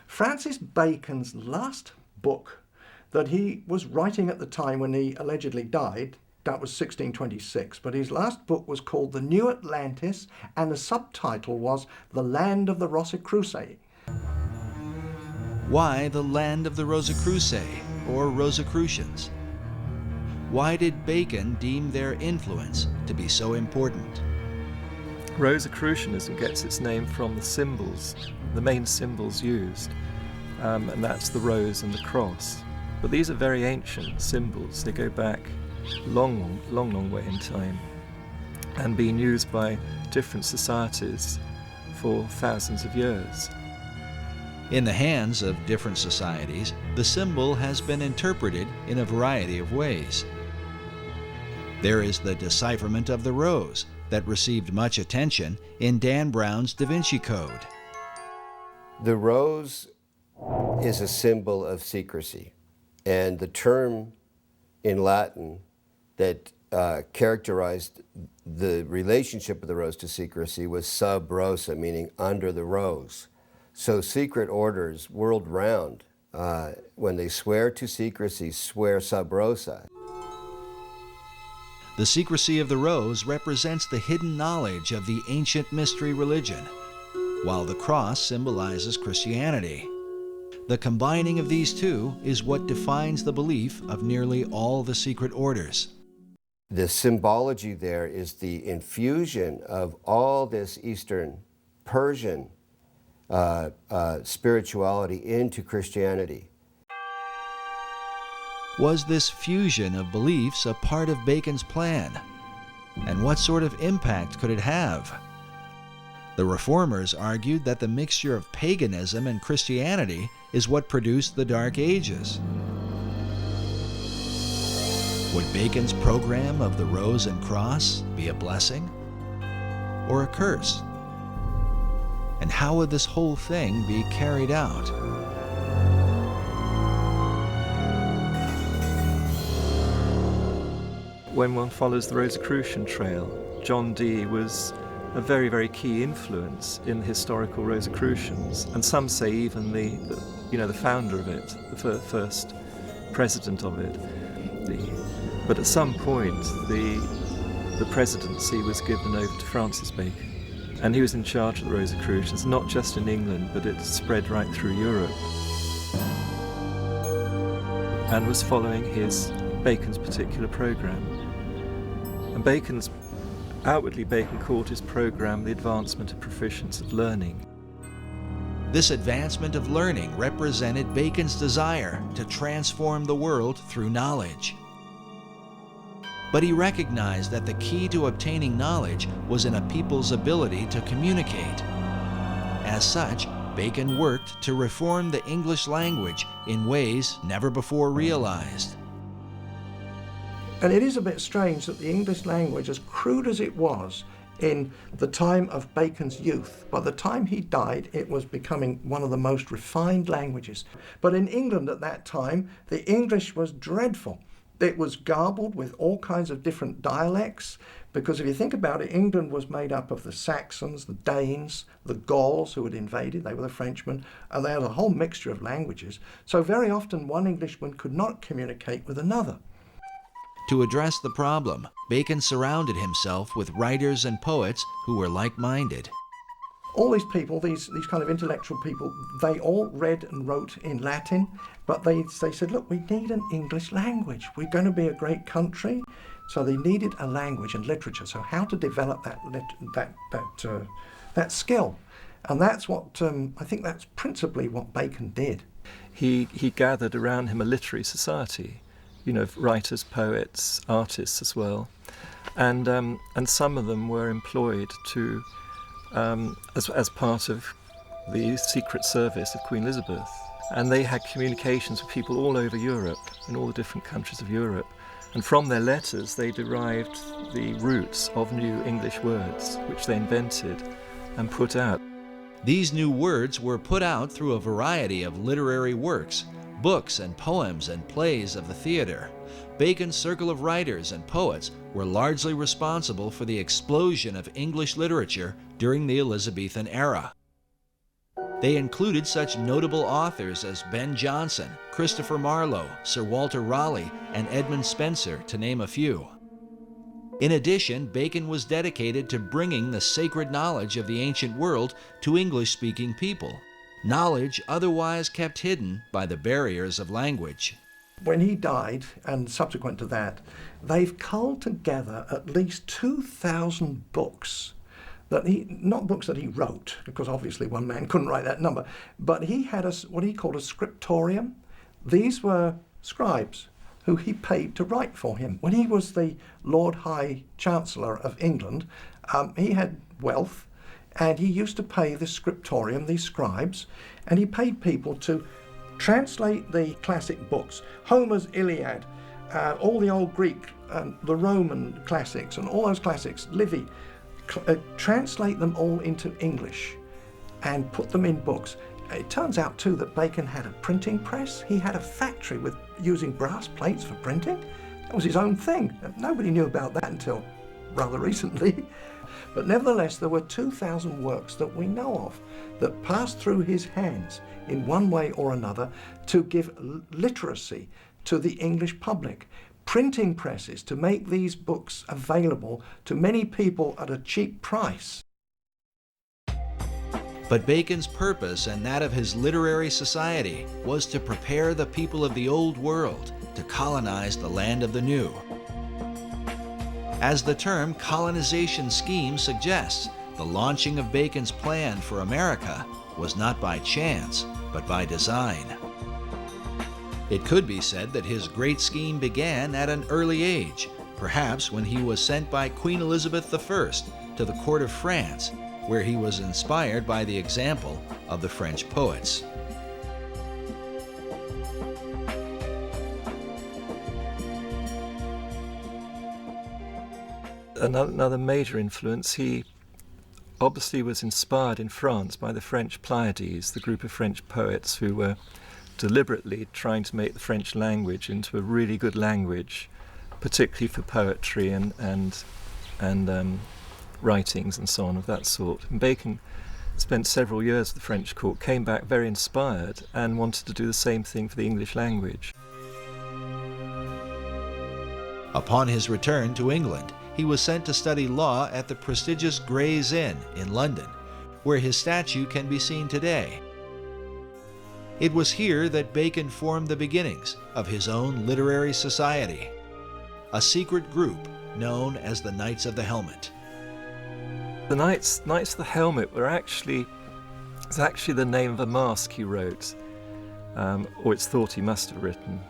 Francis Bacon's last book that he was writing at the time when he allegedly died, that was 1626, but his last book was called The New Atlantis, and the subtitle was The Land of the Rosicrucians. Why the land of the Rosicrucians, or Rosicrucians? Why did Bacon deem their influence to be so important? Rosicrucianism gets its name from the symbols, the main symbols used, and that's the rose and the cross. But these are very ancient symbols. They go back long way in time and been used by different societies for thousands of years. In the hands of different societies, the symbol has been interpreted in a variety of ways. There is the decipherment of the rose that received much attention in Dan Brown's Da Vinci Code. The rose is a symbol of secrecy, and the term in Latin that characterized the relationship of the rose to secrecy was sub rosa, meaning under the rose. So secret orders world round, when they swear to secrecy, swear sub rosa. The secrecy of the rose represents the hidden knowledge of the ancient mystery religion, while the cross symbolizes Christianity. The combining of these two is what defines the belief of nearly all the secret orders. The symbology there is the infusion of all this Eastern Persian spirituality into Christianity. Was this fusion of beliefs a part of Bacon's plan? And what sort of impact could it have? The Reformers argued that the mixture of paganism and Christianity is what produced the Dark Ages. Would Bacon's program of the Rose and Cross be a blessing or a curse? And how would this whole thing be carried out? When one follows the Rosicrucian trail, John Dee was a very, very key influence in the historical Rosicrucians, and some say even the founder of it, the first president of it. But at some point, the presidency was given over to Francis Bacon, and he was in charge of the Rosicrucians, not just in England, but it spread right through Europe, and was following Bacon's particular program. And outwardly Bacon called his program the advancement of proficience of learning. This advancement of learning represented Bacon's desire to transform the world through knowledge. But he recognized that the key to obtaining knowledge was in a people's ability to communicate. As such, Bacon worked to reform the English language in ways never before realized. And it is a bit strange that the English language, as crude as it was in the time of Bacon's youth, by the time he died, it was becoming one of the most refined languages. But in England at that time, the English was dreadful. It was garbled with all kinds of different dialects, because if you think about it, England was made up of the Saxons, the Danes, the Gauls who had invaded, they were the Frenchmen, and they had a whole mixture of languages. So very often one Englishman could not communicate with another. To address the problem, Bacon surrounded himself with writers and poets who were like-minded. All these people, these kind of intellectual people, they all read and wrote in Latin, but they said, look, we need an English language. We're going to be a great country. So they needed a language and literature. So how to develop that skill. And that's what, I think that's principally what Bacon did. He gathered around him a literary society, you know, writers, poets, artists as well. And some of them were employed to, as part of the Secret Service of Queen Elizabeth. And they had communications with people all over Europe, in all the different countries of Europe. And from their letters, they derived the roots of new English words, which they invented and put out. These new words were put out through a variety of literary works, books and poems and plays of the theater. Bacon's circle of writers and poets were largely responsible for the explosion of English literature during the Elizabethan era. They included such notable authors as Ben Jonson, Christopher Marlowe, Sir Walter Raleigh, and Edmund Spenser, to name a few. In addition, Bacon was dedicated to bringing the sacred knowledge of the ancient world to English-speaking people, knowledge otherwise kept hidden by the barriers of language. When he died, and subsequent to that, they've culled together at least 2,000 books. Not books that he wrote, because obviously one man couldn't write that number, but he had what he called a scriptorium. These were scribes who he paid to write for him. When he was the Lord High Chancellor of England, he had wealth, and he used to pay the scriptorium, these scribes, and he paid people to translate the classic books, Homer's Iliad, all the old Greek, the Roman classics, and all those classics, Livy, translate them all into English and put them in books. It turns out too that Bacon had a printing press. He had a factory with using brass plates for printing. That was his own thing. Nobody knew about that until rather recently. But nevertheless, there were 2,000 works that we know of that passed through his hands in one way or another to give literacy to the English public. Printing presses to make these books available to many people at a cheap price. But Bacon's purpose and that of his literary society was to prepare the people of the Old World to colonize the land of the New. As the term colonization scheme suggests, the launching of Bacon's plan for America was not by chance, but by design. It could be said that his great scheme began at an early age, perhaps when he was sent by Queen Elizabeth I to the court of France, where he was inspired by the example of the French poets. Another major influence, he obviously was inspired in France by the French Pleiades, the group of French poets who were deliberately trying to make the French language into a really good language, particularly for poetry and writings and so on of that sort. And Bacon spent several years at the French court, came back very inspired and wanted to do the same thing for the English language. Upon his return to England, he was sent to study law at the prestigious Gray's Inn in London, where his statue can be seen today. It was here that Bacon formed the beginnings of his own literary society, a secret group known as the Knights of the Helmet. The Knights of the Helmet were actually the name of a masque he wrote, or it's thought he must have written,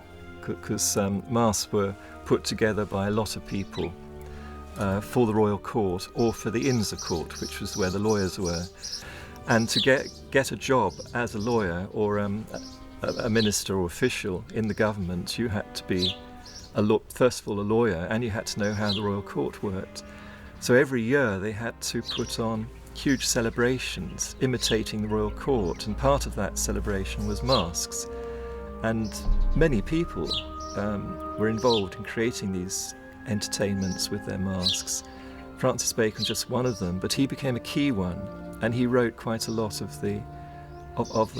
because masques were put together by a lot of people for the royal court or for the Inns of Court, which was where the lawyers were. And to get a job as a lawyer or a minister or official in the government, you had to be, first of all, a lawyer, and you had to know how the royal court worked. So every year they had to put on huge celebrations imitating the royal court, and part of that celebration was masks. And many people were involved in creating these entertainments with their masks. Francis Bacon was just one of them, but he became a key one, and he wrote quite a lot of the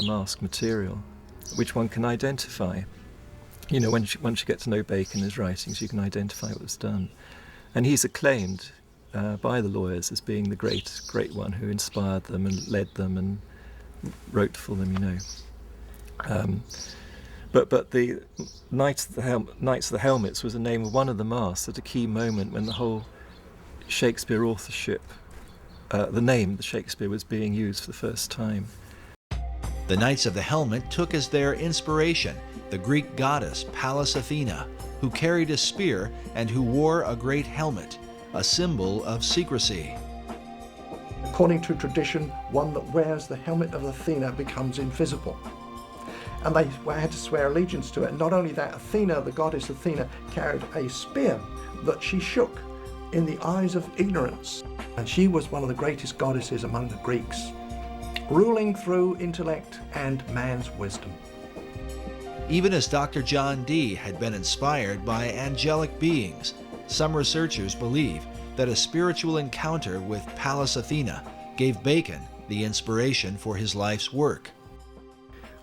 mask material, which one can identify. You know, once you get to know Bacon and his writings, you can identify what was done. And he's acclaimed by the lawyers as being the great one who inspired them and led them and wrote for them, you know. But the Knights of the Helmets was the name of one of the masks at a key moment when the whole Shakespeare authorship, the name the Shakespeare was being used for the first time. The Knights of the Helmet took as their inspiration the Greek goddess Pallas Athena, who carried a spear and who wore a great helmet, a symbol of secrecy. According to tradition, one that wears the helmet of Athena becomes invisible. And they had to swear allegiance to it. Not only that, Athena, the goddess Athena, carried a spear that she shook in the eyes of ignorance. And she was one of the greatest goddesses among the Greeks, ruling through intellect and man's wisdom. Even as Dr. John Dee had been inspired by angelic beings, some researchers believe that a spiritual encounter with Pallas Athena gave Bacon the inspiration for his life's work.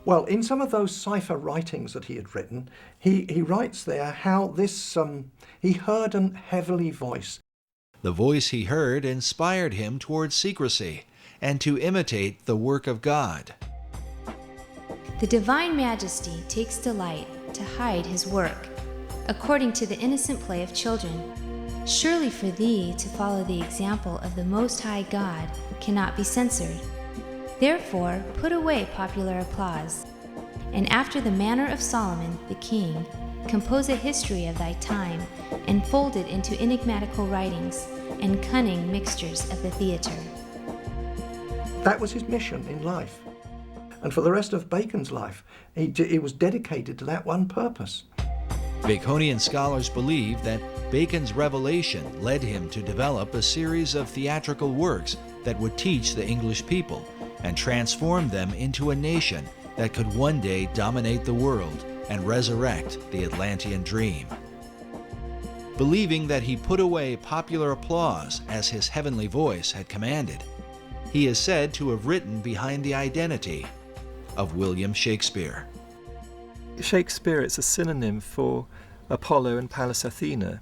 Well, in some of those cipher writings that he had written, he writes there how this he heard an heavenly voice. The voice he heard inspired him towards secrecy and to imitate the work of God. The Divine Majesty takes delight to hide his work, according to the innocent play of children. Surely for thee to follow the example of the Most High God cannot be censored. Therefore put away popular applause, and after the manner of Solomon the king, compose a history of thy time, and fold it into enigmatical writings and cunning mixtures of the theatre. That was his mission in life. And for the rest of Bacon's life, he was dedicated to that one purpose. Baconian scholars believe that Bacon's revelation led him to develop a series of theatrical works that would teach the English people and transform them into a nation that could one day dominate the world and resurrect the Atlantean dream. Believing that he put away popular applause as his heavenly voice had commanded, he is said to have written behind the identity of William Shakespeare. Shakespeare is a synonym for Apollo and Pallas Athena.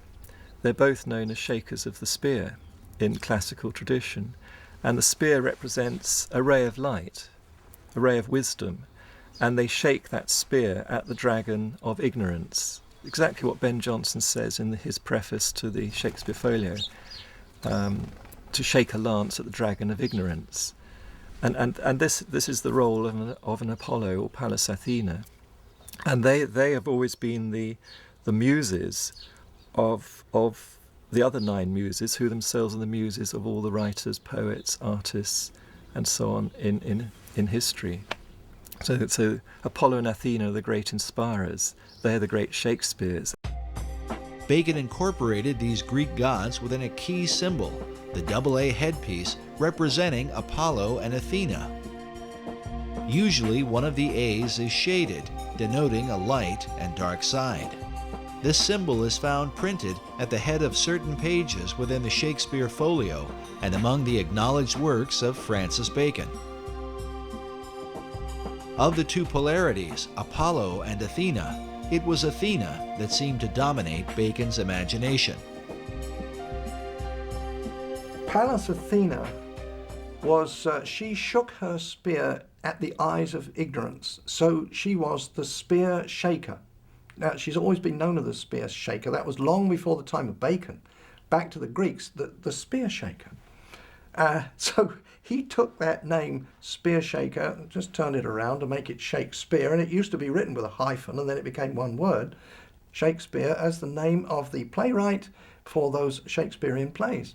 They're both known as shakers of the spear in classical tradition, and the spear represents a ray of light, a ray of wisdom, and they shake that spear at the dragon of ignorance. Exactly what Ben Jonson says in his preface to the Shakespeare Folio, to shake a lance at the dragon of ignorance. And this is the role of an Apollo or Pallas Athena. And they have always been the muses of the other 9 muses, who themselves are the muses of all the writers, poets, artists, and so on in history. So Apollo and Athena are the great inspirers. They're the great Shakespeares. Bacon incorporated these Greek gods within a key symbol, the AA headpiece representing Apollo and Athena. Usually one of the A's is shaded, denoting a light and dark side. This symbol is found printed at the head of certain pages within the Shakespeare Folio and among the acknowledged works of Francis Bacon. Of the two polarities, Apollo and Athena, it was Athena that seemed to dominate Bacon's imagination. Pallas Athena was, she shook her spear at the eyes of ignorance. So she was the spear shaker. Now, she's always been known as the spear shaker. That was long before the time of Bacon. Back to the Greeks, the spear shaker. So he took that name, spear shaker, and just turned it around to make it Shakespeare. And it used to be written with a hyphen, and then it became one word, Shakespeare, as the name of the playwright for those Shakespearean plays.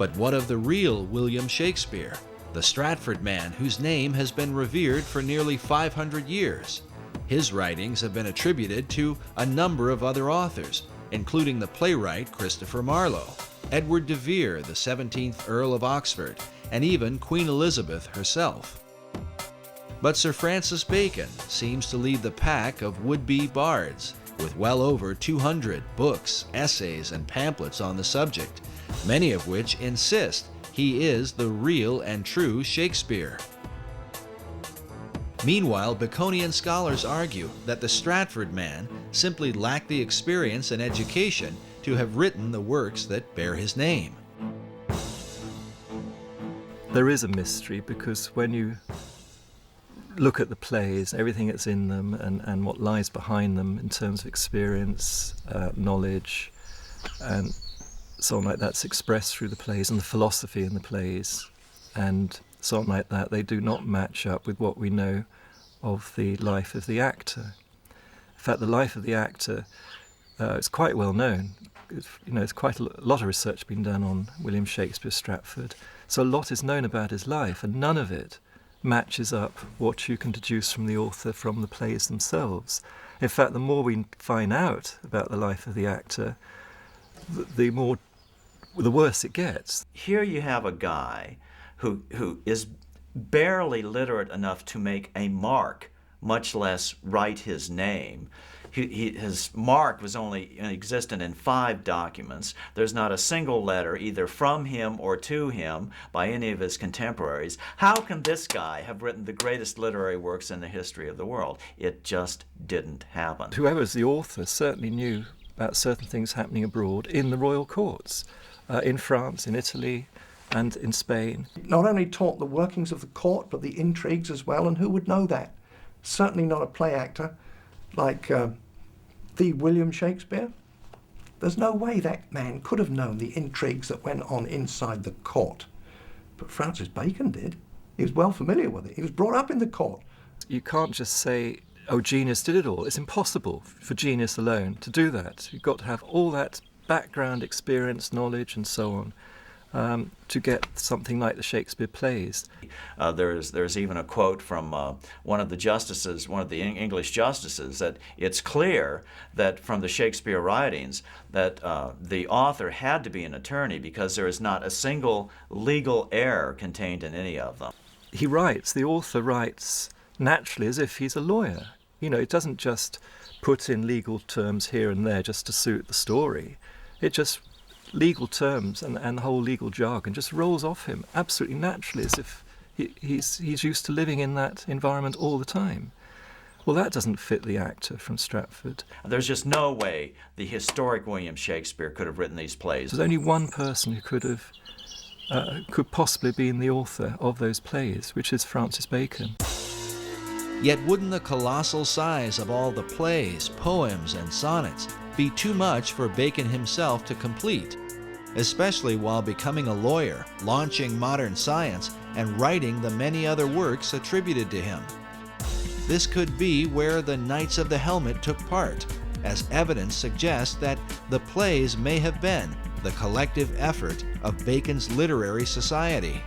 But what of the real William Shakespeare, the Stratford man whose name has been revered for nearly 500 years? His writings have been attributed to a number of other authors, including the playwright Christopher Marlowe, Edward de Vere, the 17th Earl of Oxford, and even Queen Elizabeth herself. But Sir Francis Bacon seems to lead the pack of would-be bards, with well over 200 books, essays, and pamphlets on the subject, many of which insist he is the real and true Shakespeare. Meanwhile, Baconian scholars argue that the Stratford man simply lacked the experience and education to have written the works that bear his name. There is a mystery because when you look at the plays, everything that's in them and what lies behind them in terms of experience, knowledge, and so on like that's expressed through the plays, and the philosophy in the plays, and so on like that, they do not match up with what we know of the life of the actor. In fact, the life of the actor is quite well known. There's quite a lot of research been done on William Shakespeare Stratford, so a lot is known about his life, and none of it matches up what you can deduce from the author from the plays themselves. In fact, the more we find out about the life of the actor, the worse it gets. Here you have a guy who is barely literate enough to make a mark, much less write his name. His mark was only existent in 5 documents. There's not a single letter either from him or to him by any of his contemporaries. How can this guy have written the greatest literary works in the history of the world? It just didn't happen. Whoever's the author certainly knew about certain things happening abroad in the royal courts, in France, in Italy, and in Spain. Not only taught the workings of the court, but the intrigues as well, and who would know that? Certainly not a play actor like the William Shakespeare. There's no way that man could have known the intrigues that went on inside the court. But Francis Bacon did. He was well familiar with it. He was brought up in the court. You can't just say, oh, genius did it all. It's impossible for genius alone to do that. You've got to have all that background experience, knowledge, and so on, to get something like the Shakespeare plays. There's even a quote from one of the justices, one of the English justices, that it's clear that from the Shakespeare writings that the author had to be an attorney because there is not a single legal error contained in any of them. The author writes naturally as if he's a lawyer. It doesn't just put in legal terms here and there just to suit the story. It just legal terms and the whole legal jargon just rolls off him absolutely naturally as if he's used to living in that environment all the time. Well, that doesn't fit the actor from Stratford. There's just no way the historic William Shakespeare could have written these plays. There's only one person who could possibly be the author of those plays, which is Francis Bacon. Yet wouldn't the colossal size of all the plays, poems, and sonnets be too much for Bacon himself to complete, especially while becoming a lawyer, launching modern science, and writing the many other works attributed to him? This could be where the Knights of the Helmet took part, as evidence suggests that the plays may have been the collective effort of Bacon's literary society.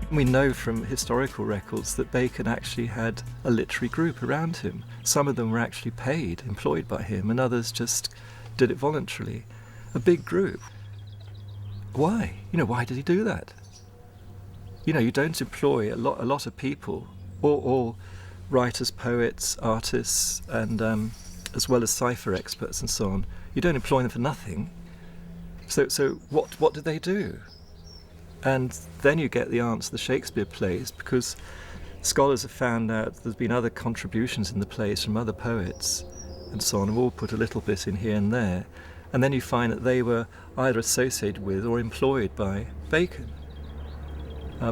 We know from historical records that Bacon actually had a literary group around him. Some of them were actually paid, employed by him, and others just did it voluntarily. A big group. Why? Why did he do that? You don't employ a lot of people, all writers, poets, artists, and as well as cipher experts and so on. You don't employ them for nothing. So what did they do? And then you get the answer, the Shakespeare plays, because scholars have found out there's been other contributions in the plays from other poets and so on, who all put a little bit in here and there. And then you find that they were either associated with or employed by Bacon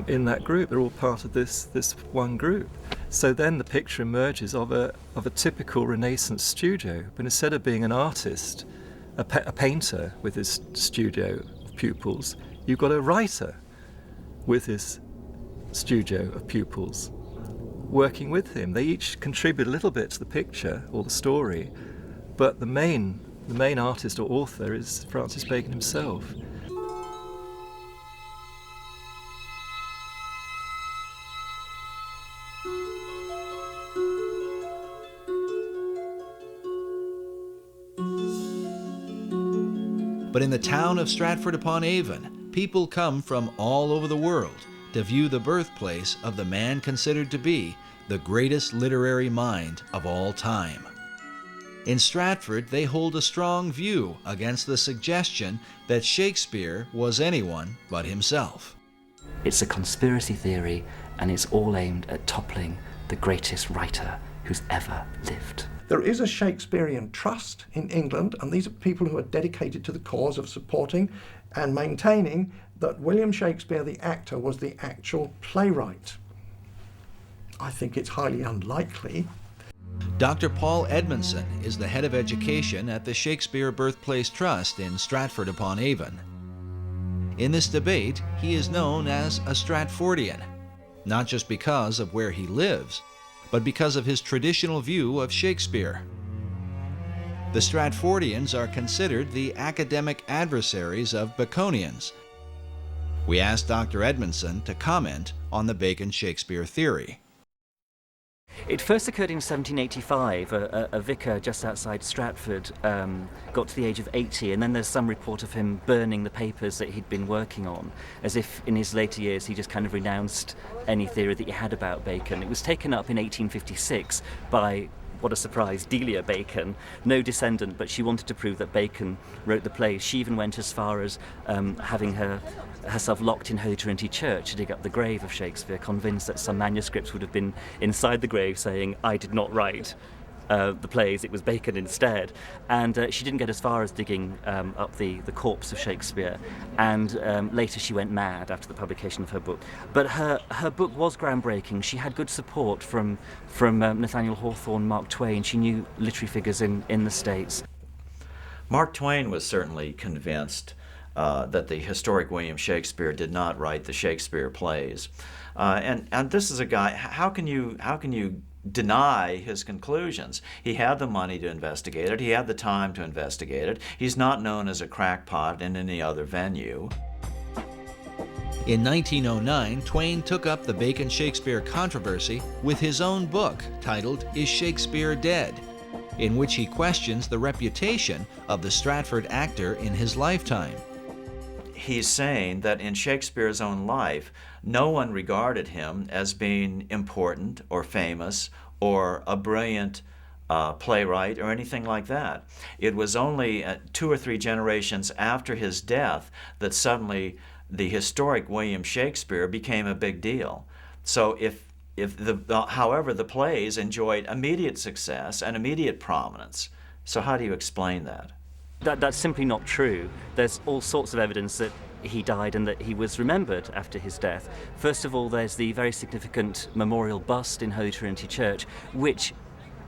in that group. They're all part of this one group. So then the picture emerges of a typical Renaissance studio, but instead of being an artist, a painter with his studio of pupils, you've got a writer with his studio of pupils working with him. They each contribute a little bit to the picture or the story, but the main artist or author is Francis Bacon himself. But in the town of Stratford-upon-Avon, people come from all over the world to view the birthplace of the man considered to be the greatest literary mind of all time. In Stratford, they hold a strong view against the suggestion that Shakespeare was anyone but himself. It's a conspiracy theory, and it's all aimed at toppling the greatest writer who's ever lived. There is a Shakespearean trust in England, and these are people who are dedicated to the cause of supporting and maintaining that William Shakespeare, the actor, was the actual playwright. I think it's highly unlikely. Dr. Paul Edmondson is the head of education at the Shakespeare Birthplace Trust in Stratford-upon-Avon. In this debate, he is known as a Stratfordian, not just because of where he lives, but because of his traditional view of Shakespeare. The Stratfordians are considered the academic adversaries of Baconians. We asked Dr. Edmondson to comment on the Bacon-Shakespeare theory. It first occurred in 1785. A vicar just outside Stratford got to the age of 80, and then there's some report of him burning the papers that he'd been working on, as if in his later years he just kind of renounced any theory that he had about Bacon. It was taken up in 1856 by, what a surprise, Delia Bacon, no descendant, but she wanted to prove that Bacon wrote the plays. She even went as far as having herself locked in Holy Trinity Church to dig up the grave of Shakespeare, convinced that some manuscripts would have been inside the grave saying, "I did not write the plays, it was Bacon instead." And she didn't get as far as digging up the corpse of Shakespeare, and later she went mad after the publication of her book. But her book was groundbreaking. She had good support from Nathaniel Hawthorne, Mark Twain. She knew literary figures in the States. Mark Twain was certainly convinced that the historic William Shakespeare did not write the Shakespeare plays. And this is a guy, how can you deny his conclusions? He had the money to investigate it. He had the time to investigate it. He's not known as a crackpot in any other venue. In 1909, Twain took up the Bacon-Shakespeare controversy with his own book titled Is Shakespeare Dead?, in which he questions the reputation of the Stratford actor in his lifetime. He's saying that in Shakespeare's own life, no one regarded him as being important or famous or a brilliant playwright or anything like that. It was only 2 or 3 generations after his death that suddenly the historic William Shakespeare became a big deal. So however, the plays enjoyed immediate success and immediate prominence. So how do you explain that? That's simply not true. There's all sorts of evidence that he died and that he was remembered after his death. First of all, there's the very significant memorial bust in Holy Trinity Church, which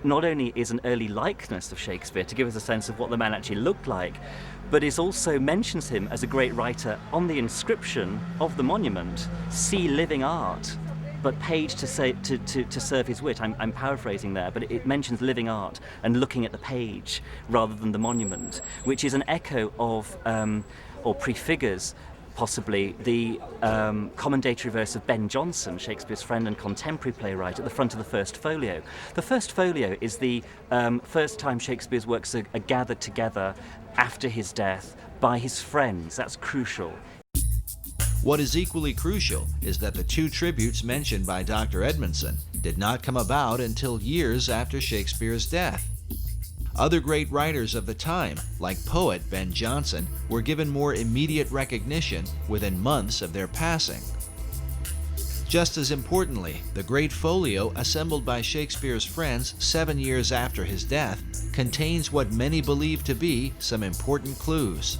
not only is an early likeness of Shakespeare to give us a sense of what the man actually looked like, but it also mentions him as a great writer. On the inscription of the monument, "See living art," but paid to serve his wit. I'm paraphrasing there, but it mentions living art and looking at the page rather than the monument, which is an echo of, or prefigures possibly, the commendatory verse of Ben Jonson, Shakespeare's friend and contemporary playwright, at the front of the first folio. The first folio is the first time Shakespeare's works are gathered together after his death by his friends. That's crucial. What is equally crucial is that the 2 tributes mentioned by Dr. Edmondson did not come about until years after Shakespeare's death. Other great writers of the time, like poet Ben Jonson, were given more immediate recognition within months of their passing. Just as importantly, the great folio assembled by Shakespeare's friends 7 years after his death contains what many believe to be some important clues.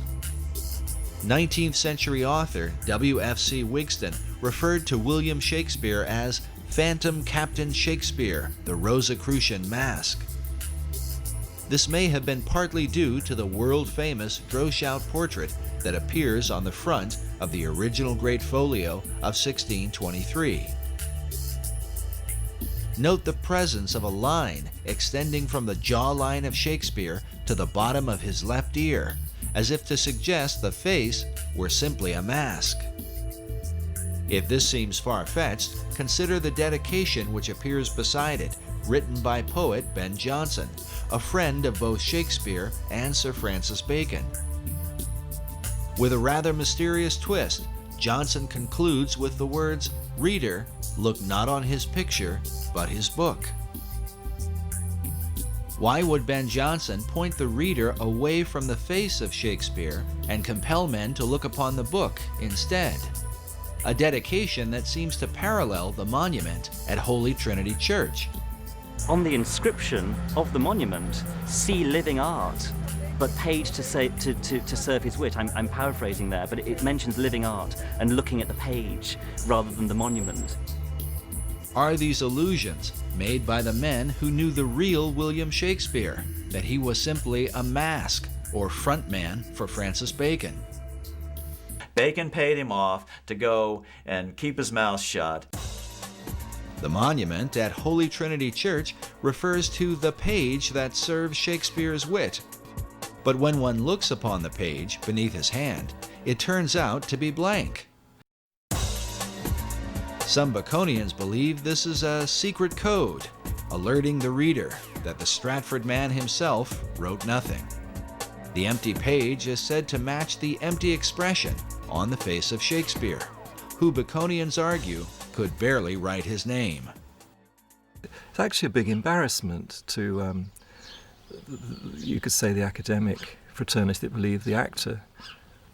19th century author W.F.C. Wigston referred to William Shakespeare as Phantom Captain Shakespeare, the Rosicrucian Mask. This may have been partly due to the world-famous Droeshout portrait that appears on the front of the original Great Folio of 1623. Note the presence of a line extending from the jawline of Shakespeare to the bottom of his left ear, as if to suggest the face were simply a mask. If this seems far-fetched, consider the dedication which appears beside it, written by poet Ben Jonson, a friend of both Shakespeare and Sir Francis Bacon. With a rather mysterious twist, Johnson concludes with the words, "Reader, look not on his picture, but his book." Why would Ben Jonson point the reader away from the face of Shakespeare and compel men to look upon the book instead? A dedication that seems to parallel the monument at Holy Trinity Church. On the inscription of the monument, "See living art," but paid to serve his wit. I'm paraphrasing there, but it mentions living art and looking at the page rather than the monument. Are these allusions made by the men who knew the real William Shakespeare, that he was simply a mask or front man for Francis Bacon? Bacon paid him off to go and keep his mouth shut. The monument at Holy Trinity Church refers to the page that serves Shakespeare's wit. But when one looks upon the page beneath his hand, it turns out to be blank. Some Baconians believe this is a secret code, alerting the reader that the Stratford man himself wrote nothing. The empty page is said to match the empty expression on the face of Shakespeare, who Baconians argue could barely write his name. It's actually a big embarrassment to, you could say, the academic fraternity that believed the actor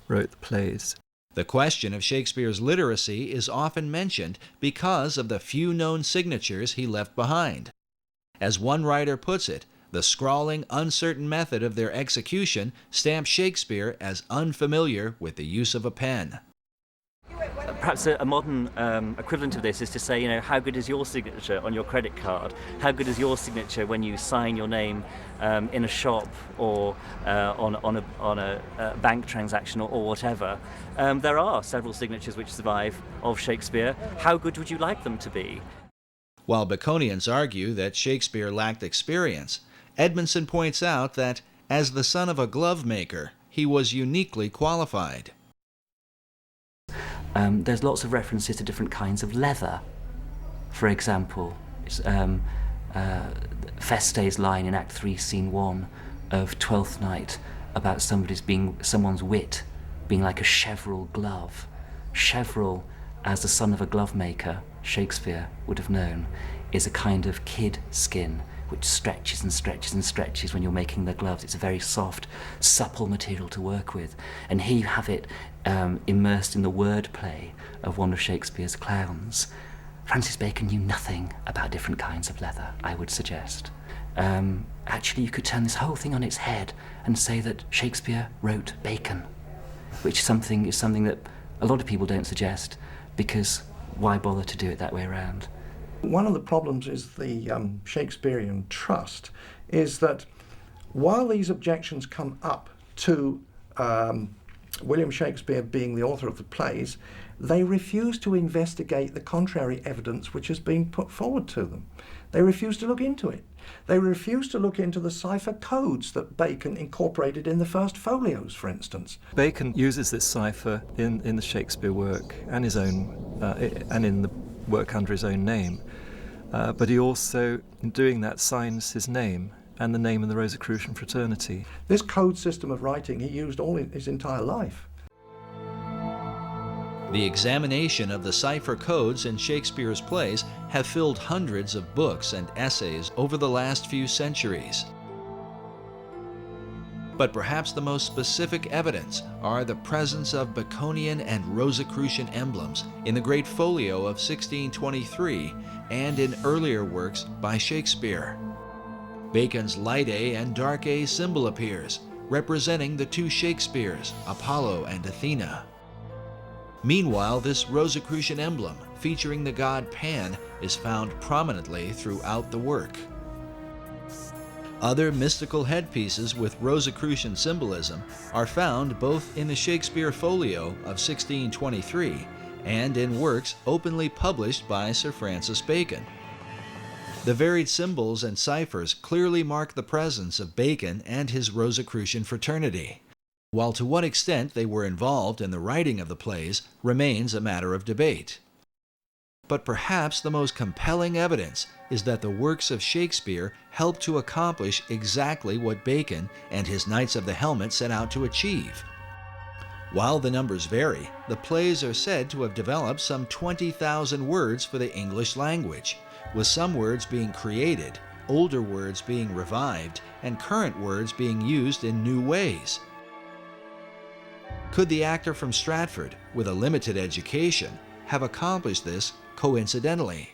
wrote the plays. The question of Shakespeare's literacy is often mentioned because of the few known signatures he left behind. As one writer puts it, the scrawling, uncertain method of their execution stamps Shakespeare as unfamiliar with the use of a pen. Perhaps a modern equivalent of this is to say, you know, how good is your signature on your credit card? How good is your signature when you sign your name in a shop or on a bank transaction or whatever? There are several signatures which survive of Shakespeare. How good would you like them to be? While Baconians argue that Shakespeare lacked experience, Edmondson points out that, as the son of a glove maker, he was uniquely qualified. There's lots of references to different kinds of leather. For example, Feste's line in Act 3, Scene 1 of Twelfth Night about someone's wit being like a cheverel glove. Cheverel, as the son of a glove maker, Shakespeare would have known, is a kind of kid skin which stretches and stretches and stretches when you're making the gloves. It's a very soft, supple material to work with. And here you have it immersed in the wordplay of one of Shakespeare's clowns. Francis Bacon knew nothing about different kinds of leather, I would suggest. Actually, you could turn this whole thing on its head and say that Shakespeare wrote Bacon, which is something that a lot of people don't suggest, because why bother to do it that way around? One of the problems is the Shakespearean trust is that while these objections come up to William Shakespeare being the author of the plays, they refuse to investigate the contrary evidence which has been put forward to them. They refuse to look into it. They refuse to look into the cipher codes that Bacon incorporated in the first folios, for instance. Bacon uses this cipher in the Shakespeare work and his own, and in the work under his own name. But he also, in doing that, signs his name and the name of the Rosicrucian fraternity. This code system of writing he used all his entire life. The examination of the cipher codes in Shakespeare's plays have filled hundreds of books and essays over the last few centuries. But perhaps the most specific evidence are the presence of Baconian and Rosicrucian emblems in the Great Folio of 1623 and in earlier works by Shakespeare. Bacon's light A and dark A symbol appears, representing the two Shakespeares, Apollo and Athena. Meanwhile, this Rosicrucian emblem, featuring the god Pan, is found prominently throughout the work. Other mystical headpieces with Rosicrucian symbolism are found both in the Shakespeare Folio of 1623 and in works openly published by Sir Francis Bacon. The varied symbols and ciphers clearly mark the presence of Bacon and his Rosicrucian fraternity, while to what extent they were involved in the writing of the plays remains a matter of debate. But perhaps the most compelling evidence is that the works of Shakespeare helped to accomplish exactly what Bacon and his Knights of the Helmet set out to achieve. While the numbers vary, the plays are said to have developed some 20,000 words for the English language, with some words being created, older words being revived, and current words being used in new ways. Could the actor from Stratford, with a limited education, have accomplished this coincidentally?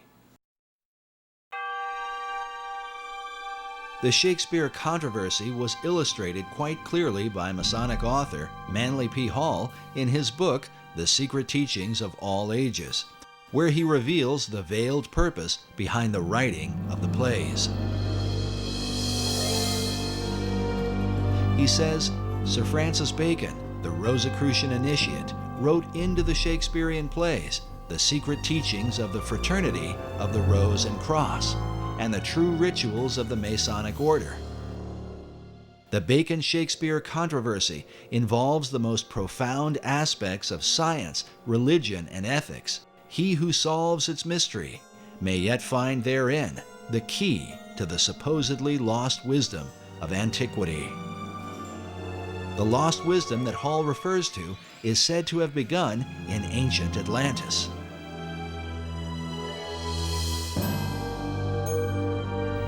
The Shakespeare controversy was illustrated quite clearly by Masonic author Manly P. Hall in his book, The Secret Teachings of All Ages, where he reveals the veiled purpose behind the writing of the plays. He says, Sir Francis Bacon, the Rosicrucian initiate, wrote into the Shakespearean plays the secret teachings of the fraternity of the Rose and Cross, and the true rituals of the Masonic order. The Bacon-Shakespeare controversy involves the most profound aspects of science, religion, and ethics. He who solves its mystery may yet find therein the key to the supposedly lost wisdom of antiquity. The lost wisdom that Hall refers to is said to have begun in ancient Atlantis.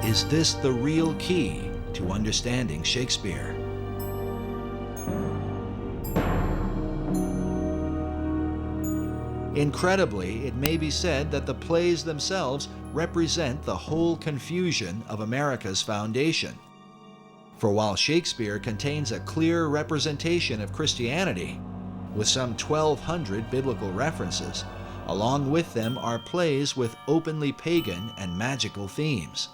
Is this the real key to understanding Shakespeare? Incredibly, it may be said that the plays themselves represent the whole confusion of America's foundation. For while Shakespeare contains a clear representation of Christianity, with some 1,200 biblical references, along with them are plays with openly pagan and magical themes.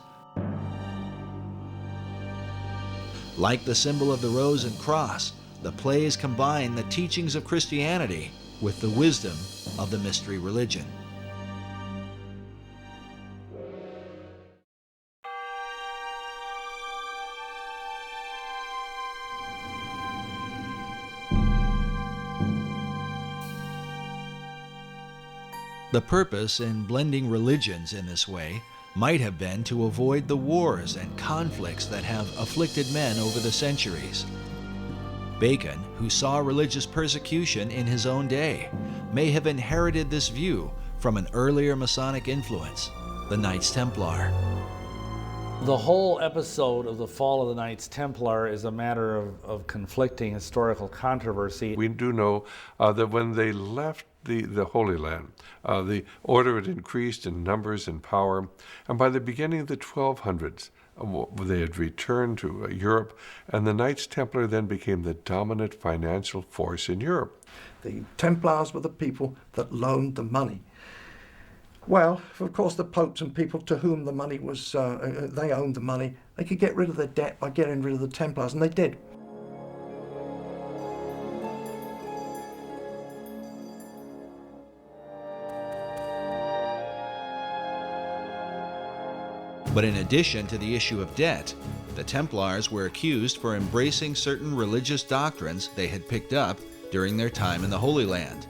Like the symbol of the Rose and Cross, the plays combine the teachings of Christianity with the wisdom of the mystery religion. The purpose in blending religions in this way might have been to avoid the wars and conflicts that have afflicted men over the centuries. Bacon, who saw religious persecution in his own day, may have inherited this view from an earlier Masonic influence, the Knights Templar. The whole episode of the fall of the Knights Templar is a matter of conflicting historical controversy. We do know that when they left the Holy Land, the order had increased in numbers and power, and by the beginning of the 1200s, they had returned to Europe, and the Knights Templar then became the dominant financial force in Europe. The Templars were the people that loaned the money. Well, of course, the popes and people to whom the money was, they owned the money, they could get rid of their debt by getting rid of the Templars, and they did. But in addition to the issue of debt, the Templars were accused for embracing certain religious doctrines they had picked up during their time in the Holy Land.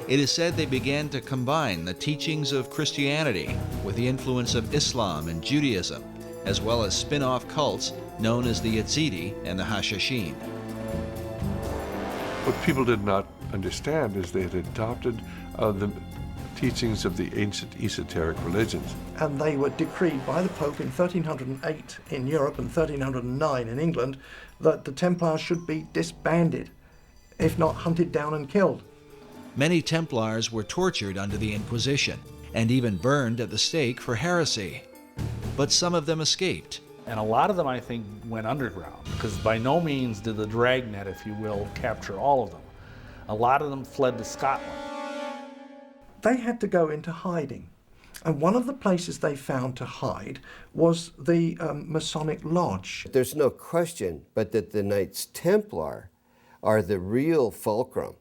It is said they began to combine the teachings of Christianity with the influence of Islam and Judaism, as well as spin-off cults known as the Yazidi and the Hashashin. What people did not understand is they had adopted the teachings of the ancient esoteric religions. And they were decreed by the Pope in 1308 in Europe and 1309 in England that the Templars should be disbanded, if not hunted down and killed. Many Templars were tortured under the Inquisition and even burned at the stake for heresy. But some of them escaped. And a lot of them, I think, went underground, because by no means did the dragnet, if you will, capture all of them. A lot of them fled to Scotland. They had to go into hiding. And one of the places they found to hide was the Masonic Lodge. There's no question but that the Knights Templar are the real fulcrum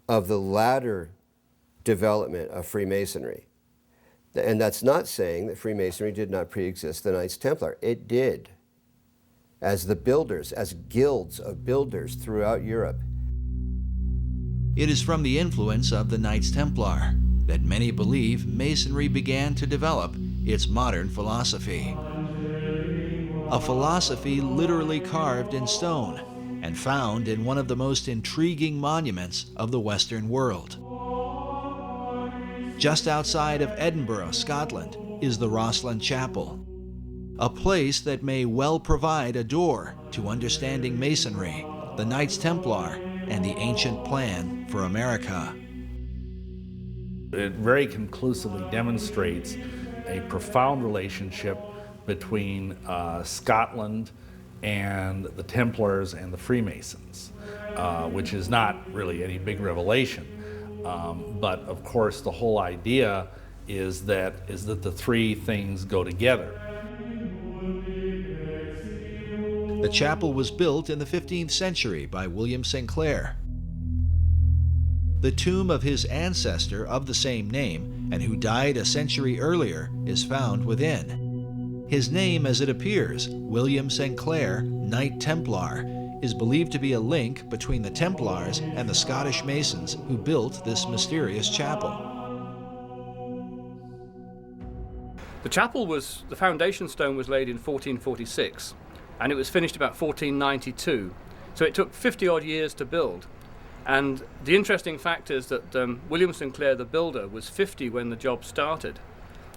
of the latter development of Freemasonry. And that's not saying that Freemasonry did not pre-exist the Knights Templar. It did, as the builders, as guilds of builders throughout Europe. It is from the influence of the Knights Templar that many believe Masonry began to develop its modern philosophy. A philosophy literally carved in stone and found in one of the most intriguing monuments of the Western world. Just outside of Edinburgh, Scotland, is the Rosslyn Chapel, a place that may well provide a door to understanding Masonry, the Knights Templar, and the ancient plan for America. It very conclusively demonstrates a profound relationship between Scotland and the Templars and the Freemasons, which is not really any big revelation. But of course, the whole idea is that the three things go together. The chapel was built in the 15th century by William Sinclair. The tomb of his ancestor of the same name, and who died a century earlier, is found within. His name, as it appears, William Sinclair, Knight Templar, is believed to be a link between the Templars and the Scottish Masons who built this mysterious chapel. The chapel the foundation stone was laid in 1446, and it was finished about 1492. So it took 50 odd years to build. And the interesting fact is that William Sinclair, the builder, was 50 when the job started,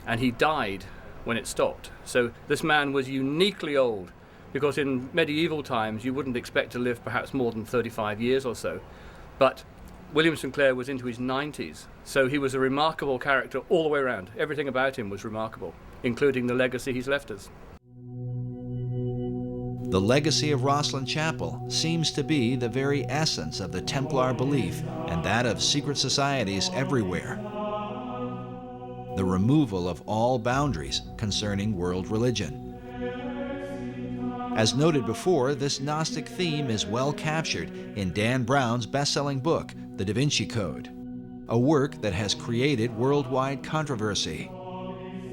and he died when it stopped. So this man was uniquely old, because in medieval times you wouldn't expect to live perhaps more than 35 years or so. But William Sinclair was into his 90s, so he was a remarkable character all the way around. Everything about him was remarkable, including the legacy he's left us. The legacy of Rosslyn Chapel seems to be the very essence of the Templar belief and that of secret societies everywhere. The removal of all boundaries concerning world religion. As noted before, this Gnostic theme is well captured in Dan Brown's best-selling book, The Da Vinci Code, a work that has created worldwide controversy.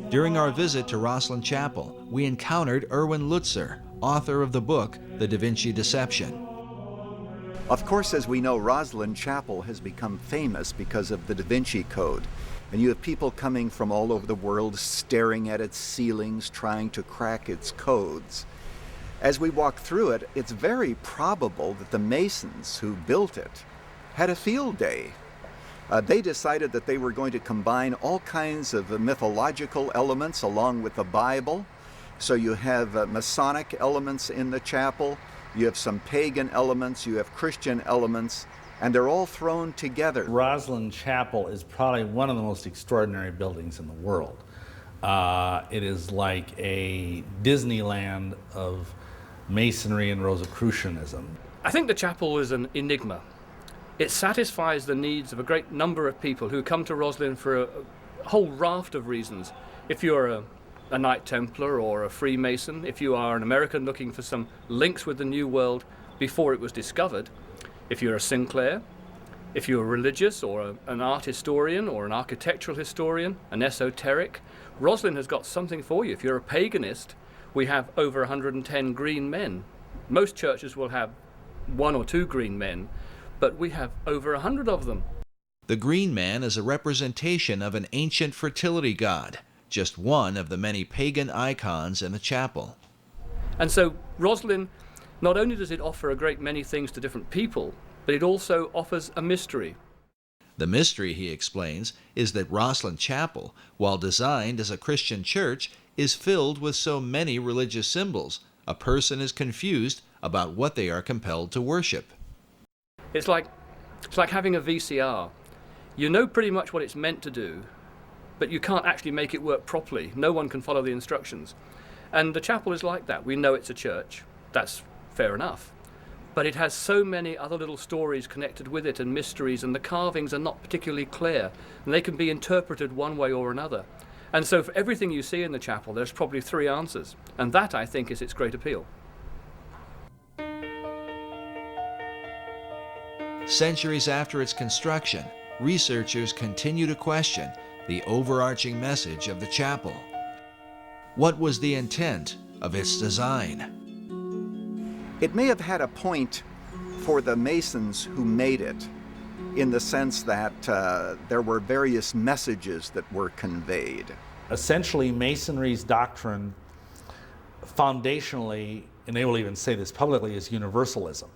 During our visit to Rosslyn Chapel, we encountered Erwin Lutzer, author of the book, The Da Vinci Deception. Of course, as we know, Rosslyn Chapel has become famous because of the Da Vinci Code. And you have people coming from all over the world staring at its ceilings, trying to crack its codes. As we walk through it, it's very probable that the Masons who built it had a field day. They decided that they were going to combine all kinds of mythological elements along with the Bible. So you have Masonic elements in the chapel, you have some pagan elements, you have Christian elements, and they're all thrown together. Rosslyn Chapel is probably one of the most extraordinary buildings in the world. It is like a Disneyland of Masonry and Rosicrucianism. I think the chapel is an enigma. It satisfies the needs of a great number of people who come to Rosslyn for a whole raft of reasons. If you're a Knight Templar or a Freemason, if you are an American looking for some links with the New World before it was discovered, if you're a Sinclair, if you're religious or an art historian or an architectural historian, an esoteric, Rosslyn has got something for you. If you're a paganist, we have over 110 green men. Most churches will have 1 or 2 green men, but we have over 100 of them. The green man is a representation of an ancient fertility god, just one of the many pagan icons in the chapel. And so Rosslyn, not only does it offer a great many things to different people, but it also offers a mystery. The mystery, he explains, is that Rosslyn Chapel, while designed as a Christian church, is filled with so many religious symbols, a person is confused about what they are compelled to worship. It's like having a VCR. You know pretty much what it's meant to do, but you can't actually make it work properly. No one can follow the instructions. And the chapel is like that. We know it's a church. That's fair enough. But it has so many other little stories connected with it and mysteries, and the carvings are not particularly clear, and they can be interpreted one way or another. And so for everything you see in the chapel, there's probably 3 answers. And that, I think, is its great appeal. Centuries after its construction, researchers continue to question the overarching message of the chapel. What was the intent of its design? It may have had a point for the Masons who made it, in the sense that there were various messages that were conveyed. Essentially, Masonry's doctrine, foundationally, and they will even say this publicly, is universalism.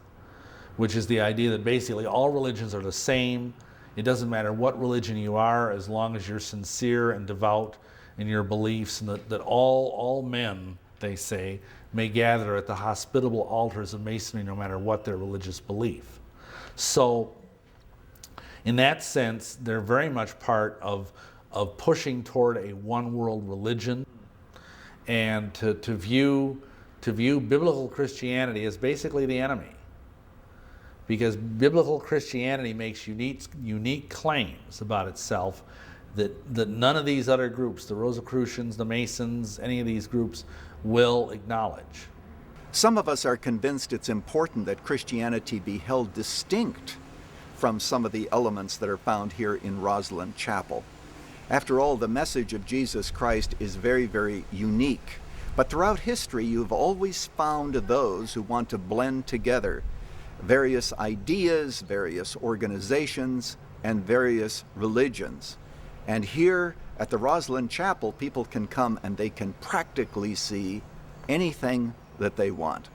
which is the idea that basically all religions are the same. It doesn't matter what religion you are, as long as you're sincere and devout in your beliefs, and that all men, they say, may gather at the hospitable altars of Masonry no matter what their religious belief. So in that sense, they're very much part of pushing toward a one world religion, and to view biblical Christianity as basically the enemy. Because biblical Christianity makes unique claims about itself that none of these other groups, the Rosicrucians, the Masons, any of these groups, will acknowledge. Some of us are convinced it's important that Christianity be held distinct from some of the elements that are found here in Rosslyn Chapel. After all, the message of Jesus Christ is very, very unique. But throughout history, you've always found those who want to blend together various ideas, various organizations, and various religions. And here at the Rosslyn Chapel, people can come and they can practically see anything that they want.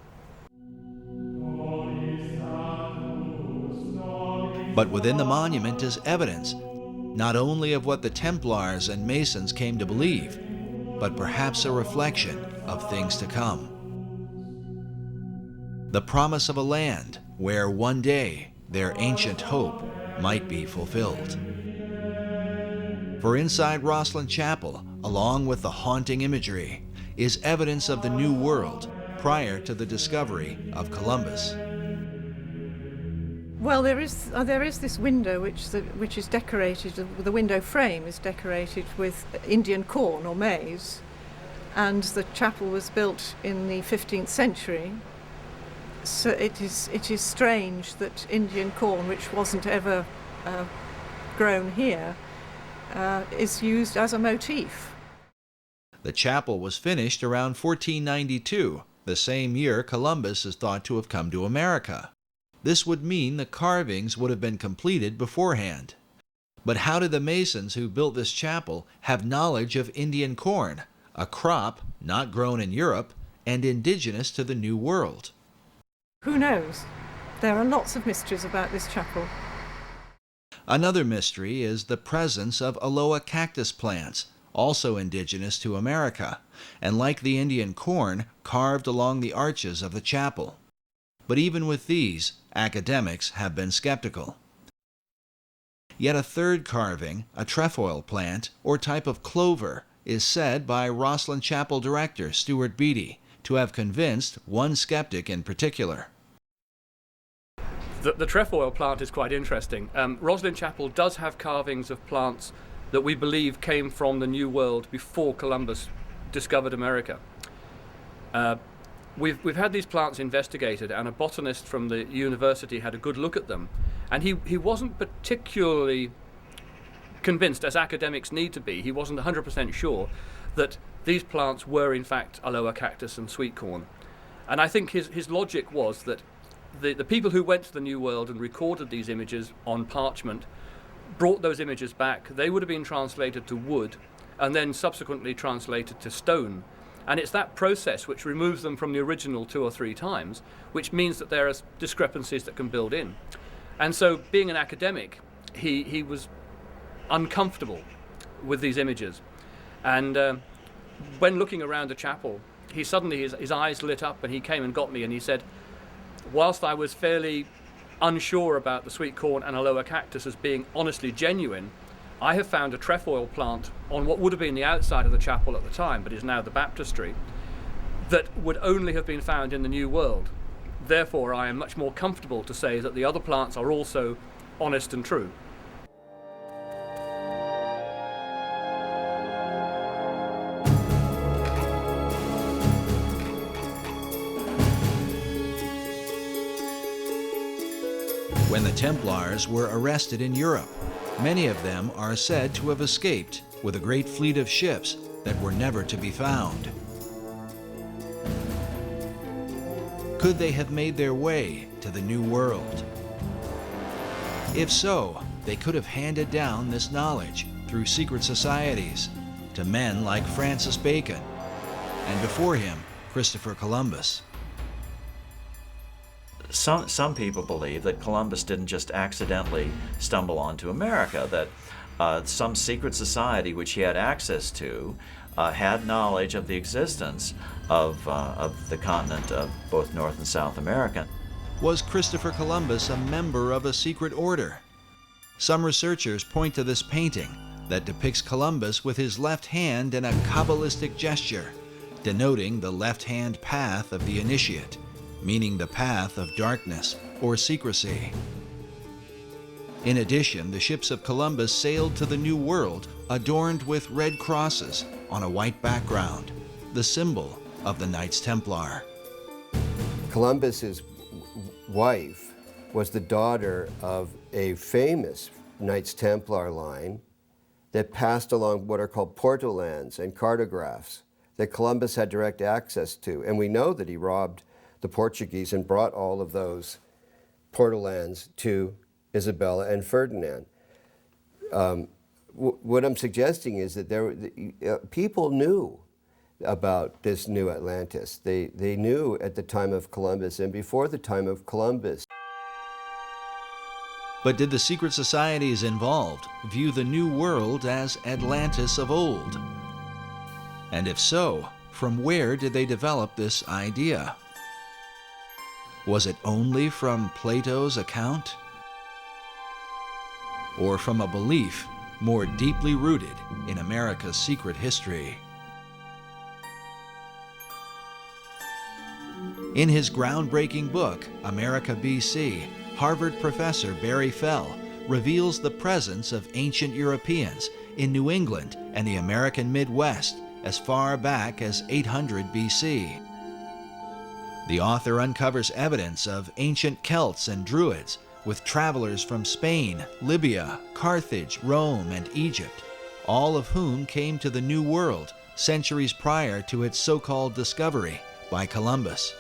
But within the monument is evidence, not only of what the Templars and Masons came to believe, but perhaps a reflection of things to come. The promise of a land where one day their ancient hope might be fulfilled. For inside Rosslyn Chapel, along with the haunting imagery, is evidence of the New World prior to the discovery of Columbus. Well, there is this window which is decorated. The window frame is decorated with Indian corn or maize, and the chapel was built in the 15th century. So it is strange that Indian corn, which wasn't ever grown here, is used as a motif. The chapel was finished around 1492, the same year Columbus is thought to have come to America. This would mean the carvings would have been completed beforehand. But how did the Masons who built this chapel have knowledge of Indian corn, a crop not grown in Europe and indigenous to the New World? Who knows? There are lots of mysteries about this chapel. Another mystery is the presence of aloe cactus plants, also indigenous to America, and like the Indian corn, carved along the arches of the chapel. But even with these, academics have been skeptical. Yet a third carving, a trefoil plant or type of clover, is said by Rosslyn Chapel director Stuart Beattie to have convinced one skeptic in particular. The trefoil plant is quite interesting. Rosslyn Chapel does have carvings of plants that we believe came from the New World before Columbus discovered America. We've had these plants investigated, and a botanist from the university had a good look at them, and he wasn't particularly convinced, as academics need to be. He wasn't 100% sure that these plants were in fact aloe cactus and sweet corn. And I think his logic was that the people who went to the New World and recorded these images on parchment brought those images back. They would have been translated to wood and then subsequently translated to stone. And it's that process which removes them from the original 2 or 3 times, which means that there are discrepancies that can build in. And so, being an academic, he was uncomfortable with these images. And when looking around the chapel, he suddenly, his eyes lit up, and he came and got me, and he said, whilst I was fairly unsure about the sweet corn and aloe cactus as being honestly genuine, I have found a trefoil plant on what would have been the outside of the chapel at the time, but is now the baptistry, that would only have been found in the New World. Therefore, I am much more comfortable to say that the other plants are also honest and true. When the Templars were arrested in Europe, many of them are said to have escaped with a great fleet of ships that were never to be found. Could they have made their way to the New World? If so, they could have handed down this knowledge through secret societies to men like Francis Bacon, and before him, Christopher Columbus. Some people believe that Columbus didn't just accidentally stumble onto America, that some secret society which he had access to had knowledge of the existence of the continent of both North and South America. Was Christopher Columbus a member of a secret order? Some researchers point to this painting that depicts Columbus with his left hand in a Kabbalistic gesture, denoting the left-hand path of the initiate, meaning the path of darkness or secrecy. In addition, the ships of Columbus sailed to the New World adorned with red crosses on a white background, the symbol of the Knights Templar. Columbus's wife was the daughter of a famous Knights Templar line that passed along what are called portolands and cartographs that Columbus had direct access to. And we know that he robbed the Portuguese and brought all of those portolands to Isabella and Ferdinand. What I'm suggesting is that people knew about this new Atlantis. They knew at the time of Columbus and before the time of Columbus. But did the secret societies involved view the New World as Atlantis of old? And if so, from where did they develop this idea? Was it only from Plato's account? Or from a belief more deeply rooted in America's secret history? In his groundbreaking book, America BC, Harvard professor Barry Fell reveals the presence of ancient Europeans in New England and the American Midwest as far back as 800 BC. The author uncovers evidence of ancient Celts and Druids, with travelers from Spain, Libya, Carthage, Rome, and Egypt, all of whom came to the New World centuries prior to its so-called discovery by Columbus.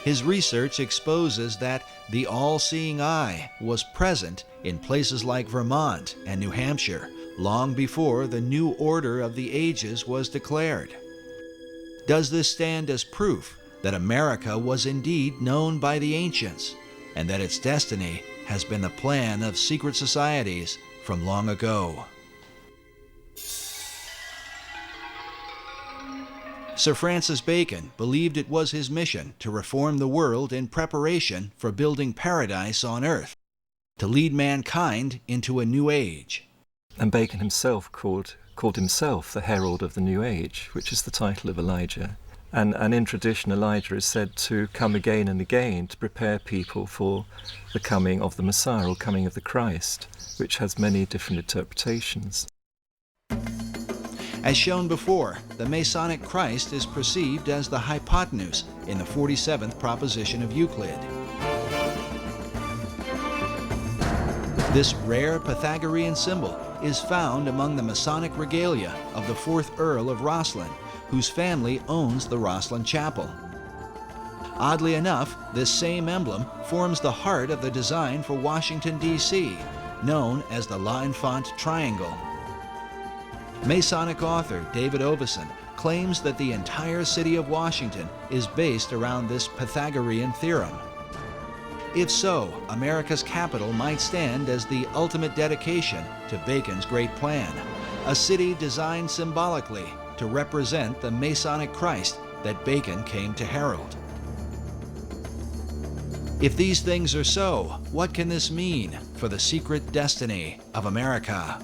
His research exposes that the all-seeing eye was present in places like Vermont and New Hampshire long before the new order of the ages was declared. Does this stand as proof that America was indeed known by the ancients, and that its destiny has been the plan of secret societies from long ago? Sir Francis Bacon believed it was his mission to reform the world in preparation for building paradise on earth, to lead mankind into a new age. And Bacon himself called himself the herald of the new age, which is the title of Elijah. And in tradition, Elijah is said to come again and again to prepare people for the coming of the Messiah, or coming of the Christ, which has many different interpretations. As shown before, the Masonic Christ is perceived as the hypotenuse in the 47th proposition of Euclid. This rare Pythagorean symbol is found among the Masonic regalia of the 4th Earl of Rosslyn, whose family owns the Rosslyn Chapel. Oddly enough, this same emblem forms the heart of the design for Washington, D.C., known as the L'Enfant Triangle. Masonic author David Oveson claims that the entire city of Washington is based around this Pythagorean theorem. If so, America's capital might stand as the ultimate dedication to Bacon's great plan, a city designed symbolically to represent the Masonic Christ that Bacon came to herald. If these things are so, what can this mean for the secret destiny of America?